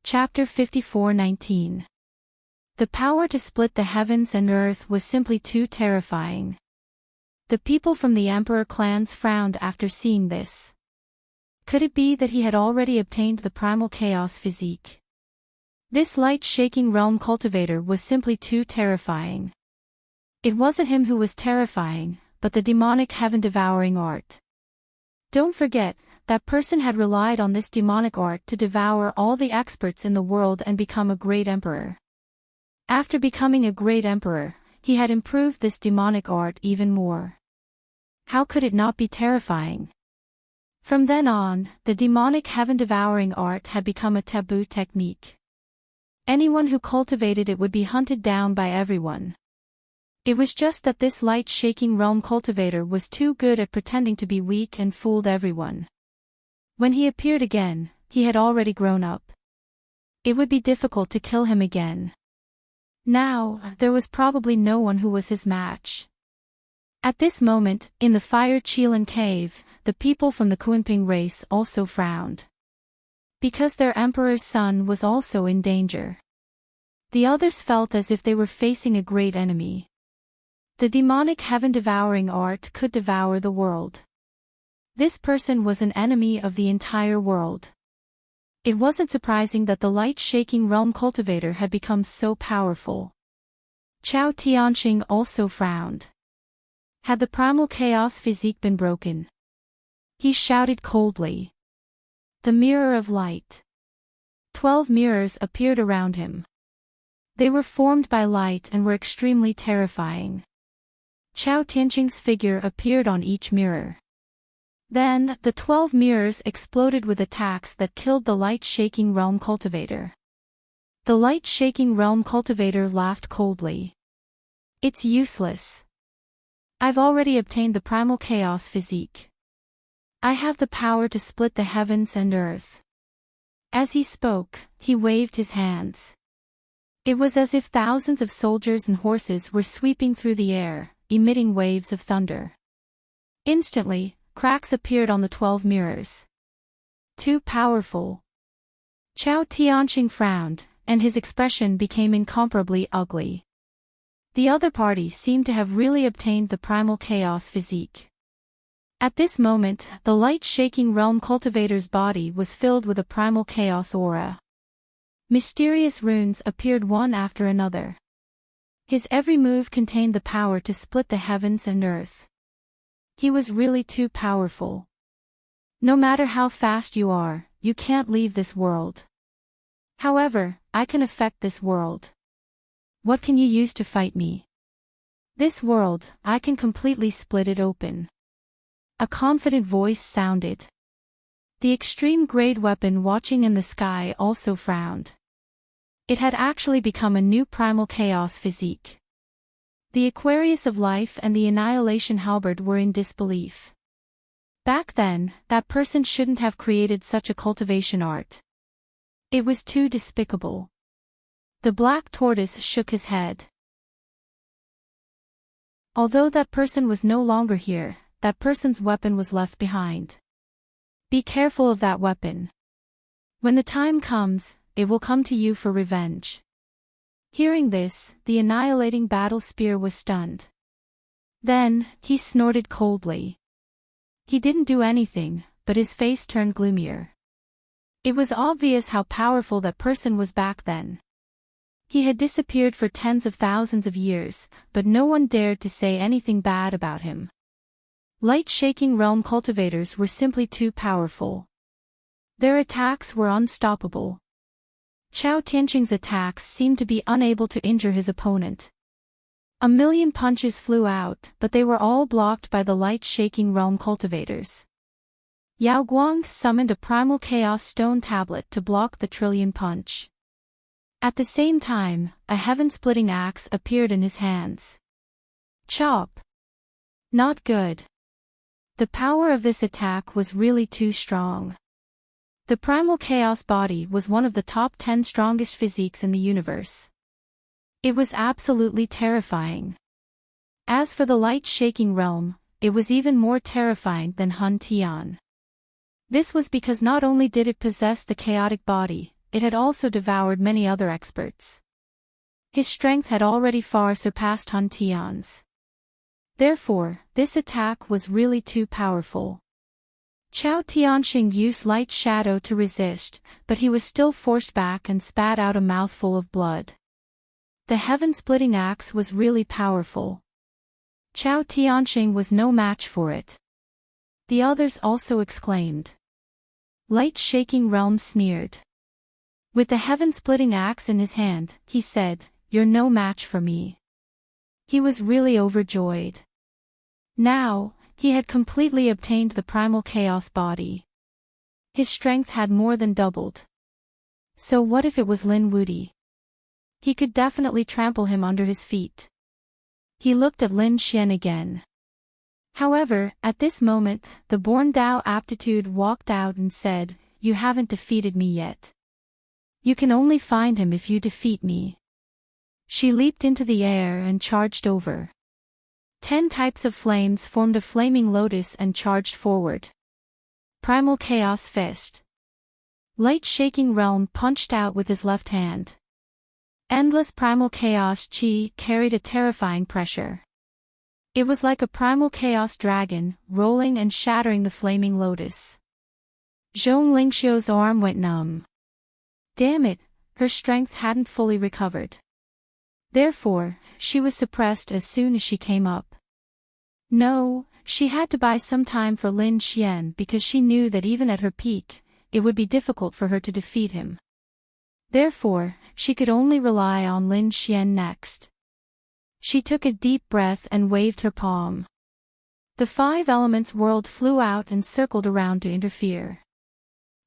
Chapter 54:19. The power to split the heavens and earth was simply too terrifying. The people from the emperor clans frowned after seeing this. Could it be that he had already obtained the primal chaos physique? This light-shaking realm cultivator was simply too terrifying. It wasn't him who was terrifying, but the demonic heaven-devouring art. Don't forget, that person had relied on this demonic art to devour all the experts in the world and become a great emperor. After becoming a great emperor, he had improved this demonic art even more. How could it not be terrifying? From then on, the demonic heaven-devouring art had become a taboo technique. Anyone who cultivated it would be hunted down by everyone. It was just that this light-shaking realm cultivator was too good at pretending to be weak and fooled everyone. When he appeared again, he had already grown up. It would be difficult to kill him again. Now, there was probably no one who was his match. At this moment, in the Fire Chelan cave, the people from the Kunping race also frowned. Because their emperor's son was also in danger. The others felt as if they were facing a great enemy. The demonic heaven-devouring art could devour the world. This person was an enemy of the entire world. It wasn't surprising that the light-shaking realm cultivator had become so powerful. Chao Tianxing also frowned. Had the primal chaos physique been broken? He shouted coldly. The mirror of light. 12 mirrors appeared around him. They were formed by light and were extremely terrifying. Chao Tianxing's figure appeared on each mirror. Then, the 12 mirrors exploded with attacks that killed the light-shaking realm cultivator. The light-shaking realm cultivator laughed coldly. It's useless. I've already obtained the primal chaos physique. I have the power to split the heavens and earth. As he spoke, he waved his hands. It was as if thousands of soldiers and horses were sweeping through the air, emitting waves of thunder. Instantly, cracks appeared on the 12 mirrors. Too powerful. Chao Tianxing frowned, and his expression became incomparably ugly. The other party seemed to have really obtained the primal chaos physique. At this moment, the light-shaking realm cultivator's body was filled with a primal chaos aura. Mysterious runes appeared one after another. His every move contained the power to split the heavens and earth. He was really too powerful. No matter how fast you are, you can't leave this world. However, I can affect this world. What can you use to fight me? This world, I can completely split it open. A confident voice sounded. The extreme-grade weapon watching in the sky also frowned. It had actually become a new primal chaos physique. The Aquarius of Life and the Annihilation Halberd were in disbelief. Back then, that person shouldn't have created such a cultivation art. It was too despicable. The Black Tortoise shook his head. Although that person was no longer here, that person's weapon was left behind. Be careful of that weapon. When the time comes, it will come to you for revenge. Hearing this, the annihilating battle spear was stunned. Then, he snorted coldly. He didn't do anything, but his face turned gloomier. It was obvious how powerful that person was back then. He had disappeared for tens of thousands of years, but no one dared to say anything bad about him. Light-shaking realm cultivators were simply too powerful. Their attacks were unstoppable. Chao Tianxing's attacks seemed to be unable to injure his opponent. A million punches flew out, but they were all blocked by the light-shaking realm cultivators. Yao Guang summoned a primal chaos stone tablet to block the trillion punch. At the same time, a heaven-splitting axe appeared in his hands. Chop! Not good. The power of this attack was really too strong. The primal chaos body was one of the top 10 strongest physiques in the universe. It was absolutely terrifying. As for the light-shaking realm, it was even more terrifying than Hun Tian. This was because not only did it possess the chaotic body, it had also devoured many other experts. His strength had already far surpassed Hun Tian's. Therefore, this attack was really too powerful. Chao Tianxing used light shadow to resist, but he was still forced back and spat out a mouthful of blood. The heaven-splitting axe was really powerful. Chao Tianxing was no match for it. The others also exclaimed. Light-shaking realm sneered. With the heaven-splitting axe in his hand, he said, "You're no match for me." He was really overjoyed. Now, he had completely obtained the primal chaos body. His strength had more than doubled. So what if it was Lin Wudy? He could definitely trample him under his feet. He looked at Lin Xian again. However, at this moment, the born Dao aptitude walked out and said, "You haven't defeated me yet. You can only find him if you defeat me." She leaped into the air and charged over. 10 types of flames formed a flaming lotus and charged forward. Primal Chaos Fist. Light-shaking realm punched out with his left hand. Endless primal chaos chi carried a terrifying pressure. It was like a primal chaos dragon, rolling and shattering the flaming lotus. Zhong Lingxiu's arm went numb. Damn it, her strength hadn't fully recovered. Therefore, she was suppressed as soon as she came up. No, she had to buy some time for Lin Xian because she knew that even at her peak, it would be difficult for her to defeat him. Therefore, she could only rely on Lin Xian next. She took a deep breath and waved her palm. The 5 elements world flew out and circled around to interfere.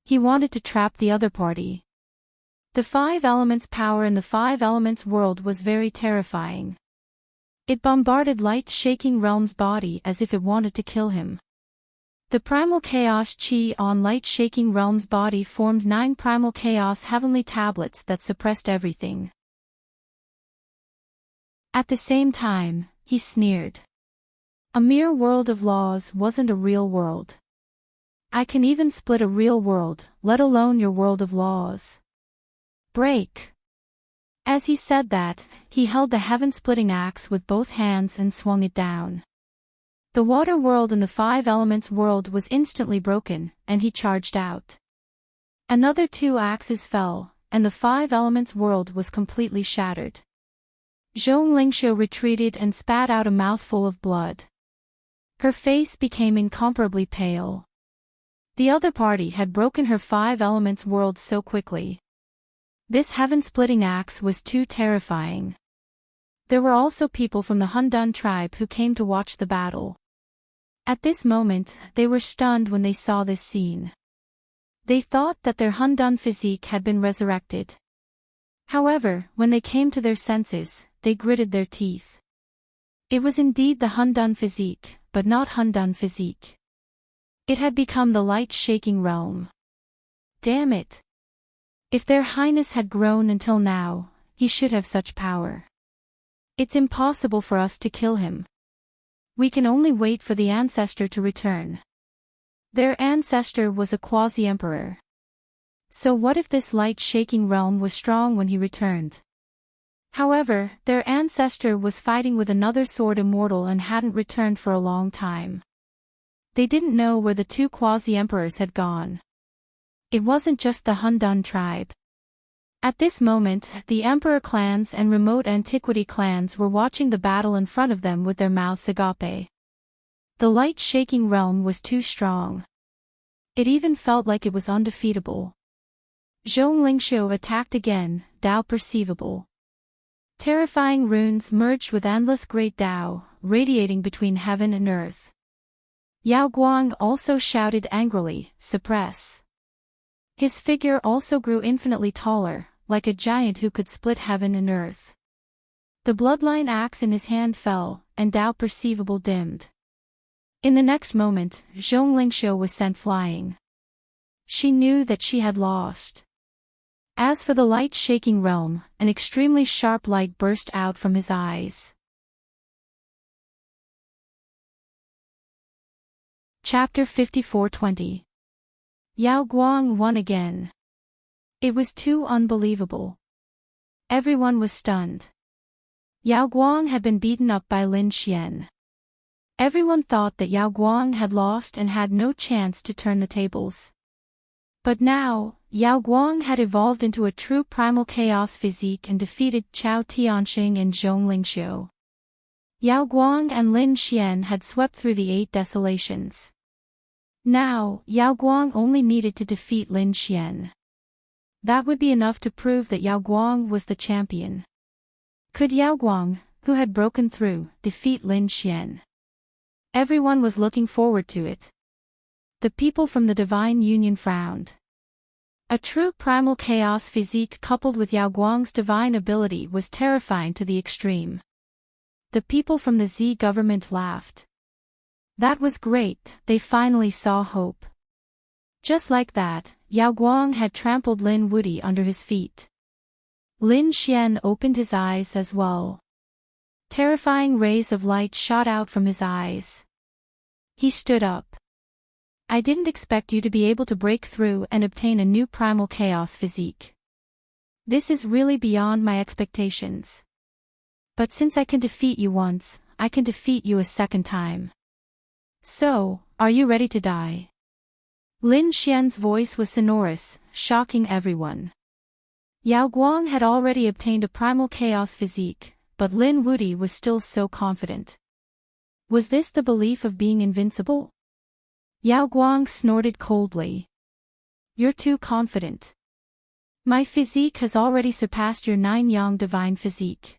He wanted to trap the other party. The 5 elements power in the 5 elements world was very terrifying. It bombarded light-shaking realm's body as if it wanted to kill him. The primal chaos chi on light-shaking realm's body formed 9 primal chaos heavenly tablets that suppressed everything. At the same time, he sneered. A mere world of laws wasn't a real world. I can even split a real world, let alone your world of laws. Break. As he said that, he held the heaven-splitting axe with both hands and swung it down. The water world and the 5 elements world was instantly broken, and he charged out. Another 2 axes fell, and the 5 elements world was completely shattered. Zhong Lingxiu retreated and spat out a mouthful of blood. Her face became incomparably pale. The other party had broken her 5 elements world so quickly. This heaven-splitting axe was too terrifying. There were also people from the Hundun tribe who came to watch the battle. At this moment, they were stunned when they saw this scene. They thought that their Hundun physique had been resurrected. However, when they came to their senses, they gritted their teeth. It was indeed the Hundun physique, but not Hundun physique. It had become the light-shaking realm. Damn it! If their highness had grown until now, he should have such power. It's impossible for us to kill him. We can only wait for the ancestor to return. Their ancestor was a quasi-emperor. So what if this light-shaking realm was strong when he returned? However, their ancestor was fighting with another sword immortal and hadn't returned for a long time. They didn't know where the 2 quasi-emperors had gone. It wasn't just the Hundun tribe. At this moment, the emperor clans and remote antiquity clans were watching the battle in front of them with their mouths agape. The light-shaking realm was too strong. It even felt like it was undefeatable. Zhong Lingxiu attacked again, Dao perceivable. Terrifying runes merged with endless great Dao, radiating between heaven and earth. Yao Guang also shouted angrily, "Suppress." His figure also grew infinitely taller, like a giant who could split heaven and earth. The bloodline axe in his hand fell, and Dao perceivable dimmed. In the next moment, Zhong Lingxiu was sent flying. She knew that she had lost. As for the light-shaking realm, an extremely sharp light burst out from his eyes. Chapter 54:20. Yao Guang won again. It was too unbelievable. Everyone was stunned. Yao Guang had been beaten up by Lin Xian. Everyone thought that Yao Guang had lost and had no chance to turn the tables. But now, Yao Guang had evolved into a true primal chaos physique and defeated Chao Tianxing and Zhong Lingxiu. Yao Guang and Lin Xian had swept through the 8 desolations. Now, Yao Guang only needed to defeat Lin Xian. That would be enough to prove that Yao Guang was the champion. Could Yao Guang, who had broken through, defeat Lin Xian. Everyone was looking forward to it. The people from the Divine Union frowned. A true primal chaos physique coupled with Yao Guang's divine ability was terrifying to the extreme. The people from the Z government laughed. That was great, they finally saw hope. Just like that, Yao Guang had trampled Lin Wuti under his feet. Lin Xian opened his eyes as well. Terrifying rays of light shot out from his eyes. He stood up. I didn't expect you to be able to break through and obtain a new primal chaos physique. This is really beyond my expectations. But since I can defeat you once, I can defeat you a second time. So, are you ready to die? Lin Xian's voice was sonorous, shocking everyone. Yao Guang had already obtained a primal chaos physique, but Lin Wuti was still so confident. Was this the belief of being invincible? Yao Guang snorted coldly. You're too confident. My physique has already surpassed your 9-yang divine physique.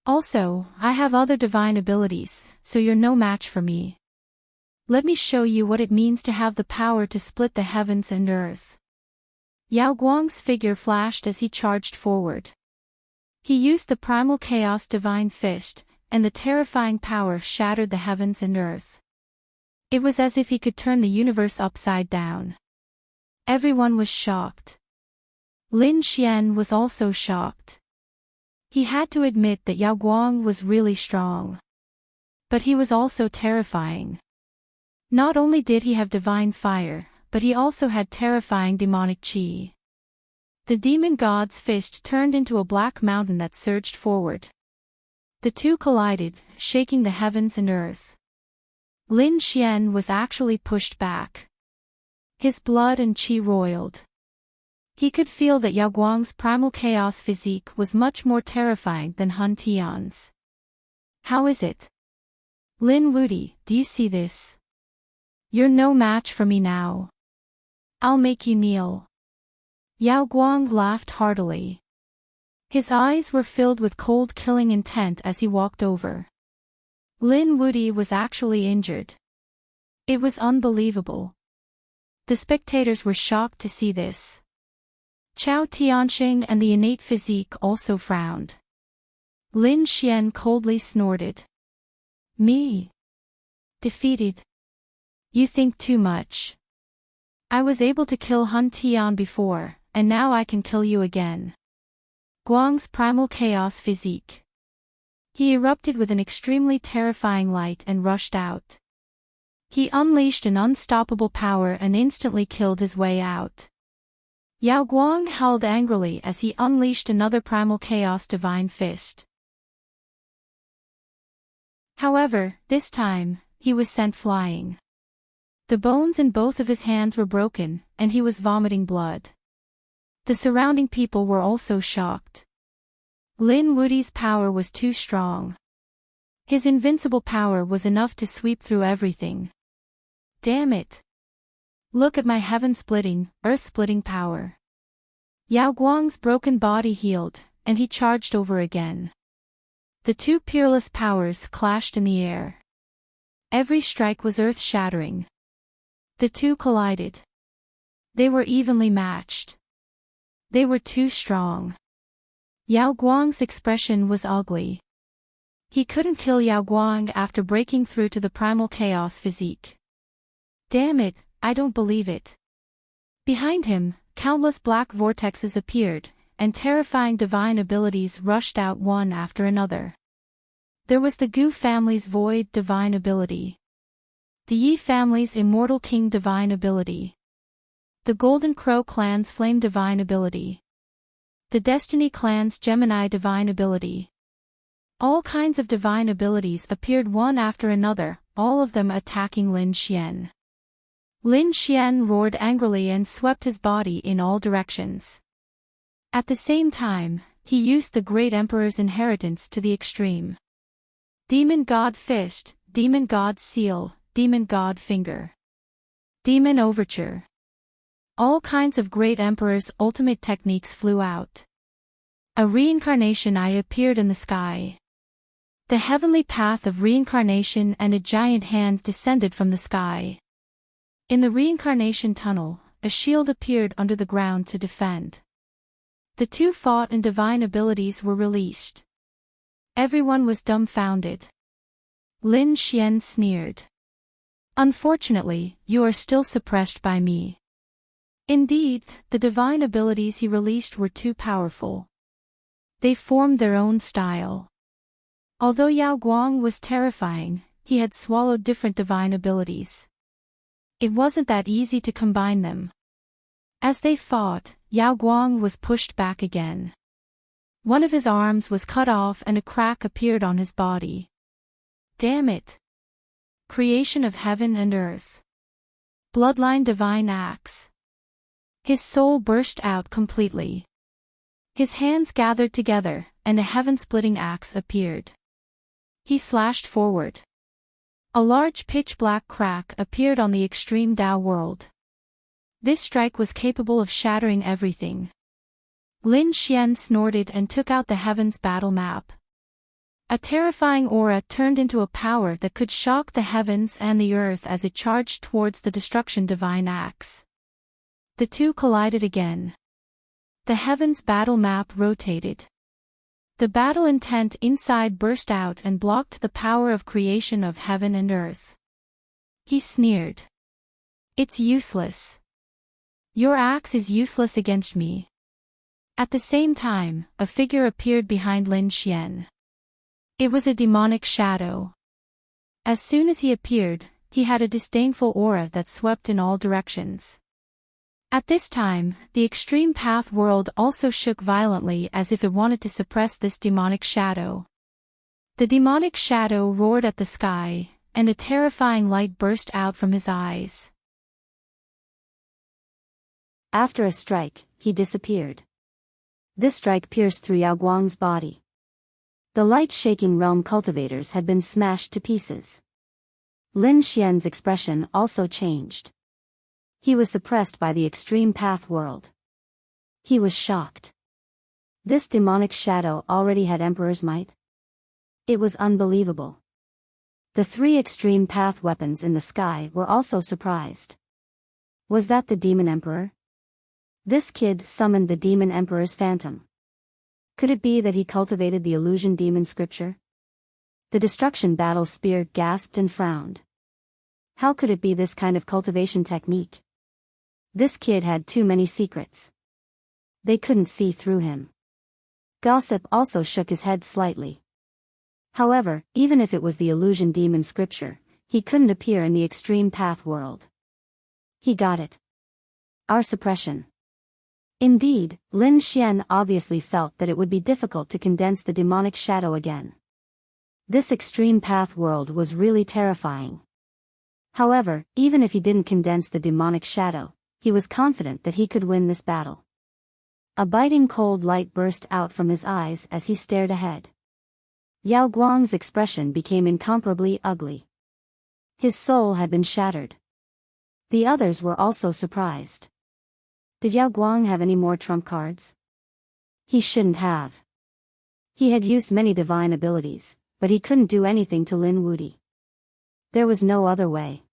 Also, I have other divine abilities, so you're no match for me. Let me show you what it means to have the power to split the heavens and earth. Yao Guang's figure flashed as he charged forward. He used the primal chaos divine fist, and the terrifying power shattered the heavens and earth. It was as if he could turn the universe upside down. Everyone was shocked. Lin Xian was also shocked. He had to admit that Yao Guang was really strong. But he was also terrifying. Not only did he have divine fire, but he also had terrifying demonic qi. The demon god's fist turned into a black mountain that surged forward. The two collided, shaking the heavens and earth. Lin Xian was actually pushed back. His blood and qi roiled. He could feel that Yao Guang's primal chaos physique was much more terrifying than Han Tian's. How is it? Lin Wuti, do you see this? You're no match for me now. I'll make you kneel. Yao Guang laughed heartily. His eyes were filled with cold killing intent as he walked over. Lin Wuti was actually injured. It was unbelievable. The spectators were shocked to see this. Chao Tianxing and the innate physique also frowned. Lin Xian coldly snorted. Me? Defeated? You think too much. I was able to kill Han Tian before, and now I can kill you again. Guang's primal chaos physique. He erupted with an extremely terrifying light and rushed out. He unleashed an unstoppable power and instantly killed his way out. Yao Guang howled angrily as he unleashed another primal chaos divine fist. However, this time, he was sent flying. The bones in both of his hands were broken, and he was vomiting blood. The surrounding people were also shocked. Lin Wuti's power was too strong. His invincible power was enough to sweep through everything. Damn it! Look at my heaven-splitting, earth-splitting power. Yao Guang's broken body healed, and he charged over again. The two peerless powers clashed in the air. Every strike was earth-shattering. The two collided. They were evenly matched. They were too strong. Yao Guang's expression was ugly. He couldn't kill Yao Guang after breaking through to the primal chaos physique. Damn it, I don't believe it. Behind him, countless black vortexes appeared, and terrifying divine abilities rushed out one after another. There was the Gu family's Void divine ability. The Yi family's Immortal King divine ability. The Golden Crow clan's Flame divine ability. The Destiny clan's Gemini divine ability. All kinds of divine abilities appeared one after another, all of them attacking Lin Xian. Lin Xian roared angrily and swept his body in all directions. At the same time, he used the Great Emperor's inheritance to the extreme. Demon God Fist, Demon God Seal, Demon God Finger. Demon Overture. All kinds of Great Emperor's ultimate techniques flew out. A reincarnation eye appeared in the sky. The heavenly path of reincarnation and a giant hand descended from the sky. In the reincarnation tunnel, a shield appeared under the ground to defend. The two fought and divine abilities were released. Everyone was dumbfounded. Lin Xian sneered. Unfortunately, you are still suppressed by me. Indeed, the divine abilities he released were too powerful. They formed their own style. Although Yao Guang was terrifying, he had swallowed different divine abilities. It wasn't that easy to combine them. As they fought, Yao Guang was pushed back again. One of his arms was cut off and a crack appeared on his body. Damn it! Creation of heaven and earth. Bloodline divine axe. His soul burst out completely. His hands gathered together, and a heaven-splitting axe appeared. He slashed forward. A large pitch-black crack appeared on the extreme Dao world. This strike was capable of shattering everything. Lin Xian snorted and took out the heavens battle map. A terrifying aura turned into a power that could shock the heavens and the earth as it charged towards the destruction divine axe. The two collided again. The heavens battle map rotated. The battle intent inside burst out and blocked the power of creation of heaven and earth. He sneered. It's useless. Your axe is useless against me. At the same time, a figure appeared behind Lin Xian. It was a demonic shadow. As soon as he appeared, he had a disdainful aura that swept in all directions. At this time, the extreme path world also shook violently as if it wanted to suppress this demonic shadow. The demonic shadow roared at the sky, and a terrifying light burst out from his eyes. After a strike, he disappeared. This strike pierced through Yao Guang's body. The light-shaking realm cultivators had been smashed to pieces. Lin Xian's expression also changed. He was suppressed by the extreme path world. He was shocked. This demonic shadow already had Emperor's might? It was unbelievable. The three extreme path weapons in the sky were also surprised. Was that the Demon Emperor? This kid summoned the Demon Emperor's phantom. Could it be that he cultivated the illusion demon scripture? The destruction battle spear gasped and frowned. How could it be this kind of cultivation technique? This kid had too many secrets. They couldn't see through him. Gossip also shook his head slightly. However, even if it was the illusion demon scripture, he couldn't appear in the extreme path world. He got it. Our suppression. Indeed, Lin Xian obviously felt that it would be difficult to condense the demonic shadow again. This extreme path world was really terrifying. However, even if he didn't condense the demonic shadow, he was confident that he could win this battle. A biting cold light burst out from his eyes as he stared ahead. Yao Guang's expression became incomparably ugly. His soul had been shattered. The others were also surprised. Did Yao Guang have any more trump cards? He shouldn't have. He had used many divine abilities, but he couldn't do anything to Lin Wudi. There was no other way.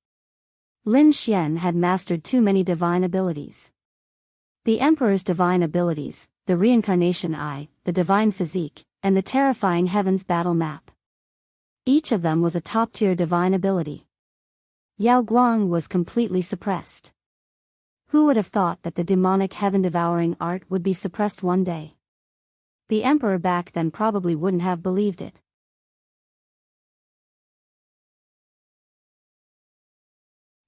Lin Xian had mastered too many divine abilities. The Emperor's divine abilities, the reincarnation eye, the divine physique, and the terrifying heavens battle map. Each of them was a top-tier divine ability. Yao Guang was completely suppressed. Who would have thought that the demonic heaven-devouring art would be suppressed one day? The Emperor back then probably wouldn't have believed it.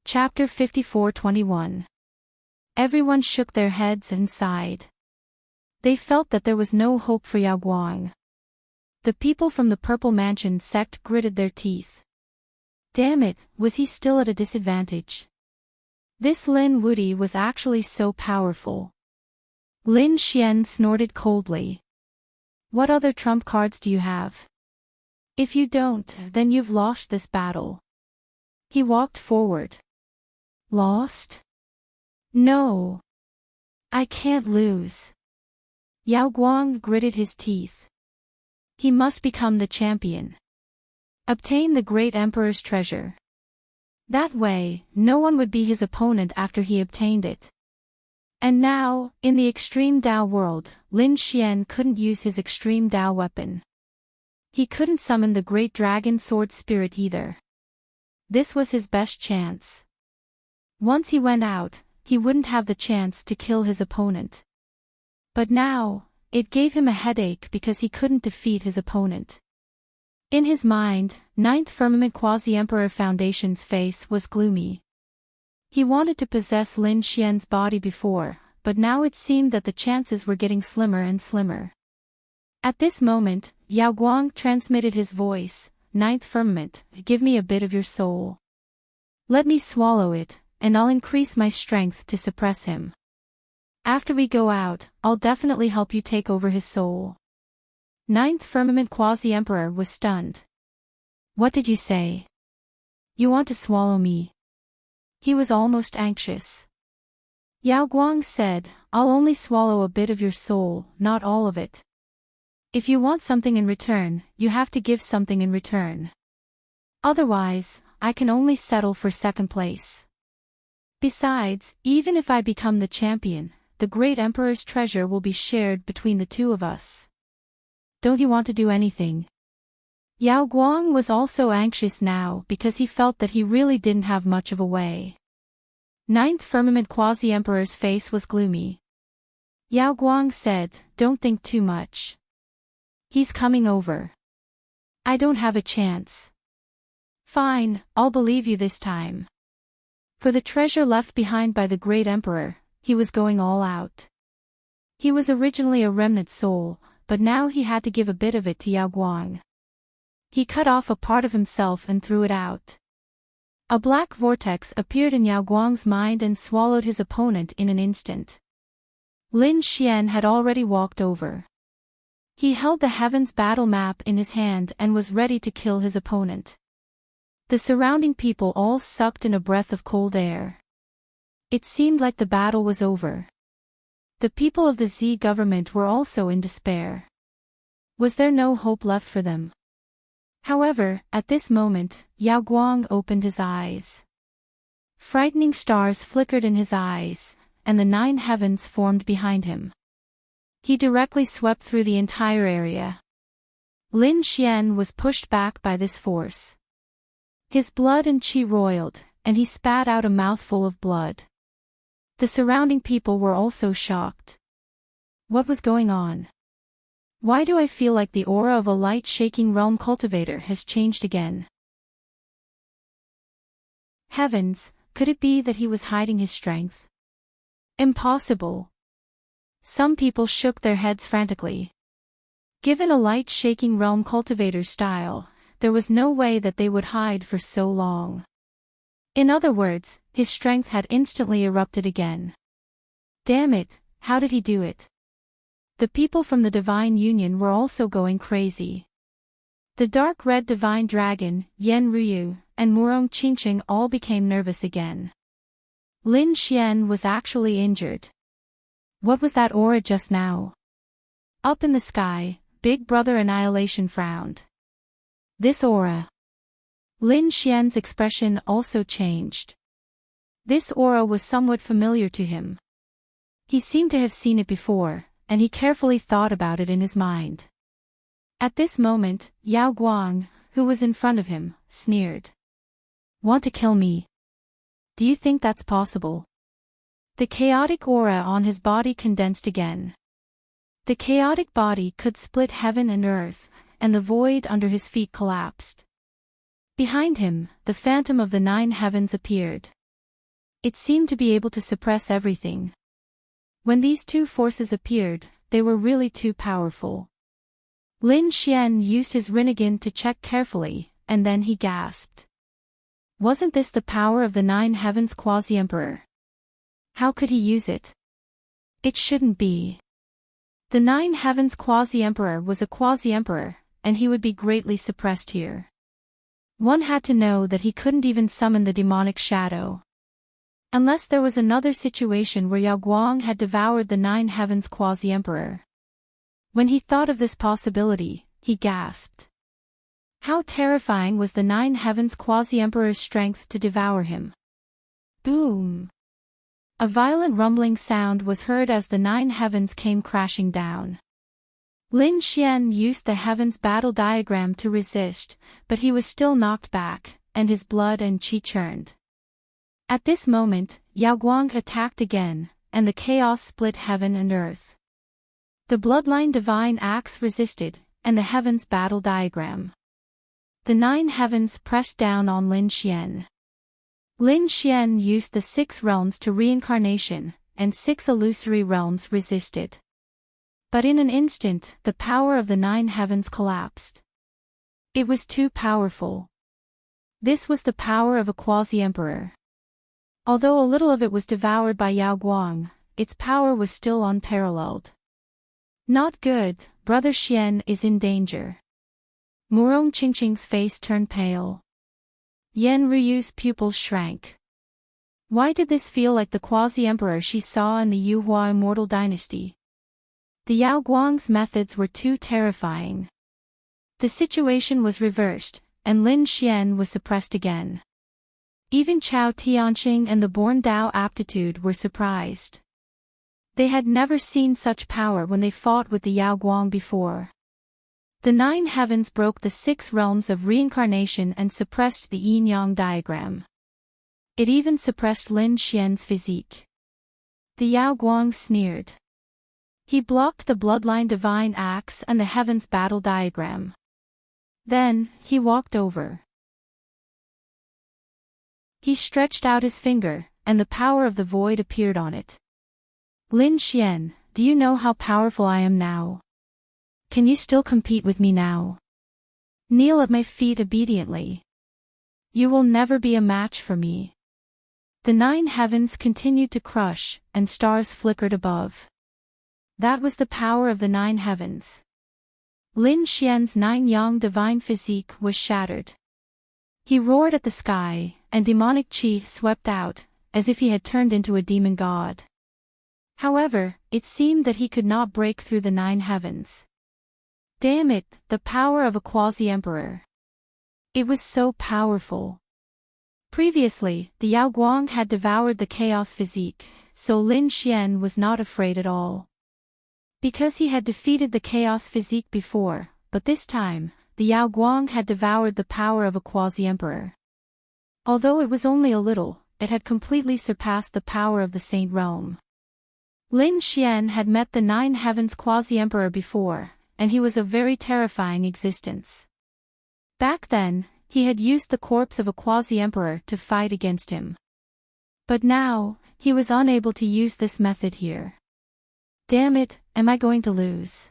Chapter 54-21. Everyone shook their heads and sighed. They felt that there was no hope for Yao Guang. The people from the Purple Mansion sect gritted their teeth. Damn it, was he still at a disadvantage? This Lin Wudi was actually so powerful. Lin Xian snorted coldly. What other trump cards do you have? If you don't, then you've lost this battle. He walked forward. Lost? No. I can't lose. Yao Guang gritted his teeth. He must become the champion. Obtain the great emperor's treasure. That way, no one would be his opponent after he obtained it. And now, in the extreme Dao world, Lin Xian couldn't use his extreme Dao weapon. He couldn't summon the great dragon sword spirit either. This was his best chance. Once he went out, he wouldn't have the chance to kill his opponent. But now, it gave him a headache because he couldn't defeat his opponent. In his mind, Ninth Firmament Quasi-Emperor Foundation's face was gloomy. He wanted to possess Lin Xian's body before, but now it seemed that the chances were getting slimmer and slimmer. At this moment, Yao Guang transmitted his voice, Ninth Firmament, give me a bit of your soul. Let me swallow it, and I'll increase my strength to suppress him. After we go out, I'll definitely help you take over his soul. Ninth Firmament Quasi-Emperor was stunned. What did you say? You want to swallow me? He was almost anxious. Yao Guang said, I'll only swallow a bit of your soul, not all of it. If you want something in return, you have to give something in return. Otherwise, I can only settle for second place. Besides, even if I become the champion, the great emperor's treasure will be shared between the two of us. Don't you want to do anything? Yao Guang was also anxious now because he felt that he really didn't have much of a way. Ninth Firmament Quasi-Emperor's face was gloomy. Yao Guang said, don't think too much. He's coming over. I don't have a chance. Fine, I'll believe you this time. For the treasure left behind by the great emperor, he was going all out. He was originally a remnant soul, but now he had to give a bit of it to Yao Guang. He cut off a part of himself and threw it out. A black vortex appeared in Yao Guang's mind and swallowed his opponent in an instant. Lin Xian had already walked over. He held the Heavens battle map in his hand and was ready to kill his opponent. The surrounding people all sucked in a breath of cold air. It seemed like the battle was over. The people of the Z government were also in despair. Was there no hope left for them? However, at this moment, Yao Guang opened his eyes. Frightening stars flickered in his eyes, and the 9 heavens formed behind him. He directly swept through the entire area. Lin Xian was pushed back by this force. His blood and qi roiled, and he spat out a mouthful of blood. The surrounding people were also shocked. What was going on? Why do I feel like the aura of a light-shaking realm cultivator has changed again? Heavens, could it be that he was hiding his strength? Impossible. Some people shook their heads frantically. Given a light-shaking realm cultivator's style, there was no way that they would hide for so long. In other words, his strength had instantly erupted again. Damn it, how did he do it? The people from the Divine Union were also going crazy. The dark red Divine Dragon, Yan Ruyu, and Murong Qingqing all became nervous again. Lin Xian was actually injured. What was that aura just now? Up in the sky, Big Brother Annihilation frowned. This aura. Lin Xian's expression also changed. This aura was somewhat familiar to him. He seemed to have seen it before, and he carefully thought about it in his mind. At this moment, Yao Guang, who was in front of him, sneered. Want to kill me? Do you think that's possible? The chaotic aura on his body condensed again. The chaotic body could split heaven and earth, and the void under his feet collapsed. Behind him, the phantom of the 9 heavens appeared. It seemed to be able to suppress everything. When these two forces appeared, they were really too powerful. Lin Xian used his Rinnegan to check carefully, and then he gasped. Wasn't this the power of the 9 heavens quasi-emperor? How could he use it? It shouldn't be. The 9 heavens quasi-emperor was a quasi-emperor, and he would be greatly suppressed here. One had to know that he couldn't even summon the demonic shadow. Unless there was another situation where Yao Guang had devoured the 9 heavens quasi-emperor. When he thought of this possibility, he gasped. How terrifying was the Nine Heavens Quasi-Emperor's strength to devour him. Boom! A violent rumbling sound was heard as the Nine Heavens came crashing down. Lin Xian used the Heavens Battle Diagram to resist, but he was still knocked back, and his blood and qi churned. At this moment, Yao Guang attacked again, and the chaos split heaven and earth. The Bloodline Divine Axe resisted, and the Heavens Battle Diagram. The Nine Heavens pressed down on Lin Xian. Lin Xian used the 6 realms to reincarnation, and 6 illusory realms resisted. But in an instant, the power of the Nine Heavens collapsed. It was too powerful. This was the power of a quasi-emperor. Although a little of it was devoured by Yao Guang, its power was still unparalleled. Not good, Brother Xian is in danger. Murong Qingqing's face turned pale. Yan Ruyu's pupils shrank. Why did this feel like the quasi-emperor she saw in the Yuhua immortal dynasty? The Yao Guang's methods were too terrifying. The situation was reversed, and Lin Xian was suppressed again. Even Chao Tianqing and the Born Dao Aptitude were surprised. They had never seen such power when they fought with the Yao Guang before. The Nine Heavens broke the 6 realms of reincarnation and suppressed the yin-yang diagram. It even suppressed Lin Xian's physique. The Yao Guang sneered. He blocked the Bloodline Divine Axe and the Heavens Battle Diagram. Then, he walked over. He stretched out his finger, and the power of the void appeared on it. Lin Xian, do you know how powerful I am now? Can you still compete with me now? Kneel at my feet obediently. You will never be a match for me. The Nine Heavens continued to crush, and stars flickered above. That was the power of the Nine Heavens. Lin Xian's 9-yang divine physique was shattered. He roared at the sky, and demonic qi swept out, as if he had turned into a demon god. However, it seemed that he could not break through the Nine Heavens. Damn it, the power of a quasi-emperor. It was so powerful. Previously, the Yao Guang had devoured the chaos physique, so Lin Xian was not afraid at all. Because he had defeated the chaos physique before, but this time, the Yao Guang had devoured the power of a quasi-emperor. Although it was only a little, it had completely surpassed the power of the Saint Realm. Lin Xian had met the Nine Heavens quasi-emperor before, and he was a very terrifying existence. Back then, he had used the corpse of a quasi-emperor to fight against him. But now, he was unable to use this method here. Damn it, am I going to lose?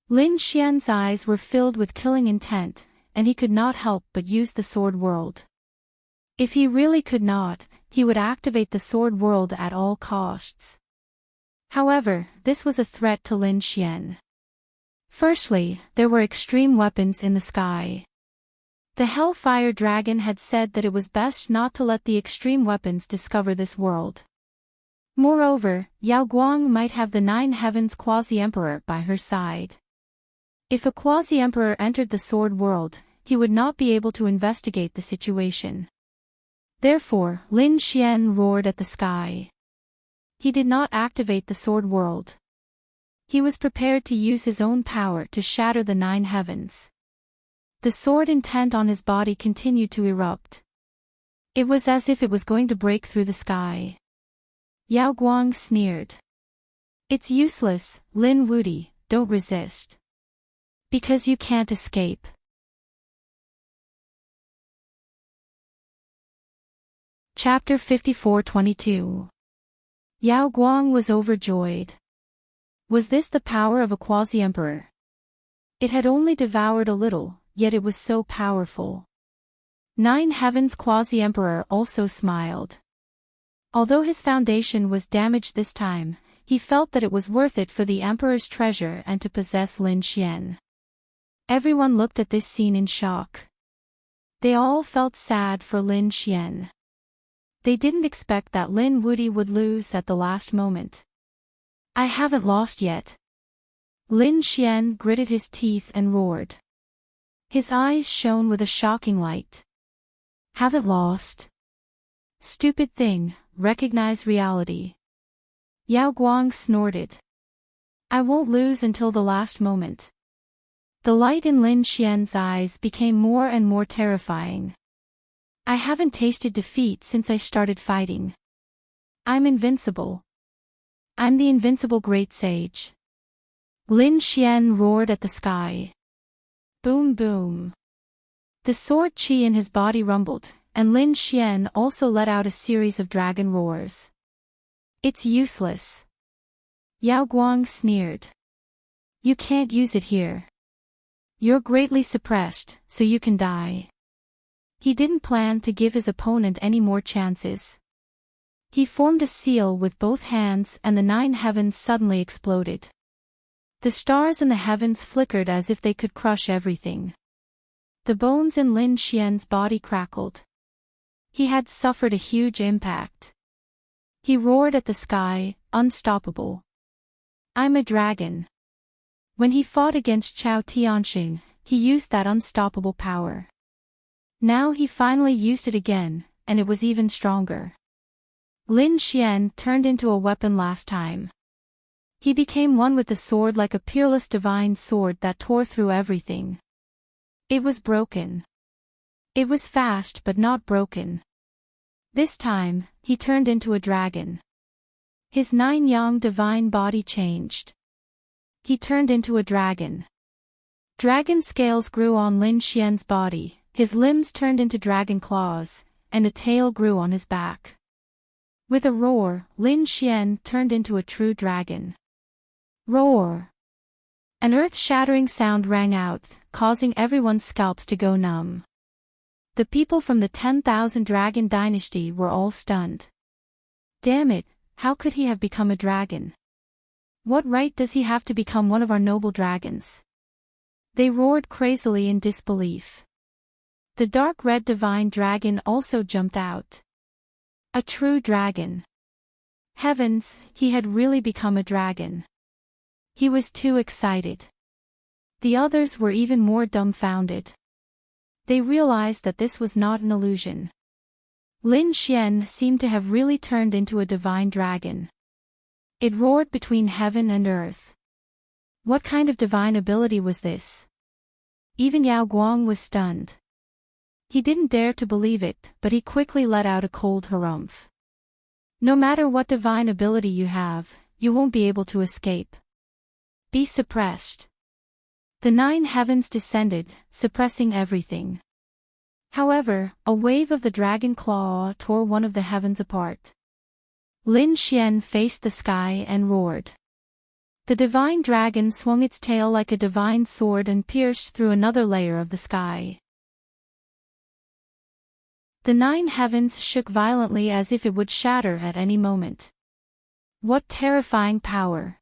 Lin Xian's eyes were filled with killing intent, and he could not help but use the Sword World. If he really could not, he would activate the Sword World at all costs. However, this was a threat to Lin Xian. Firstly, there were extreme weapons in the sky. The Hellfire Dragon had said that it was best not to let the extreme weapons discover this world. Moreover, Yao Guang might have the Nine Heavens quasi-emperor by her side. If a quasi-emperor entered the Sword World, he would not be able to investigate the situation. Therefore, Lin Xian roared at the sky. He did not activate the Sword World. He was prepared to use his own power to shatter the Nine Heavens. The sword intent on his body continued to erupt. It was as if it was going to break through the sky. Yao Guang sneered. It's useless, Lin Wudi, don't resist. Because you can't escape. Chapter 54:22. Yao Guang was overjoyed. Was this the power of a quasi-emperor? It had only devoured a little, yet it was so powerful. Nine Heavens quasi-emperor also smiled. Although his foundation was damaged this time, he felt that it was worth it for the emperor's treasure and to possess Lin Xian. Everyone looked at this scene in shock. They all felt sad for Lin Xian. They didn't expect that Lin Wudi would lose at the last moment. I haven't lost yet. Lin Xian gritted his teeth and roared. His eyes shone with a shocking light. Haven't lost. Stupid thing, recognize reality. Yao Guang snorted. I won't lose until the last moment. The light in Lin Xian's eyes became more and more terrifying. I haven't tasted defeat since I started fighting. I'm invincible. I'm the invincible great sage. Lin Xian roared at the sky. Boom boom. The sword qi in his body rumbled, and Lin Xian also let out a series of dragon roars. It's useless. Yao Guang sneered. You can't use it here. You're greatly suppressed, so you can die. He didn't plan to give his opponent any more chances. He formed a seal with both hands and the 9 heavens suddenly exploded. The stars in the heavens flickered as if they could crush everything. The bones in Lin Xian's body crackled. He had suffered a huge impact. He roared at the sky, unstoppable. I'm a dragon. When he fought against Chao Tianxing, he used that unstoppable power. Now he finally used it again, and it was even stronger. Lin Xian turned into a weapon last time. He became one with the sword like a peerless divine sword that tore through everything. It was broken. It was fast but not broken. This time, he turned into a dragon. His 9 yang divine body changed. He turned into a dragon. Dragon scales grew on Lin Xian's body, his limbs turned into dragon claws, and a tail grew on his back. With a roar, Lin Xian turned into a true dragon. Roar! An earth-shattering sound rang out, causing everyone's scalps to go numb. The people from the 10,000 Dragon Dynasty were all stunned. Damn it, how could he have become a dragon? What right does he have to become one of our noble dragons? They roared crazily in disbelief. The dark red divine dragon also jumped out. A true dragon. Heavens, he had really become a dragon. He was too excited. The others were even more dumbfounded. They realized that this was not an illusion. Lin Xian seemed to have really turned into a divine dragon. It roared between heaven and earth. What kind of divine ability was this? Even Yao Guang was stunned. He didn't dare to believe it, but he quickly let out a cold harumph. No matter what divine ability you have, you won't be able to escape. Be suppressed. The 9 heavens descended, suppressing everything. However, a wave of the dragon claw tore one of the heavens apart. Lin Xian faced the sky and roared. The divine dragon swung its tail like a divine sword and pierced through another layer of the sky. The 9 heavens shook violently as if it would shatter at any moment. What terrifying power!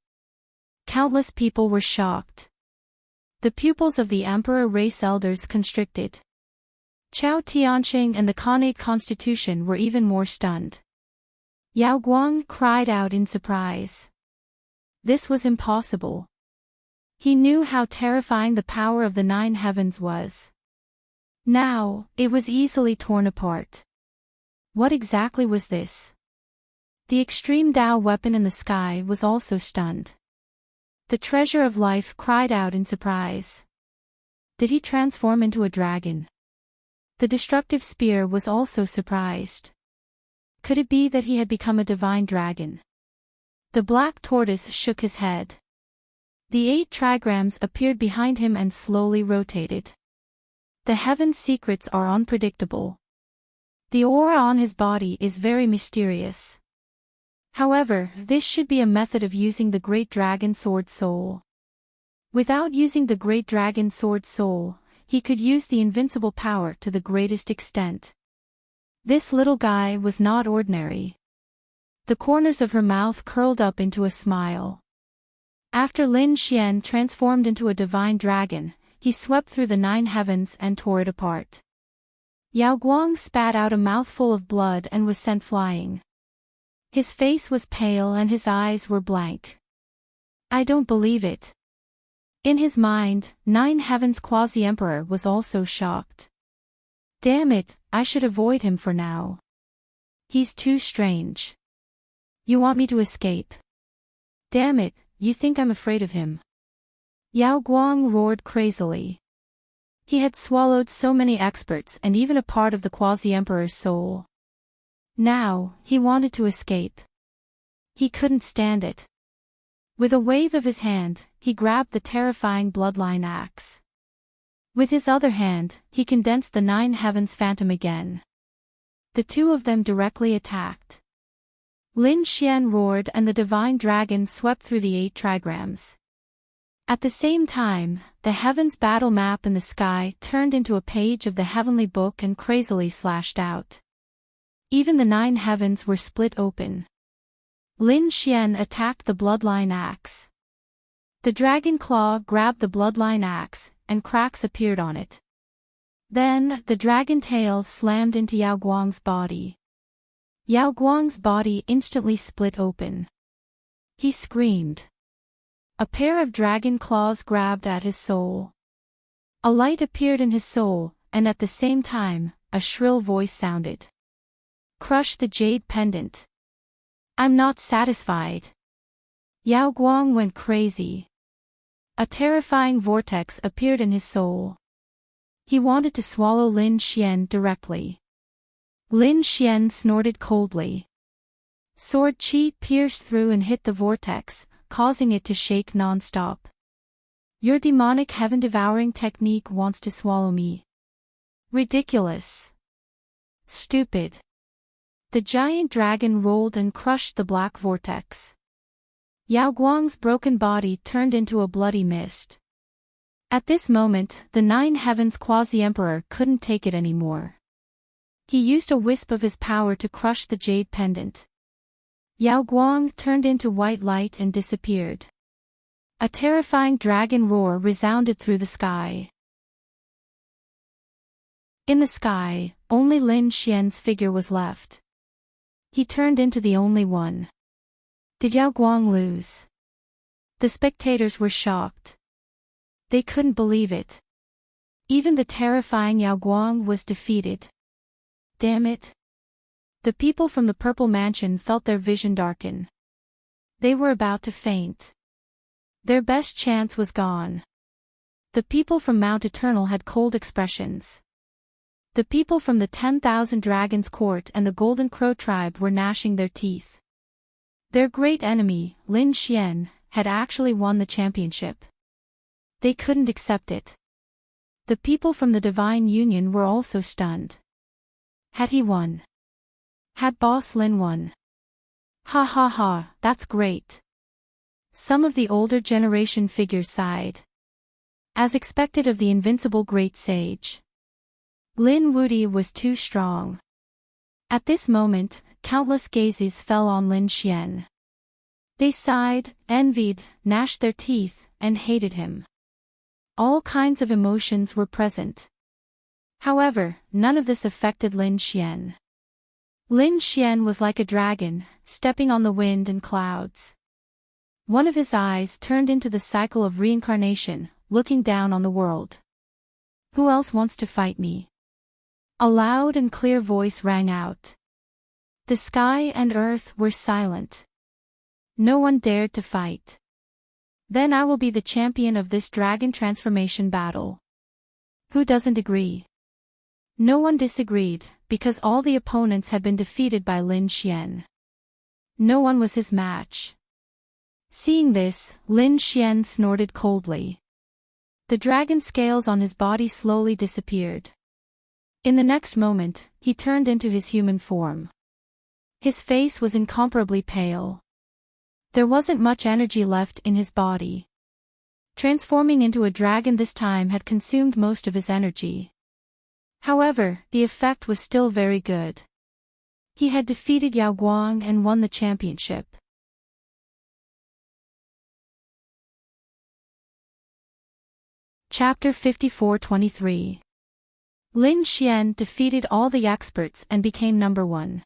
Countless people were shocked. The pupils of the Emperor race elders constricted. Chao Tianxing and the Khanate Constitution were even more stunned. Yao Guang cried out in surprise. This was impossible. He knew how terrifying the power of the 9 heavens was. Now, it was easily torn apart. What exactly was this? The extreme Dao weapon in the sky was also stunned. The treasure of life cried out in surprise. Did he transform into a dragon? The destructive spear was also surprised. Could it be that he had become a divine dragon? The black tortoise shook his head. The 8 trigrams appeared behind him and slowly rotated. The heaven's secrets are unpredictable. The aura on his body is very mysterious. However, this should be a method of using the Great Dragon Sword Soul. Without using the Great Dragon Sword Soul, he could use the invincible power to the greatest extent. This little guy was not ordinary. The corners of her mouth curled up into a smile. After Lin Xian transformed into a divine dragon, he swept through the 9 heavens and tore it apart. Yao Guang spat out a mouthful of blood and was sent flying. His face was pale and his eyes were blank. I don't believe it. In his mind, Nine Heaven's quasi-emperor was also shocked. Damn it, I should avoid him for now. He's too strange. You want me to escape? Damn it, you think I'm afraid of him? Yao Guang roared crazily. He had swallowed so many experts and even a part of the quasi-emperor's soul. Now, he wanted to escape. He couldn't stand it. With a wave of his hand, he grabbed the terrifying bloodline axe. With his other hand, he condensed the Nine Heavens phantom again. The two of them directly attacked. Lin Xian roared and the divine dragon swept through the 8 trigrams. At the same time, the heavens battle map in the sky turned into a page of the heavenly book and crazily slashed out. Even the 9 heavens were split open. Lin Xian attacked the bloodline axe. The dragon claw grabbed the bloodline axe, and cracks appeared on it. Then, the dragon tail slammed into Yao Guang's body. Yao Guang's body instantly split open. He screamed. A pair of dragon claws grabbed at his soul. A light appeared in his soul, and at the same time, a shrill voice sounded. Crush the jade pendant. I'm not satisfied. Yao Guang went crazy. A terrifying vortex appeared in his soul. He wanted to swallow Lin Xian directly. Lin Xian snorted coldly. Sword chi pierced through and hit the vortex, causing it to shake non-stop. Your demonic heaven-devouring technique wants to swallow me. Ridiculous. Stupid. The giant dragon rolled and crushed the black vortex. Yao Guang's broken body turned into a bloody mist. At this moment, the 9 heavens quasi-emperor couldn't take it anymore. He used a wisp of his power to crush the jade pendant. Yao Guang turned into white light and disappeared. A terrifying dragon roar resounded through the sky. In the sky, only Lin Xian's figure was left. He turned into the only one. Did Yao Guang lose? The spectators were shocked. They couldn't believe it. Even the terrifying Yao Guang was defeated. Damn it. The people from the Purple Mansion felt their vision darken. They were about to faint. Their best chance was gone. The people from Mount Eternal had cold expressions. The people from the 10,000 Dragons Court and the Golden Crow tribe were gnashing their teeth. Their great enemy, Lin Xian, had actually won the championship. They couldn't accept it. The people from the Divine Union were also stunned. Had he won? Had Boss Lin won? Ha ha ha, that's great. Some of the older generation figures sighed. As expected of the invincible great sage. Lin Wuti was too strong. At this moment, countless gazes fell on Lin Xian. They sighed, envied, gnashed their teeth, and hated him. All kinds of emotions were present. However, none of this affected Lin Xian. Lin Xian was like a dragon, stepping on the wind and clouds. One of his eyes turned into the cycle of reincarnation, looking down on the world. Who else wants to fight me? A loud and clear voice rang out. The sky and earth were silent. No one dared to fight. Then I will be the champion of this dragon transformation battle. Who doesn't agree? No one disagreed, because all the opponents had been defeated by Lin Xian. No one was his match. Seeing this, Lin Xian snorted coldly. The dragon scales on his body slowly disappeared. In the next moment, he turned into his human form. His face was incomparably pale. There wasn't much energy left in his body. Transforming into a dragon this time had consumed most of his energy. However, the effect was still very good. He had defeated Yao Guang and won the championship. Chapter 54-23. Lin Xian defeated all the experts and became number 1.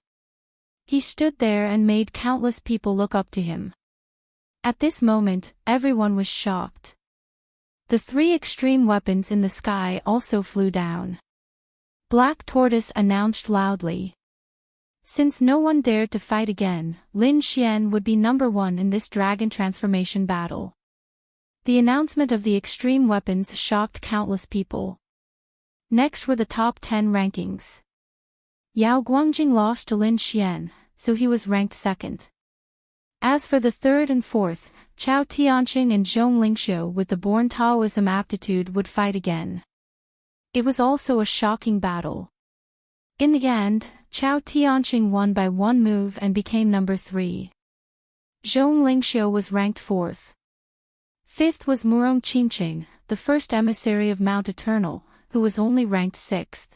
He stood there and made countless people look up to him. At this moment, everyone was shocked. The 3 extreme weapons in the sky also flew down. Black Tortoise announced loudly. Since no one dared to fight again, Lin Xian would be number 1 in this dragon transformation battle. The announcement of the extreme weapons shocked countless people. Next were the top 10 rankings. Yao Guangjing lost to Lin Xian, so he was ranked 2nd. As for the 3rd and 4th, Chao Tianqing and Zhong Lingxiu with the born Taoism aptitude would fight again. It was also a shocking battle. In the end, Chao Tianqing won by 1 move and became number 3. Zhong Lingxiu was ranked 4th. 5th was Murong Qingqing, the first emissary of Mount Eternal, who was only ranked 6th.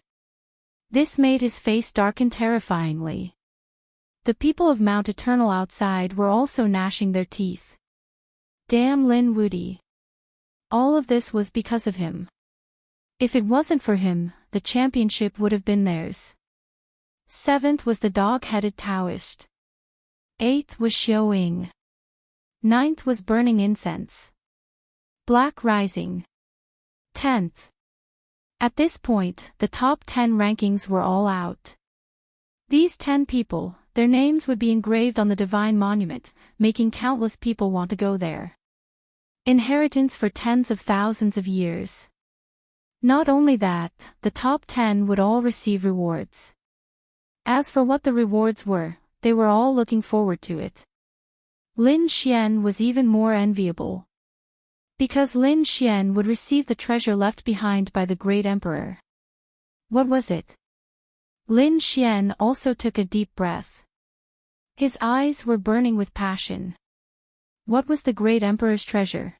This made his face darken terrifyingly. The people of Mount Eternal outside were also gnashing their teeth. Damn Lin Wudi. All of this was because of him. If it wasn't for him, the championship would have been theirs. 7th was the dog-headed Taoist. 8th was Xiao Ying. 9th was Burning Incense. Black Rising. 10th. At this point, the top 10 rankings were all out. These 10 people, their names would be engraved on the Divine Monument, making countless people want to go there. Inheritance for tens of thousands of years. Not only that, the top 10 would all receive rewards. As for what the rewards were, they were all looking forward to it. Lin Xian was even more enviable. Because Lin Xian would receive the treasure left behind by the great emperor. What was it? Lin Xian also took a deep breath. His eyes were burning with passion. What was the great emperor's treasure?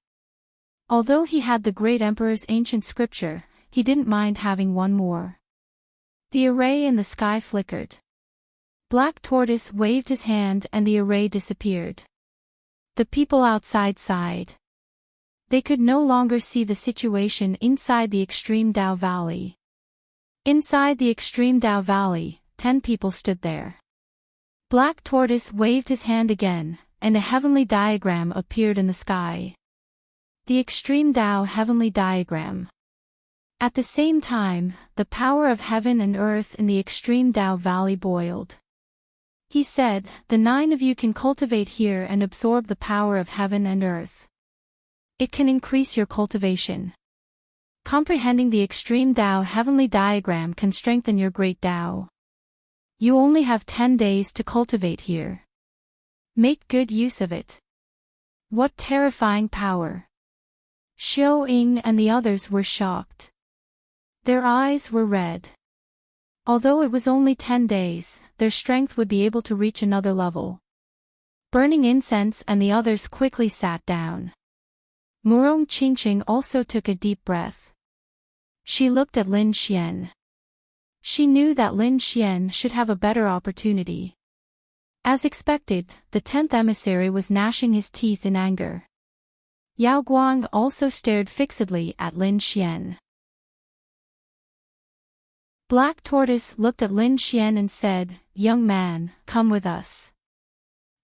Although he had the great emperor's ancient scripture, he didn't mind having one more. The array in the sky flickered. Black Tortoise waved his hand and the array disappeared. The people outside sighed. They could no longer see the situation inside the extreme Dao Valley. Inside the extreme Dao Valley, 10 people stood there. Black Tortoise waved his hand again, and a heavenly diagram appeared in the sky. The extreme Dao heavenly diagram. At the same time, the power of heaven and earth in the extreme Dao Valley boiled. He said, "The 9 of you can cultivate here and absorb the power of heaven and earth. It can increase your cultivation. Comprehending the extreme Dao heavenly diagram can strengthen your great Dao. You only have 10 days to cultivate here. Make good use of it." What terrifying power! Xiao Ying and the others were shocked. Their eyes were red. Although it was only 10 days, their strength would be able to reach another level. Burning Incense and the others quickly sat down. Murong Qingqing also took a deep breath. She looked at Lin Xian. She knew that Lin Xian should have a better opportunity. As expected, the 10th emissary was gnashing his teeth in anger. Yao Guang also stared fixedly at Lin Xian. Black Tortoise looked at Lin Xian and said, "Young man, come with us."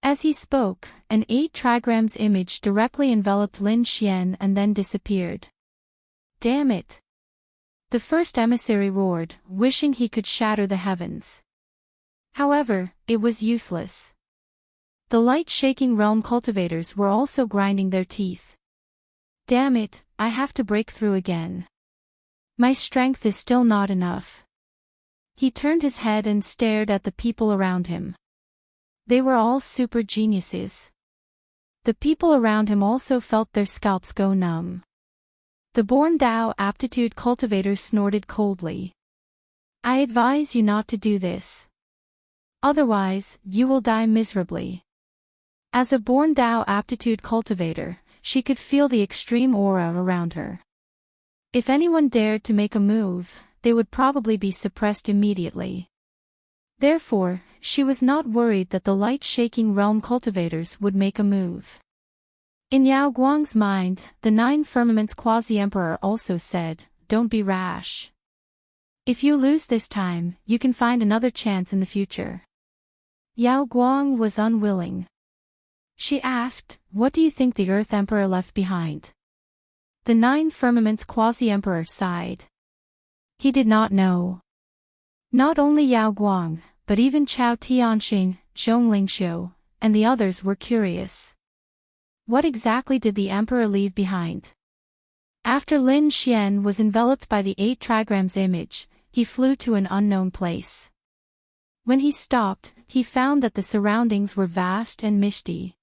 As he spoke, an 8 trigrams image directly enveloped Lin Xian and then disappeared. Damn it! The first emissary roared, wishing he could shatter the heavens. However, it was useless. The light-shaking realm cultivators were also grinding their teeth. Damn it, I have to break through again. My strength is still not enough. He turned his head and stared at the people around him. They were all super geniuses. The people around him also felt their scalps go numb. The born Dao aptitude cultivators snorted coldly. "I advise you not to do this. Otherwise, you will die miserably." As a born Dao aptitude cultivator, she could feel the extreme aura around her. If anyone dared to make a move, they would probably be suppressed immediately. Therefore, she was not worried that the light-shaking realm cultivators would make a move. In Yao Guang's mind, the 9 Firmaments Quasi-Emperor also said, "Don't be rash. If you lose this time, you can find another chance in the future." Yao Guang was unwilling. She asked, "What do you think the Earth Emperor left behind?" The 9 Firmaments Quasi-Emperor sighed. He did not know. Not only Yao Guang, but even Chao Tianxing, Zhong Lingxiu, and the others were curious. What exactly did the emperor leave behind? After Lin Xian was enveloped by the 8 trigrams image, he flew to an unknown place. When he stopped, he found that the surroundings were vast and misty.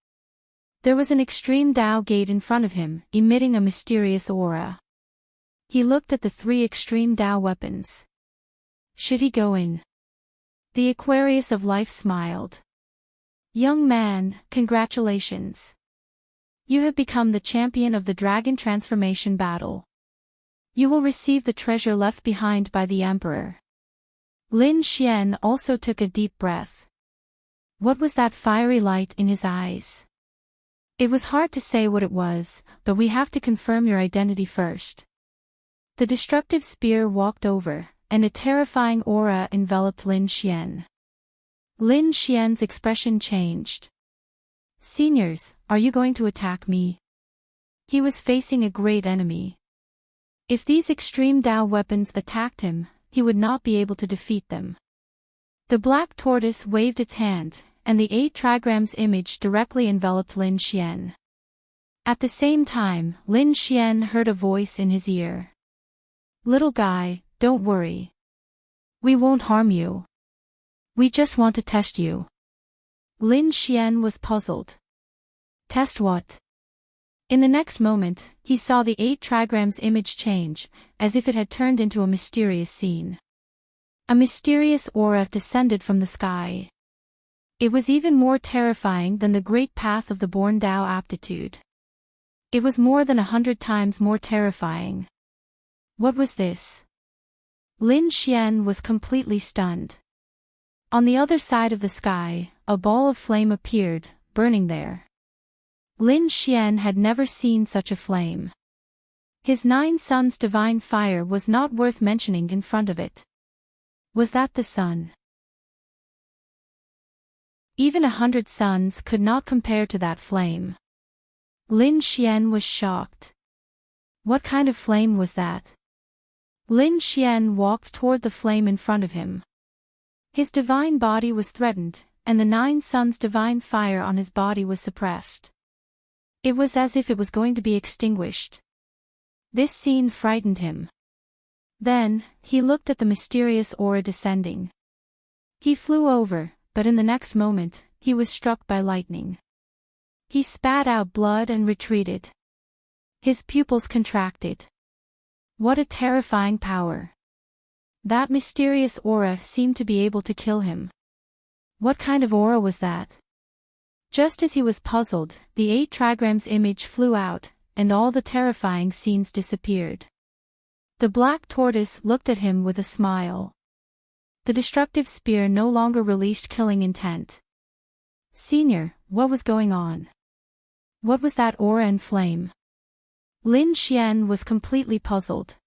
There was an extreme Dao gate in front of him, emitting a mysterious aura. He looked at the 3 extreme Dao weapons. Should he go in? The Aquarius of Life smiled. Young man, congratulations. You have become the champion of the Dragon Transformation battle. You will receive the treasure left behind by the Emperor. Lin Xian also took a deep breath. What was that fiery light in his eyes? It was hard to say what it was, but we have to confirm your identity first. The destructive spear walked over, and a terrifying aura enveloped Lin Xian. Lin Xian's expression changed. Seniors, are you going to attack me? He was facing a great enemy. If these extreme Dao weapons attacked him, he would not be able to defeat them. The black tortoise waved its hand, and the 8 trigrams image directly enveloped Lin Xian. At the same time, Lin Xian heard a voice in his ear. Little guy, don't worry. We won't harm you. We just want to test you. Lin Xian was puzzled. Test what? In the next moment, he saw the 8 trigrams image change, as if it had turned into a mysterious scene. A mysterious aura descended from the sky. It was even more terrifying than the great path of the born Dao aptitude. It was more than 100 times more terrifying. What was this? Lin Xian was completely stunned. On the other side of the sky, a ball of flame appeared, burning there. Lin Xian had never seen such a flame. His 9 sons' divine fire was not worth mentioning in front of it. Was that the sun? Even 100 suns could not compare to that flame. Lin Xian was shocked. What kind of flame was that? Lin Xian walked toward the flame in front of him. His divine body was threatened, and the 9 suns' divine fire on his body was suppressed. It was as if it was going to be extinguished. This scene frightened him. Then, he looked at the mysterious aura descending. He flew over, but in the next moment, he was struck by lightning. He spat out blood and retreated. His pupils contracted. What a terrifying power. That mysterious aura seemed to be able to kill him. What kind of aura was that? Just as he was puzzled, the 8 trigrams image flew out, and all the terrifying scenes disappeared. The black tortoise looked at him with a smile. The destructive spear no longer released killing intent. Senior, what was going on? What was that aura and flame? Lin Xian was completely puzzled.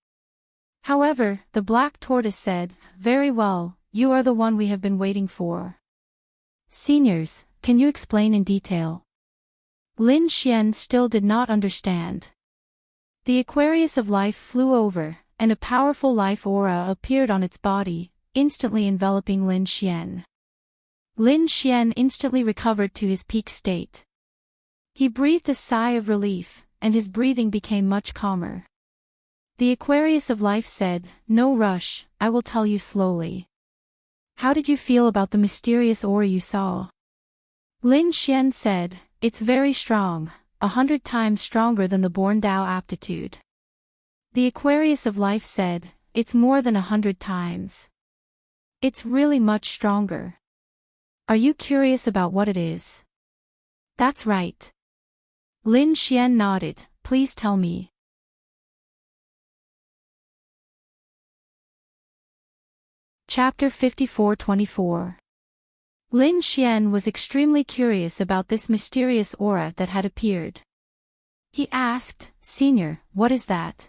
However, the black tortoise said, very well, you are the one we have been waiting for. Seniors, can you explain in detail? Lin Xian still did not understand. The Aquarius of Life flew over, and a powerful life aura appeared on its body, instantly enveloping Lin Xian. Lin Xian instantly recovered to his peak state. He breathed a sigh of relief, and his breathing became much calmer. The Aquarius of Life said, no rush, I will tell you slowly. How did you feel about the mysterious aura you saw? Lin Xian said, it's very strong, 100 times stronger than the born Dao aptitude. The Aquarius of Life said, it's more than 100 times. It's really much stronger. Are you curious about what it is? That's right. Lin Xian nodded, please tell me. Chapter 54-24. Lin Xian was extremely curious about this mysterious aura that had appeared. He asked, Senior, what is that?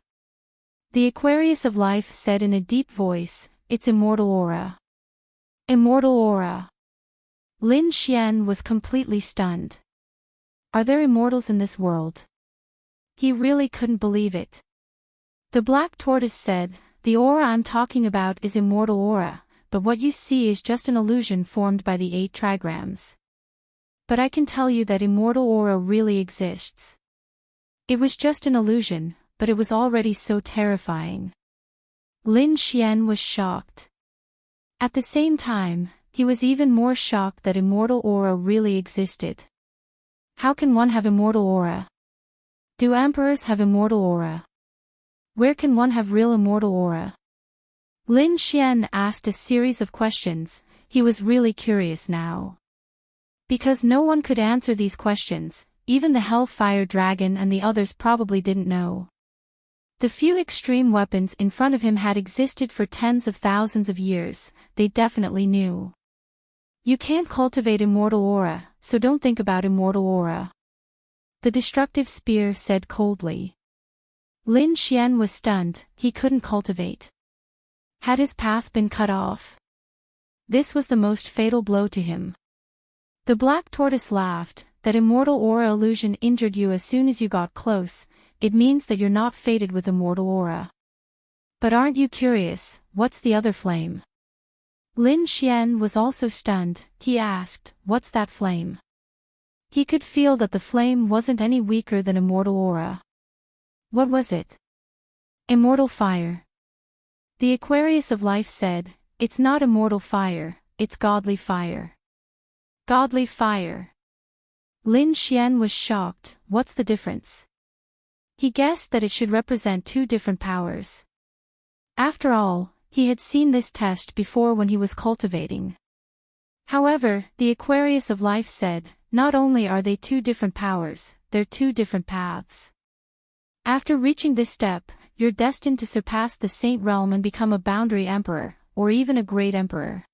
The Aquarius of Life said in a deep voice, it's immortal aura. Immortal aura. Lin Xian was completely stunned. Are there immortals in this world? He really couldn't believe it. The black tortoise said, "The aura I'm talking about is immortal aura, but what you see is just an illusion formed by the 8 trigrams. But I can tell you that immortal aura really exists." It was just an illusion, but it was already so terrifying. Lin Xian was shocked. At the same time, he was even more shocked that immortal aura really existed. How can one have immortal aura? Do emperors have immortal aura? Where can one have real immortal aura? Lin Xian asked a series of questions. He was really curious now. Because no one could answer these questions, even the Hellfire Dragon and the others probably didn't know. The few extreme weapons in front of him had existed for tens of thousands of years, they definitely knew. You can't cultivate immortal aura, so don't think about immortal aura. The destructive spear said coldly. Lin Xian was stunned, he couldn't cultivate. Had his path been cut off? This was the most fatal blow to him. The black tortoise laughed, that immortal aura illusion injured you as soon as you got close, it means that you're not fated with immortal aura. But aren't you curious, what's the other flame? Lin Xian was also stunned, he asked, what's that flame? He could feel that the flame wasn't any weaker than immortal aura. What was it? Immortal fire. The Aquarius of Life said, it's not immortal fire, it's godly fire. Godly fire. Lin Xian was shocked, what's the difference? He guessed that it should represent 2 different powers. After all, he had seen this test before when he was cultivating. However, the Aquarius of Life said, not only are they 2 different powers, they're 2 different paths. After reaching this step, you're destined to surpass the Saint Realm and become a boundary emperor, or even a great emperor.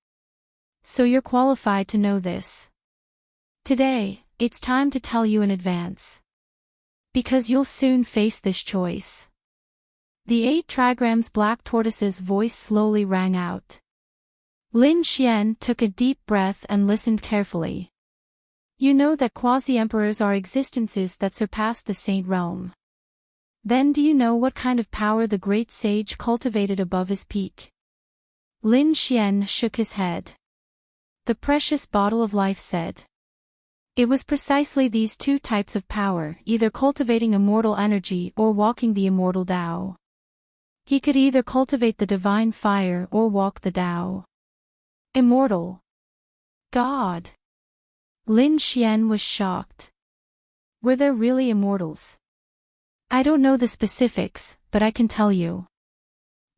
So you're qualified to know this. Today, it's time to tell you in advance. Because you'll soon face this choice. The 8 trigrams black tortoise's voice slowly rang out. Lin Xian took a deep breath and listened carefully. You know that quasi-emperors are existences that surpass the Saint Realm. Then do you know what kind of power the great sage cultivated above his peak? Lin Xian shook his head. The precious bottle of life said. It was precisely these 2 types of power, either cultivating immortal energy or walking the immortal Tao. He could either cultivate the divine fire or walk the Tao. Immortal. God. Lin Xian was shocked. Were there really immortals? I don't know the specifics, but I can tell you.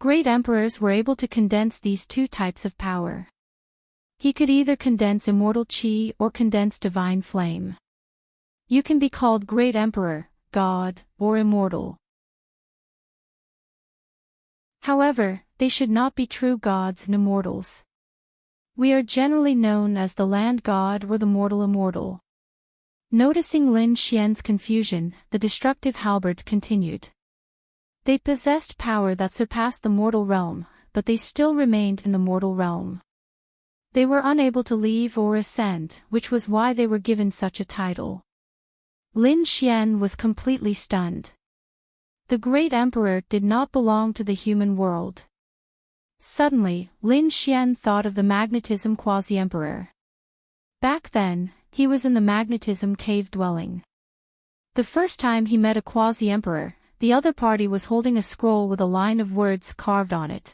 Great emperors were able to condense these 2 types of power. He could either condense immortal qi or condense divine flame. You can be called great emperor, god, or immortal. However, they should not be true gods and immortals. We are generally known as the land god or the mortal immortal. Noticing Lin Xian's confusion, the destructive halberd continued. They possessed power that surpassed the mortal realm, but they still remained in the mortal realm. They were unable to leave or ascend, which was why they were given such a title. Lin Xian was completely stunned. The great emperor did not belong to the human world. Suddenly, Lin Xian thought of the magnetism quasi-emperor. Back then, he was in the magnetism cave dwelling. The first time he met a quasi-emperor, the other party was holding a scroll with a line of words carved on it.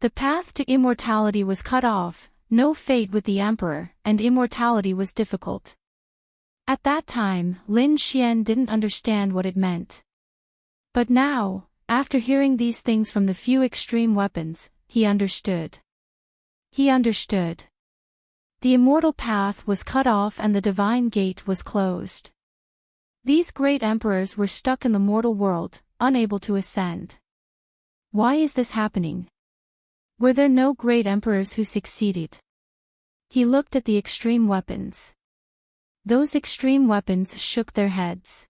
The path to immortality was cut off, no fate with the emperor, and immortality was difficult. At that time, Lin Xian didn't understand what it meant. But now, after hearing these things from the few extreme weapons, he understood. He understood. The immortal path was cut off and the divine gate was closed. These great emperors were stuck in the mortal world, unable to ascend. Why is this happening? Were there no great emperors who succeeded? He looked at the extreme weapons. Those extreme weapons shook their heads.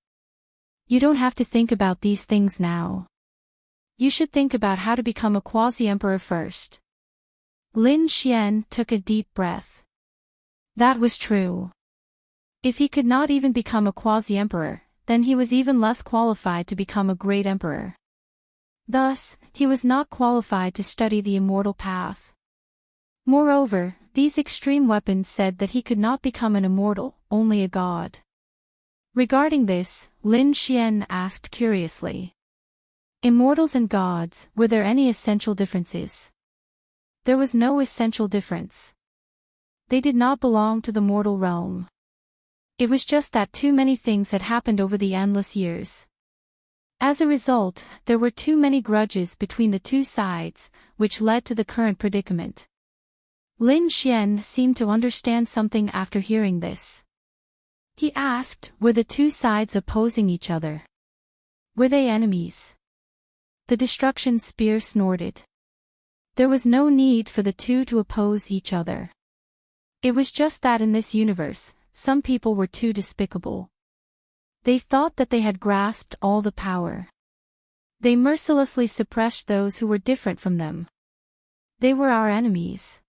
You don't have to think about these things now. You should think about how to become a quasi-emperor first. Lin Xian took a deep breath. That was true. If he could not even become a quasi-emperor, then he was even less qualified to become a great emperor. Thus, he was not qualified to study the immortal path. Moreover, these extreme weapons said that he could not become an immortal, only a god. Regarding this, Lin Xian asked curiously. Immortals and gods, were there any essential differences? There was no essential difference. They did not belong to the mortal realm. It was just that too many things had happened over the endless years. As a result, there were too many grudges between the two sides, which led to the current predicament. Lin Xian seemed to understand something after hearing this. He asked, were the two sides opposing each other? Were they enemies? The destruction spear snorted. There was no need for the two to oppose each other. It was just that in this universe, some people were too despicable. They thought that they had grasped all the power. They mercilessly suppressed those who were different from them. They were our enemies.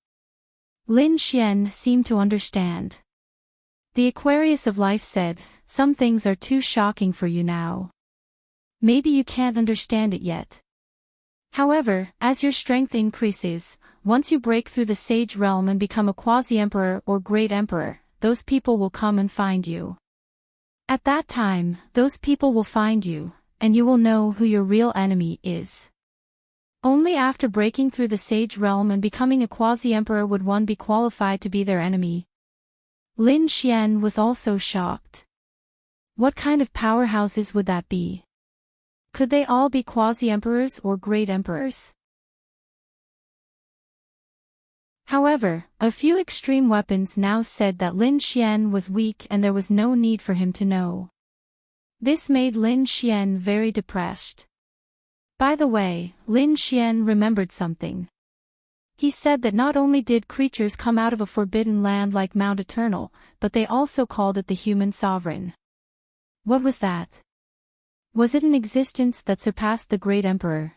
Lin Xian seemed to understand. The Aquarius of Life said, some things are too shocking for you now. Maybe you can't understand it yet. However, as your strength increases, once you break through the sage realm and become a quasi-emperor or great emperor, those people will come and find you. At that time, those people will find you, and you will know who your real enemy is. Only after breaking through the sage realm and becoming a quasi-emperor would one be qualified to be their enemy. Lin Xian was also shocked. What kind of powerhouses would that be? Could they all be quasi-emperors or great emperors? However, a few extreme weapons now said that Lin Xian was weak and there was no need for him to know. This made Lin Xian very depressed. By the way, Lin Xian remembered something. He said that not only did creatures come out of a forbidden land like Mount Eternal, but they also called it the human sovereign. What was that? Was it an existence that surpassed the great emperor?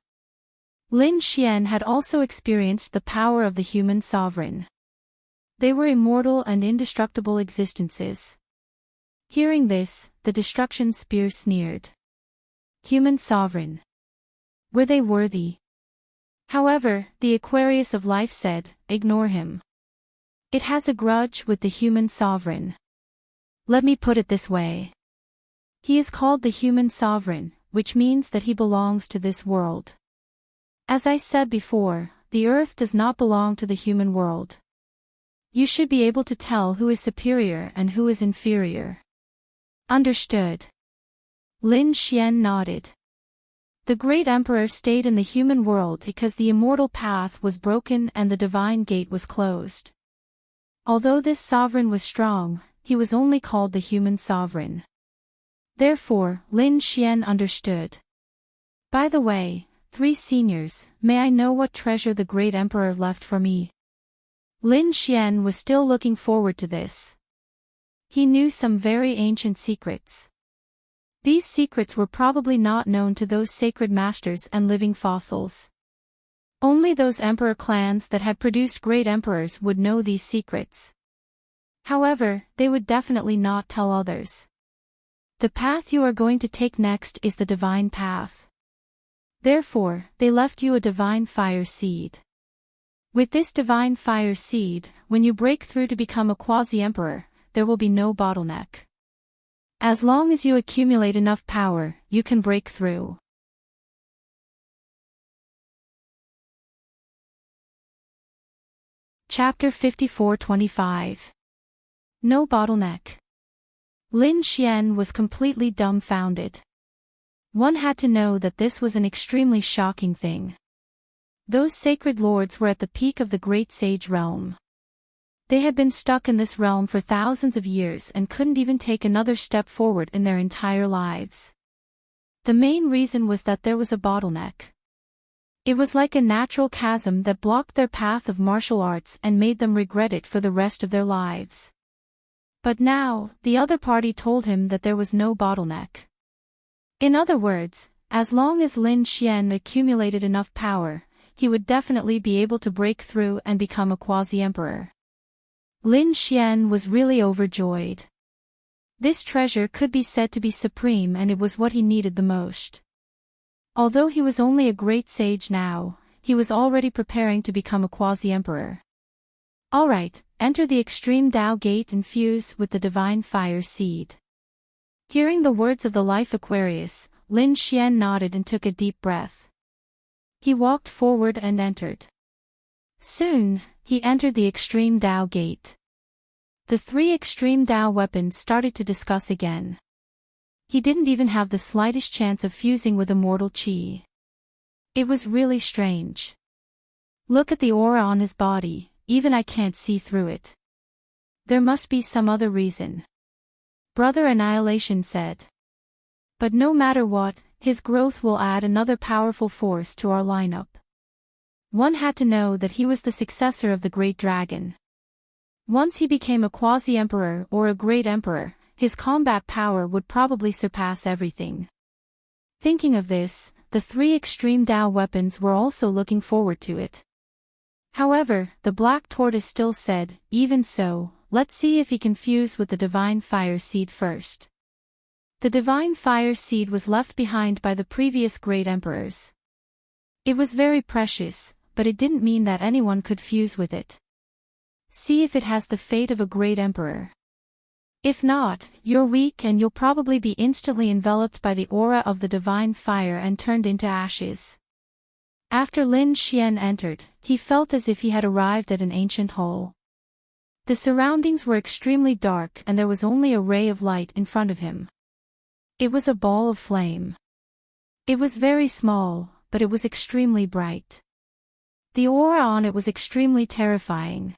Lin Xian had also experienced the power of the human sovereign. They were immortal and indestructible existences. Hearing this, the destruction spear sneered. Human sovereign. Were they worthy? However, the Aquarius of Life said, ignore him. It has a grudge with the human sovereign. Let me put it this way. He is called the human sovereign, which means that he belongs to this world. As I said before, the earth does not belong to the human world. You should be able to tell who is superior and who is inferior. Understood. Lin Xian nodded. The great emperor stayed in the human world because the immortal path was broken and the divine gate was closed. Although this sovereign was strong, he was only called the human sovereign. Therefore, Lin Xian understood. By the way, 3 seniors, may I know what treasure the great emperor left for me? Lin Xian was still looking forward to this. He knew some very ancient secrets. These secrets were probably not known to those sacred masters and living fossils. Only those emperor clans that had produced great emperors would know these secrets. However, they would definitely not tell others. The path you are going to take next is the divine path. Therefore, they left you a divine fire seed. With this divine fire seed, when you break through to become a quasi-emperor, there will be no bottleneck. As long as you accumulate enough power, you can break through. Chapter 54-25. No bottleneck. Lin Xian was completely dumbfounded. One had to know that this was an extremely shocking thing. Those sacred lords were at the peak of the great sage realm. They had been stuck in this realm for thousands of years and couldn't even take another step forward in their entire lives. The main reason was that there was a bottleneck. It was like a natural chasm that blocked their path of martial arts and made them regret it for the rest of their lives. But now, the other party told him that there was no bottleneck. In other words, as long as Lin Xian accumulated enough power, he would definitely be able to break through and become a quasi-emperor. Lin Xian was really overjoyed. This treasure could be said to be supreme, and it was what he needed the most. Although he was only a great sage now, he was already preparing to become a quasi-emperor. Alright, enter the extreme Tao gate and fuse with the divine fire seed. Hearing the words of the life Aquarius, Lin Xian nodded and took a deep breath. He walked forward and entered. Soon, he entered the extreme Tao gate. The three extreme Tao weapons started to discuss again. He didn't even have the slightest chance of fusing with immortal Qi. It was really strange. Look at the aura on his body, even I can't see through it. There must be some other reason. Brother Annihilation said. But no matter what, his growth will add another powerful force to our lineup. One had to know that he was the successor of the Great Dragon. Once he became a quasi-emperor or a great emperor, his combat power would probably surpass everything. Thinking of this, the three extreme Tao weapons were also looking forward to it. However, the Black Tortoise still said, even so, let's see if he can fuse with the Divine Fire Seed first. The Divine Fire Seed was left behind by the previous great emperors. It was very precious, but it didn't mean that anyone could fuse with it. See if it has the fate of a great emperor. If not, you're weak and you'll probably be instantly enveloped by the aura of the divine fire and turned into ashes. After Lin Xian entered, he felt as if he had arrived at an ancient hall. The surroundings were extremely dark and there was only a ray of light in front of him. It was a ball of flame. It was very small, but it was extremely bright. The aura on it was extremely terrifying.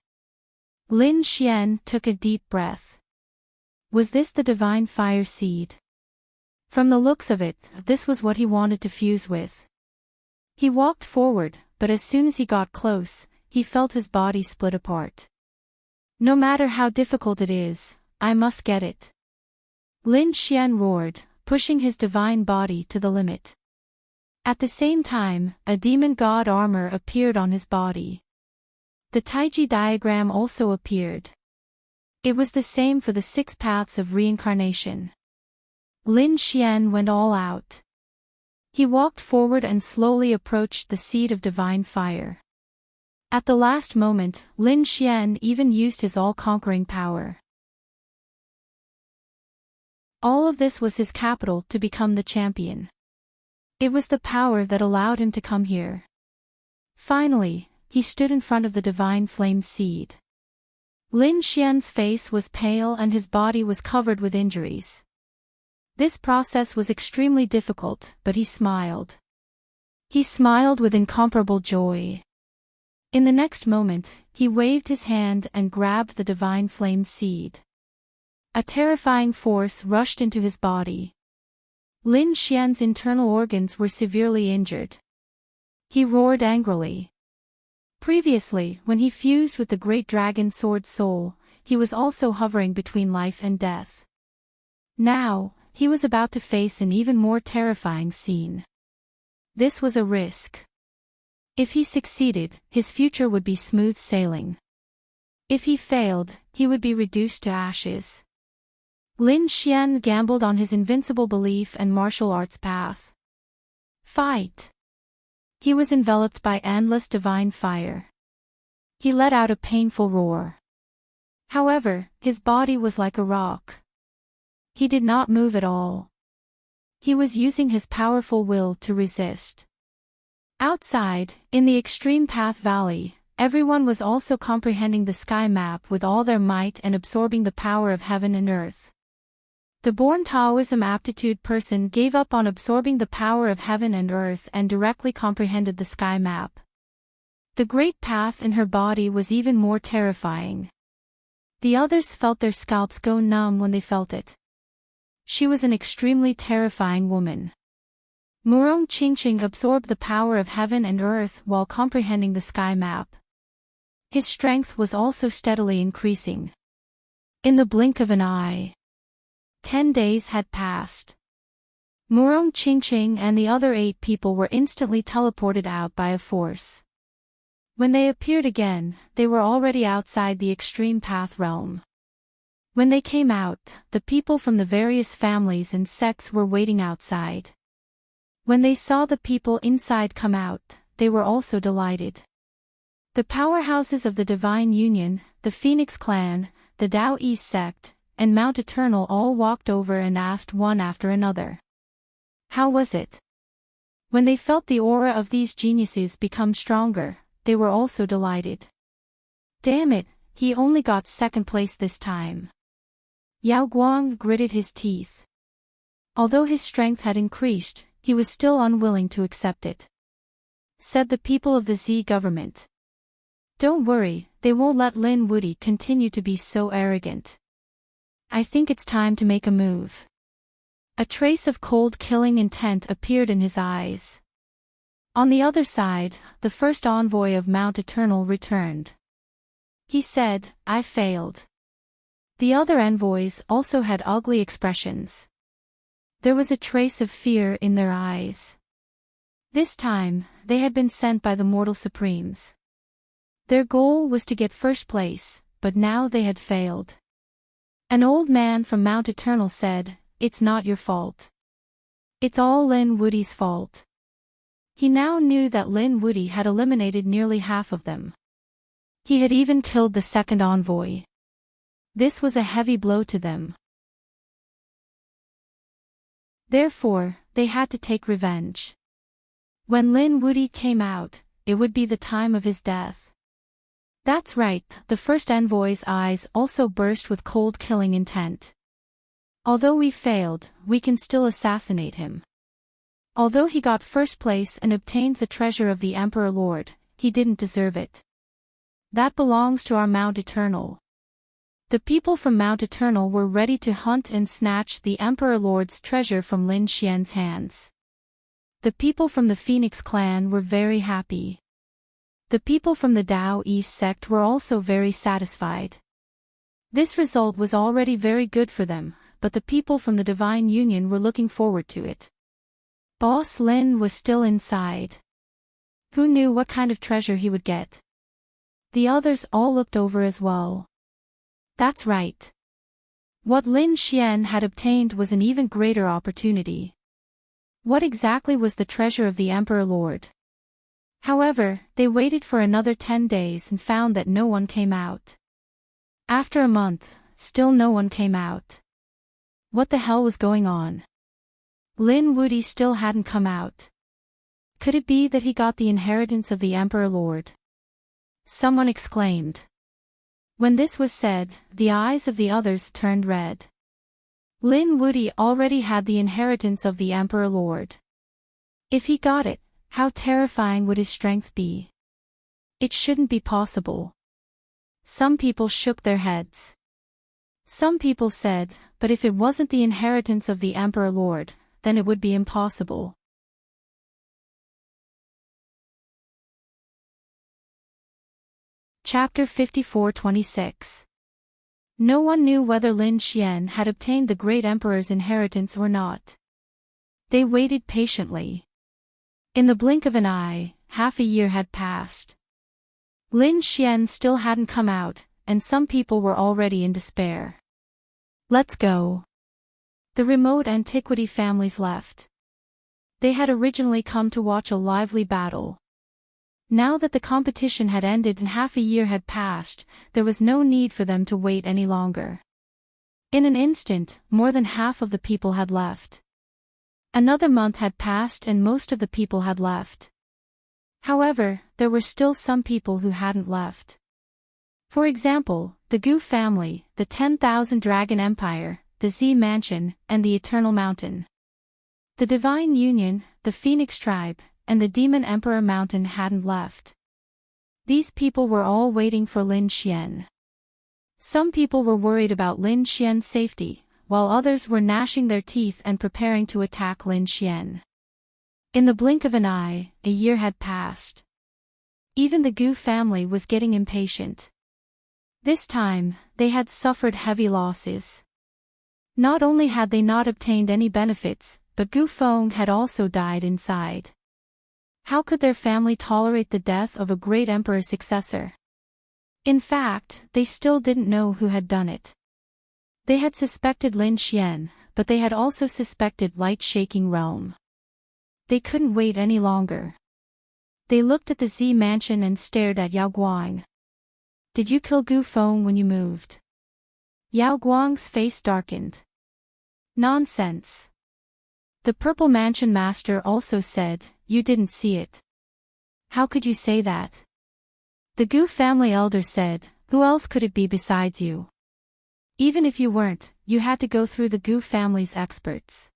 Lin Xian took a deep breath. Was this the divine fire seed? From the looks of it, this was what he wanted to fuse with. He walked forward, but as soon as he got close, he felt his body split apart. No matter how difficult it is, I must get it. Lin Xian roared, pushing his divine body to the limit. At the same time, a demon god armor appeared on his body. The Taiji diagram also appeared. It was the same for the 6 paths of reincarnation. Lin Xian went all out. He walked forward and slowly approached the seed of divine fire. At the last moment, Lin Xian even used his all-conquering power. All of this was his capital to become the champion. It was the power that allowed him to come here. Finally, he stood in front of the divine flame seed. Lin Xian's face was pale and his body was covered with injuries. This process was extremely difficult, but he smiled. He smiled with incomparable joy. In the next moment, he waved his hand and grabbed the divine flame seed. A terrifying force rushed into his body. Lin Xian's internal organs were severely injured. He roared angrily. Previously, when he fused with the great dragon sword soul, he was also hovering between life and death. Now, he was about to face an even more terrifying scene. This was a risk. If he succeeded, his future would be smooth sailing. If he failed, he would be reduced to ashes. Lin Xian gambled on his invincible belief and martial arts path. Fight! He was enveloped by endless divine fire. He let out a painful roar. However, his body was like a rock. He did not move at all. He was using his powerful will to resist. Outside, in the extreme path valley, everyone was also comprehending the sky map with all their might and absorbing the power of heaven and earth. The born Taoism aptitude person gave up on absorbing the power of heaven and earth and directly comprehended the sky map. The great path in her body was even more terrifying. The others felt their scalps go numb when they felt it. She was an extremely terrifying woman. Murong Qingqing absorbed the power of heaven and earth while comprehending the sky map. His strength was also steadily increasing. In the blink of an eye, 10 days had passed. Murong Qingqing and the other 8 people were instantly teleported out by a force. When they appeared again, they were already outside the extreme path realm. When they came out, the people from the various families and sects were waiting outside. When they saw the people inside come out, they were also delighted. The powerhouses of the Divine Union, the Phoenix Clan, the Tao East sect, and Mount Eternal all walked over and asked one after another. How was it? When they felt the aura of these geniuses become stronger, they were also delighted. Damn it, he only got second place this time. Yao Guang gritted his teeth. Although his strength had increased, he was still unwilling to accept it. Said the people of the Z government. Don't worry, they won't let Lin Woody continue to be so arrogant. I think it's time to make a move. A trace of cold killing intent appeared in his eyes. On the other side, the first envoy of Mount Eternal returned. He said, I failed. The other envoys also had ugly expressions. There was a trace of fear in their eyes. This time, they had been sent by the Mortal Supremes. Their goal was to get first place, but now they had failed. An old man from Mount Eternal said, It's not your fault. It's all Lin Woody's fault. He now knew that Lin Woody had eliminated nearly half of them. He had even killed the second envoy. This was a heavy blow to them. Therefore, they had to take revenge. When Lin Woody came out, it would be the time of his death. That's right, the first envoy's eyes also burst with cold killing intent. Although we failed, we can still assassinate him. Although he got first place and obtained the treasure of the Emperor Lord, he didn't deserve it. That belongs to our Mount Eternal. The people from Mount Eternal were ready to hunt and snatch the Emperor Lord's treasure from Lin Xian's hands. The people from the Phoenix Clan were very happy. The people from the Tao East sect were also very satisfied. This result was already very good for them, but the people from the Divine Union were looking forward to it. Boss Lin was still inside. Who knew what kind of treasure he would get? The others all looked over as well. That's right. What Lin Xian had obtained was an even greater opportunity. What exactly was the treasure of the Emperor Lord? However, they waited for another 10 days and found that no one came out. After a month, still no one came out. What the hell was going on? Lin Woody still hadn't come out. Could it be that he got the inheritance of the Emperor Lord? Someone exclaimed. When this was said, the eyes of the others turned red. Lin Woody already had the inheritance of the Emperor Lord. If he got it, how terrifying would his strength be? It shouldn't be possible. Some people shook their heads. Some people said, but if it wasn't the inheritance of the Emperor Lord, then it would be impossible. Chapter 54-26. No one knew whether Lin Xian had obtained the Great Emperor's inheritance or not. They waited patiently. In the blink of an eye, half a year had passed. Lin Xian still hadn't come out, and some people were already in despair. Let's go. The remote antiquity families left. They had originally come to watch a lively battle. Now that the competition had ended and half a year had passed, there was no need for them to wait any longer. In an instant, more than half of the people had left. Another month had passed and most of the people had left. However, there were still some people who hadn't left. For example, the Gu family, the 10,000 Dragon Empire, the Z Mansion, and the Eternal Mountain. The Divine Union, the Phoenix Tribe, and the Demon Emperor Mountain hadn't left. These people were all waiting for Lin Xian. Some people were worried about Lin Xian's safety, while others were gnashing their teeth and preparing to attack Lin Xian. In the blink of an eye, a year had passed. Even the Gu family was getting impatient. This time, they had suffered heavy losses. Not only had they not obtained any benefits, but Gu Feng had also died inside. How could their family tolerate the death of a great emperor's successor? In fact, they still didn't know who had done it. They had suspected Lin Xian, but they had also suspected Light-Shaking Realm. They couldn't wait any longer. They looked at the Z mansion and stared at Yao Guang. Did you kill Gu Feng when you moved? Yao Guang's face darkened. Nonsense. The Purple Mansion Master also said, you didn't see it. How could you say that? The Gu family elder said, who else could it be besides you? Even if you weren't, you had to go through the Gu family's experts.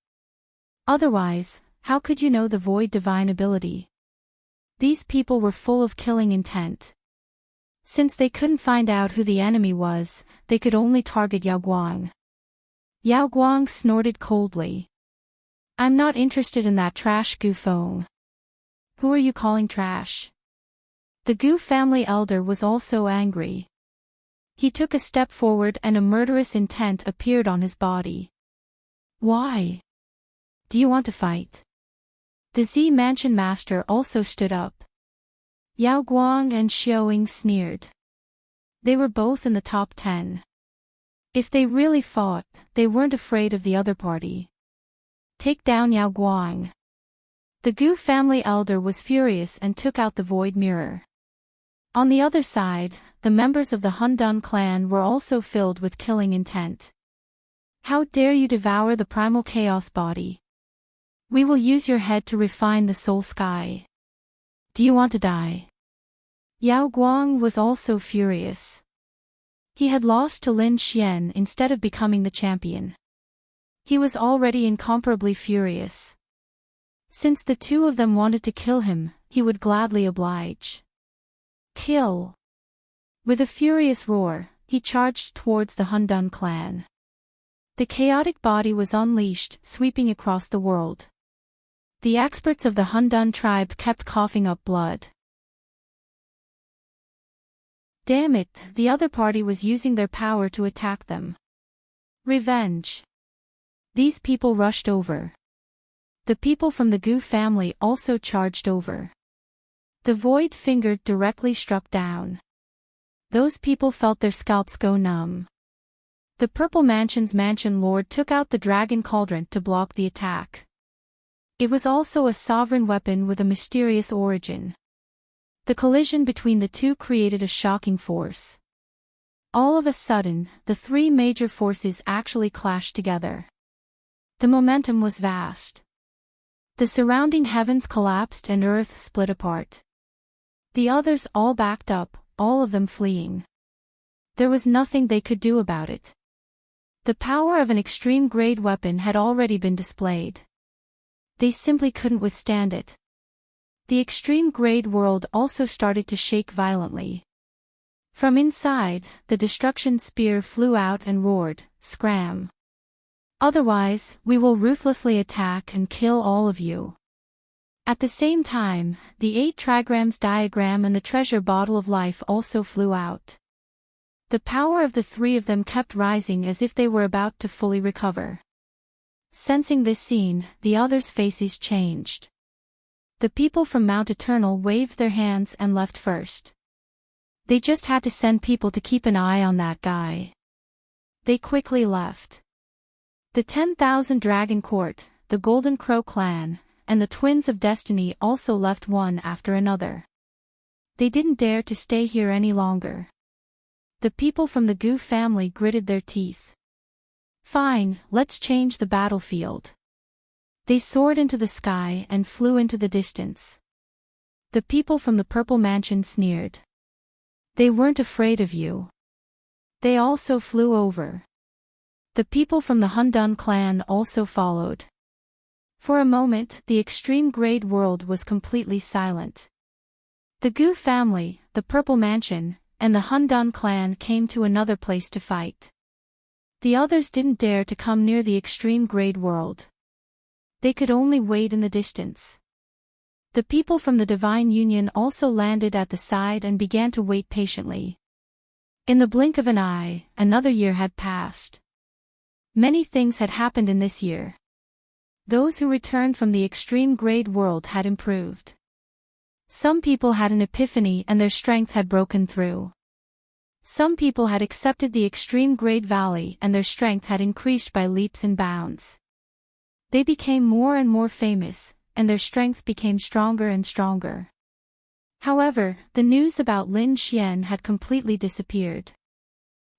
Otherwise, how could you know the void divine ability? These people were full of killing intent. Since they couldn't find out who the enemy was, they could only target Yao Guang. Yao Guang snorted coldly. I'm not interested in that trash Gu Feng. Who are you calling trash? The Gu family elder was also angry. He took a step forward and a murderous intent appeared on his body. Why? Do you want to fight? The Z Mansion Master also stood up. Yao Guang and Xiaoying sneered. They were both in the top 10. If they really fought, they weren't afraid of the other party. Take down Yao Guang. The Gu family elder was furious and took out the void mirror. On the other side, the members of the Hundun clan were also filled with killing intent. How dare you devour the primal chaos body? We will use your head to refine the soul sky. Do you want to die? Yao Guang was also furious. He had lost to Lin Xian instead of becoming the champion. He was already incomparably furious. Since the two of them wanted to kill him, he would gladly oblige. Kill! With a furious roar, he charged towards the Hundun clan. The chaotic body was unleashed, sweeping across the world. The experts of the Hundun tribe kept coughing up blood. Damn it, the other party was using their power to attack them. Revenge. These people rushed over. The people from the Gu family also charged over. The void finger directly struck down. Those people felt their scalps go numb. The Purple Mansion's Mansion Lord took out the Dragon Cauldron to block the attack. It was also a sovereign weapon with a mysterious origin. The collision between the two created a shocking force. All of a sudden, the three major forces actually clashed together. The momentum was vast. The surrounding heavens collapsed and earth split apart. The others all backed up, all of them fleeing. There was nothing they could do about it. The power of an extreme-grade weapon had already been displayed. They simply couldn't withstand it. The extreme-grade world also started to shake violently. From inside, the destruction spear flew out and roared, "Scram! Otherwise, we will ruthlessly attack and kill all of you." At the same time, the 8 trigrams diagram and the treasure bottle of life also flew out. The power of the three of them kept rising as if they were about to fully recover. Sensing this scene, the others' faces changed. The people from Mount Eternal waved their hands and left first. They just had to send people to keep an eye on that guy. They quickly left. The 10,000 Dragon Court, the Golden Crow clan, and the Twins of Destiny also left one after another. They didn't dare to stay here any longer. The people from the Gu family gritted their teeth. Fine, let's change the battlefield. They soared into the sky and flew into the distance. The people from the Purple Mansion sneered. They weren't afraid of you. They also flew over. The people from the Hundun clan also followed. For a moment, the extreme-grade world was completely silent. The Gu family, the Purple Mansion, and the Hundun clan came to another place to fight. The others didn't dare to come near the extreme-grade world. They could only wait in the distance. The people from the Divine Union also landed at the side and began to wait patiently. In the blink of an eye, another year had passed. Many things had happened in this year. Those who returned from the extreme-grade world had improved. Some people had an epiphany and their strength had broken through. Some people had accepted the extreme Great Valley and their strength had increased by leaps and bounds. They became more and more famous, and their strength became stronger and stronger. However, the news about Lin Xian had completely disappeared.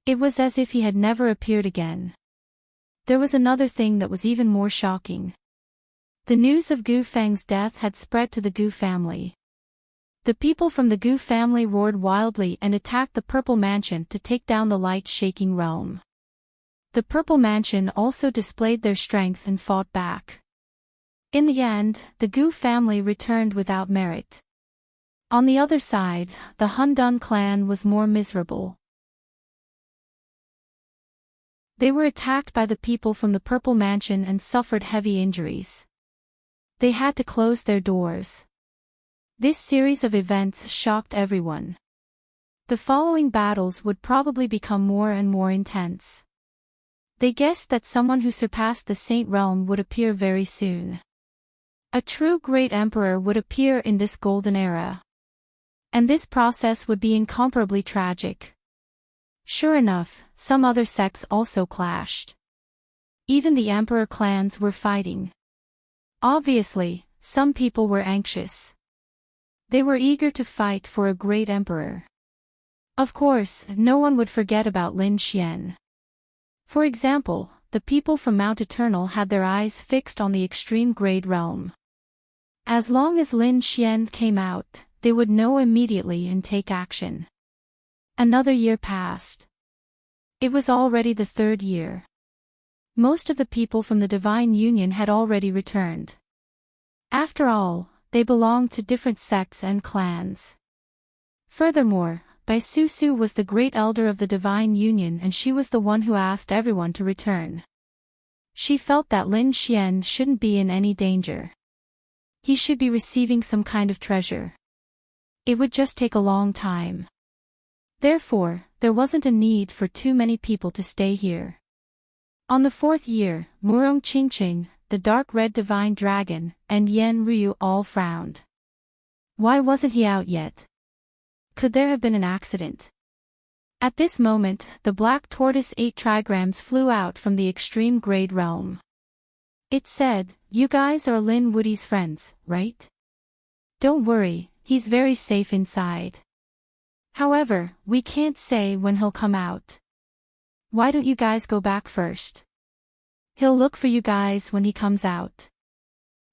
It was as if he had never appeared again. There was another thing that was even more shocking. The news of Gu Feng's death had spread to the Gu family. The people from the Gu family roared wildly and attacked the Purple Mansion to take down the light-shaking realm. The Purple Mansion also displayed their strength and fought back. In the end, the Gu family returned without merit. On the other side, the Hundun clan was more miserable. They were attacked by the people from the Purple Mansion and suffered heavy injuries. They had to close their doors. This series of events shocked everyone. The following battles would probably become more and more intense. They guessed that someone who surpassed the Saint Realm would appear very soon. A true great emperor would appear in this golden era. And this process would be incomparably tragic. Sure enough, some other sects also clashed. Even the emperor clans were fighting. Obviously, some people were anxious. They were eager to fight for a great emperor. Of course, no one would forget about Lin Xian. For example, the people from Mount Eternal had their eyes fixed on the extreme Great Realm. As long as Lin Xian came out, they would know immediately and take action. Another year passed. It was already the third year. Most of the people from the Divine Union had already returned. After all, they belonged to different sects and clans. Furthermore, Bai Su was the great elder of the Divine Union and she was the one who asked everyone to return. She felt that Lin Xian shouldn't be in any danger. He should be receiving some kind of treasure. It would just take a long time. Therefore, there wasn't a need for too many people to stay here. On the fourth year, Murong Qingqing, the dark red divine dragon, and Yan Ryu all frowned. Why wasn't he out yet? Could there have been an accident? At this moment, the black tortoise 8 trigrams flew out from the extreme Great Realm. It said, "You guys are Lin Woody's friends, right? Don't worry, he's very safe inside. However, we can't say when he'll come out. Why don't you guys go back first? He'll look for you guys when he comes out."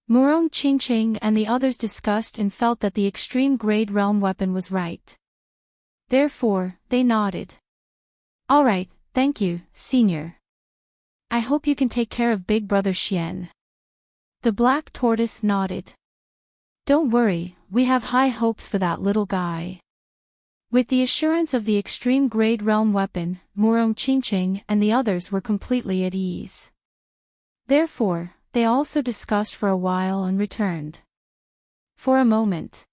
Murong Qingqing and the others discussed and felt that the extreme Great Realm weapon was right. Therefore, they nodded. "All right, thank you, Senior. I hope you can take care of Big Brother Xian." The black tortoise nodded. "Don't worry, we have high hopes for that little guy." With the assurance of the extreme Great Realm weapon, Murong Qingqing and the others were completely at ease. Therefore, they also discussed for a while and returned. For a moment.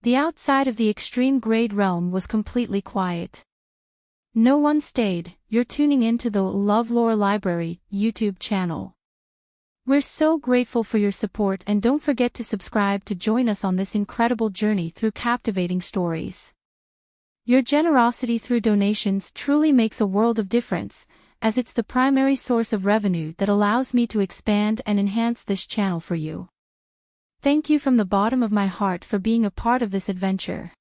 The outside of the extreme Great Realm was completely quiet. No one stayed. You're tuning into the LoveLore Library YouTube channel. We're so grateful for your support and don't forget to subscribe to join us on this incredible journey through captivating stories. Your generosity through donations truly makes a world of difference, as it's the primary source of revenue that allows me to expand and enhance this channel for you. Thank you from the bottom of my heart for being a part of this adventure.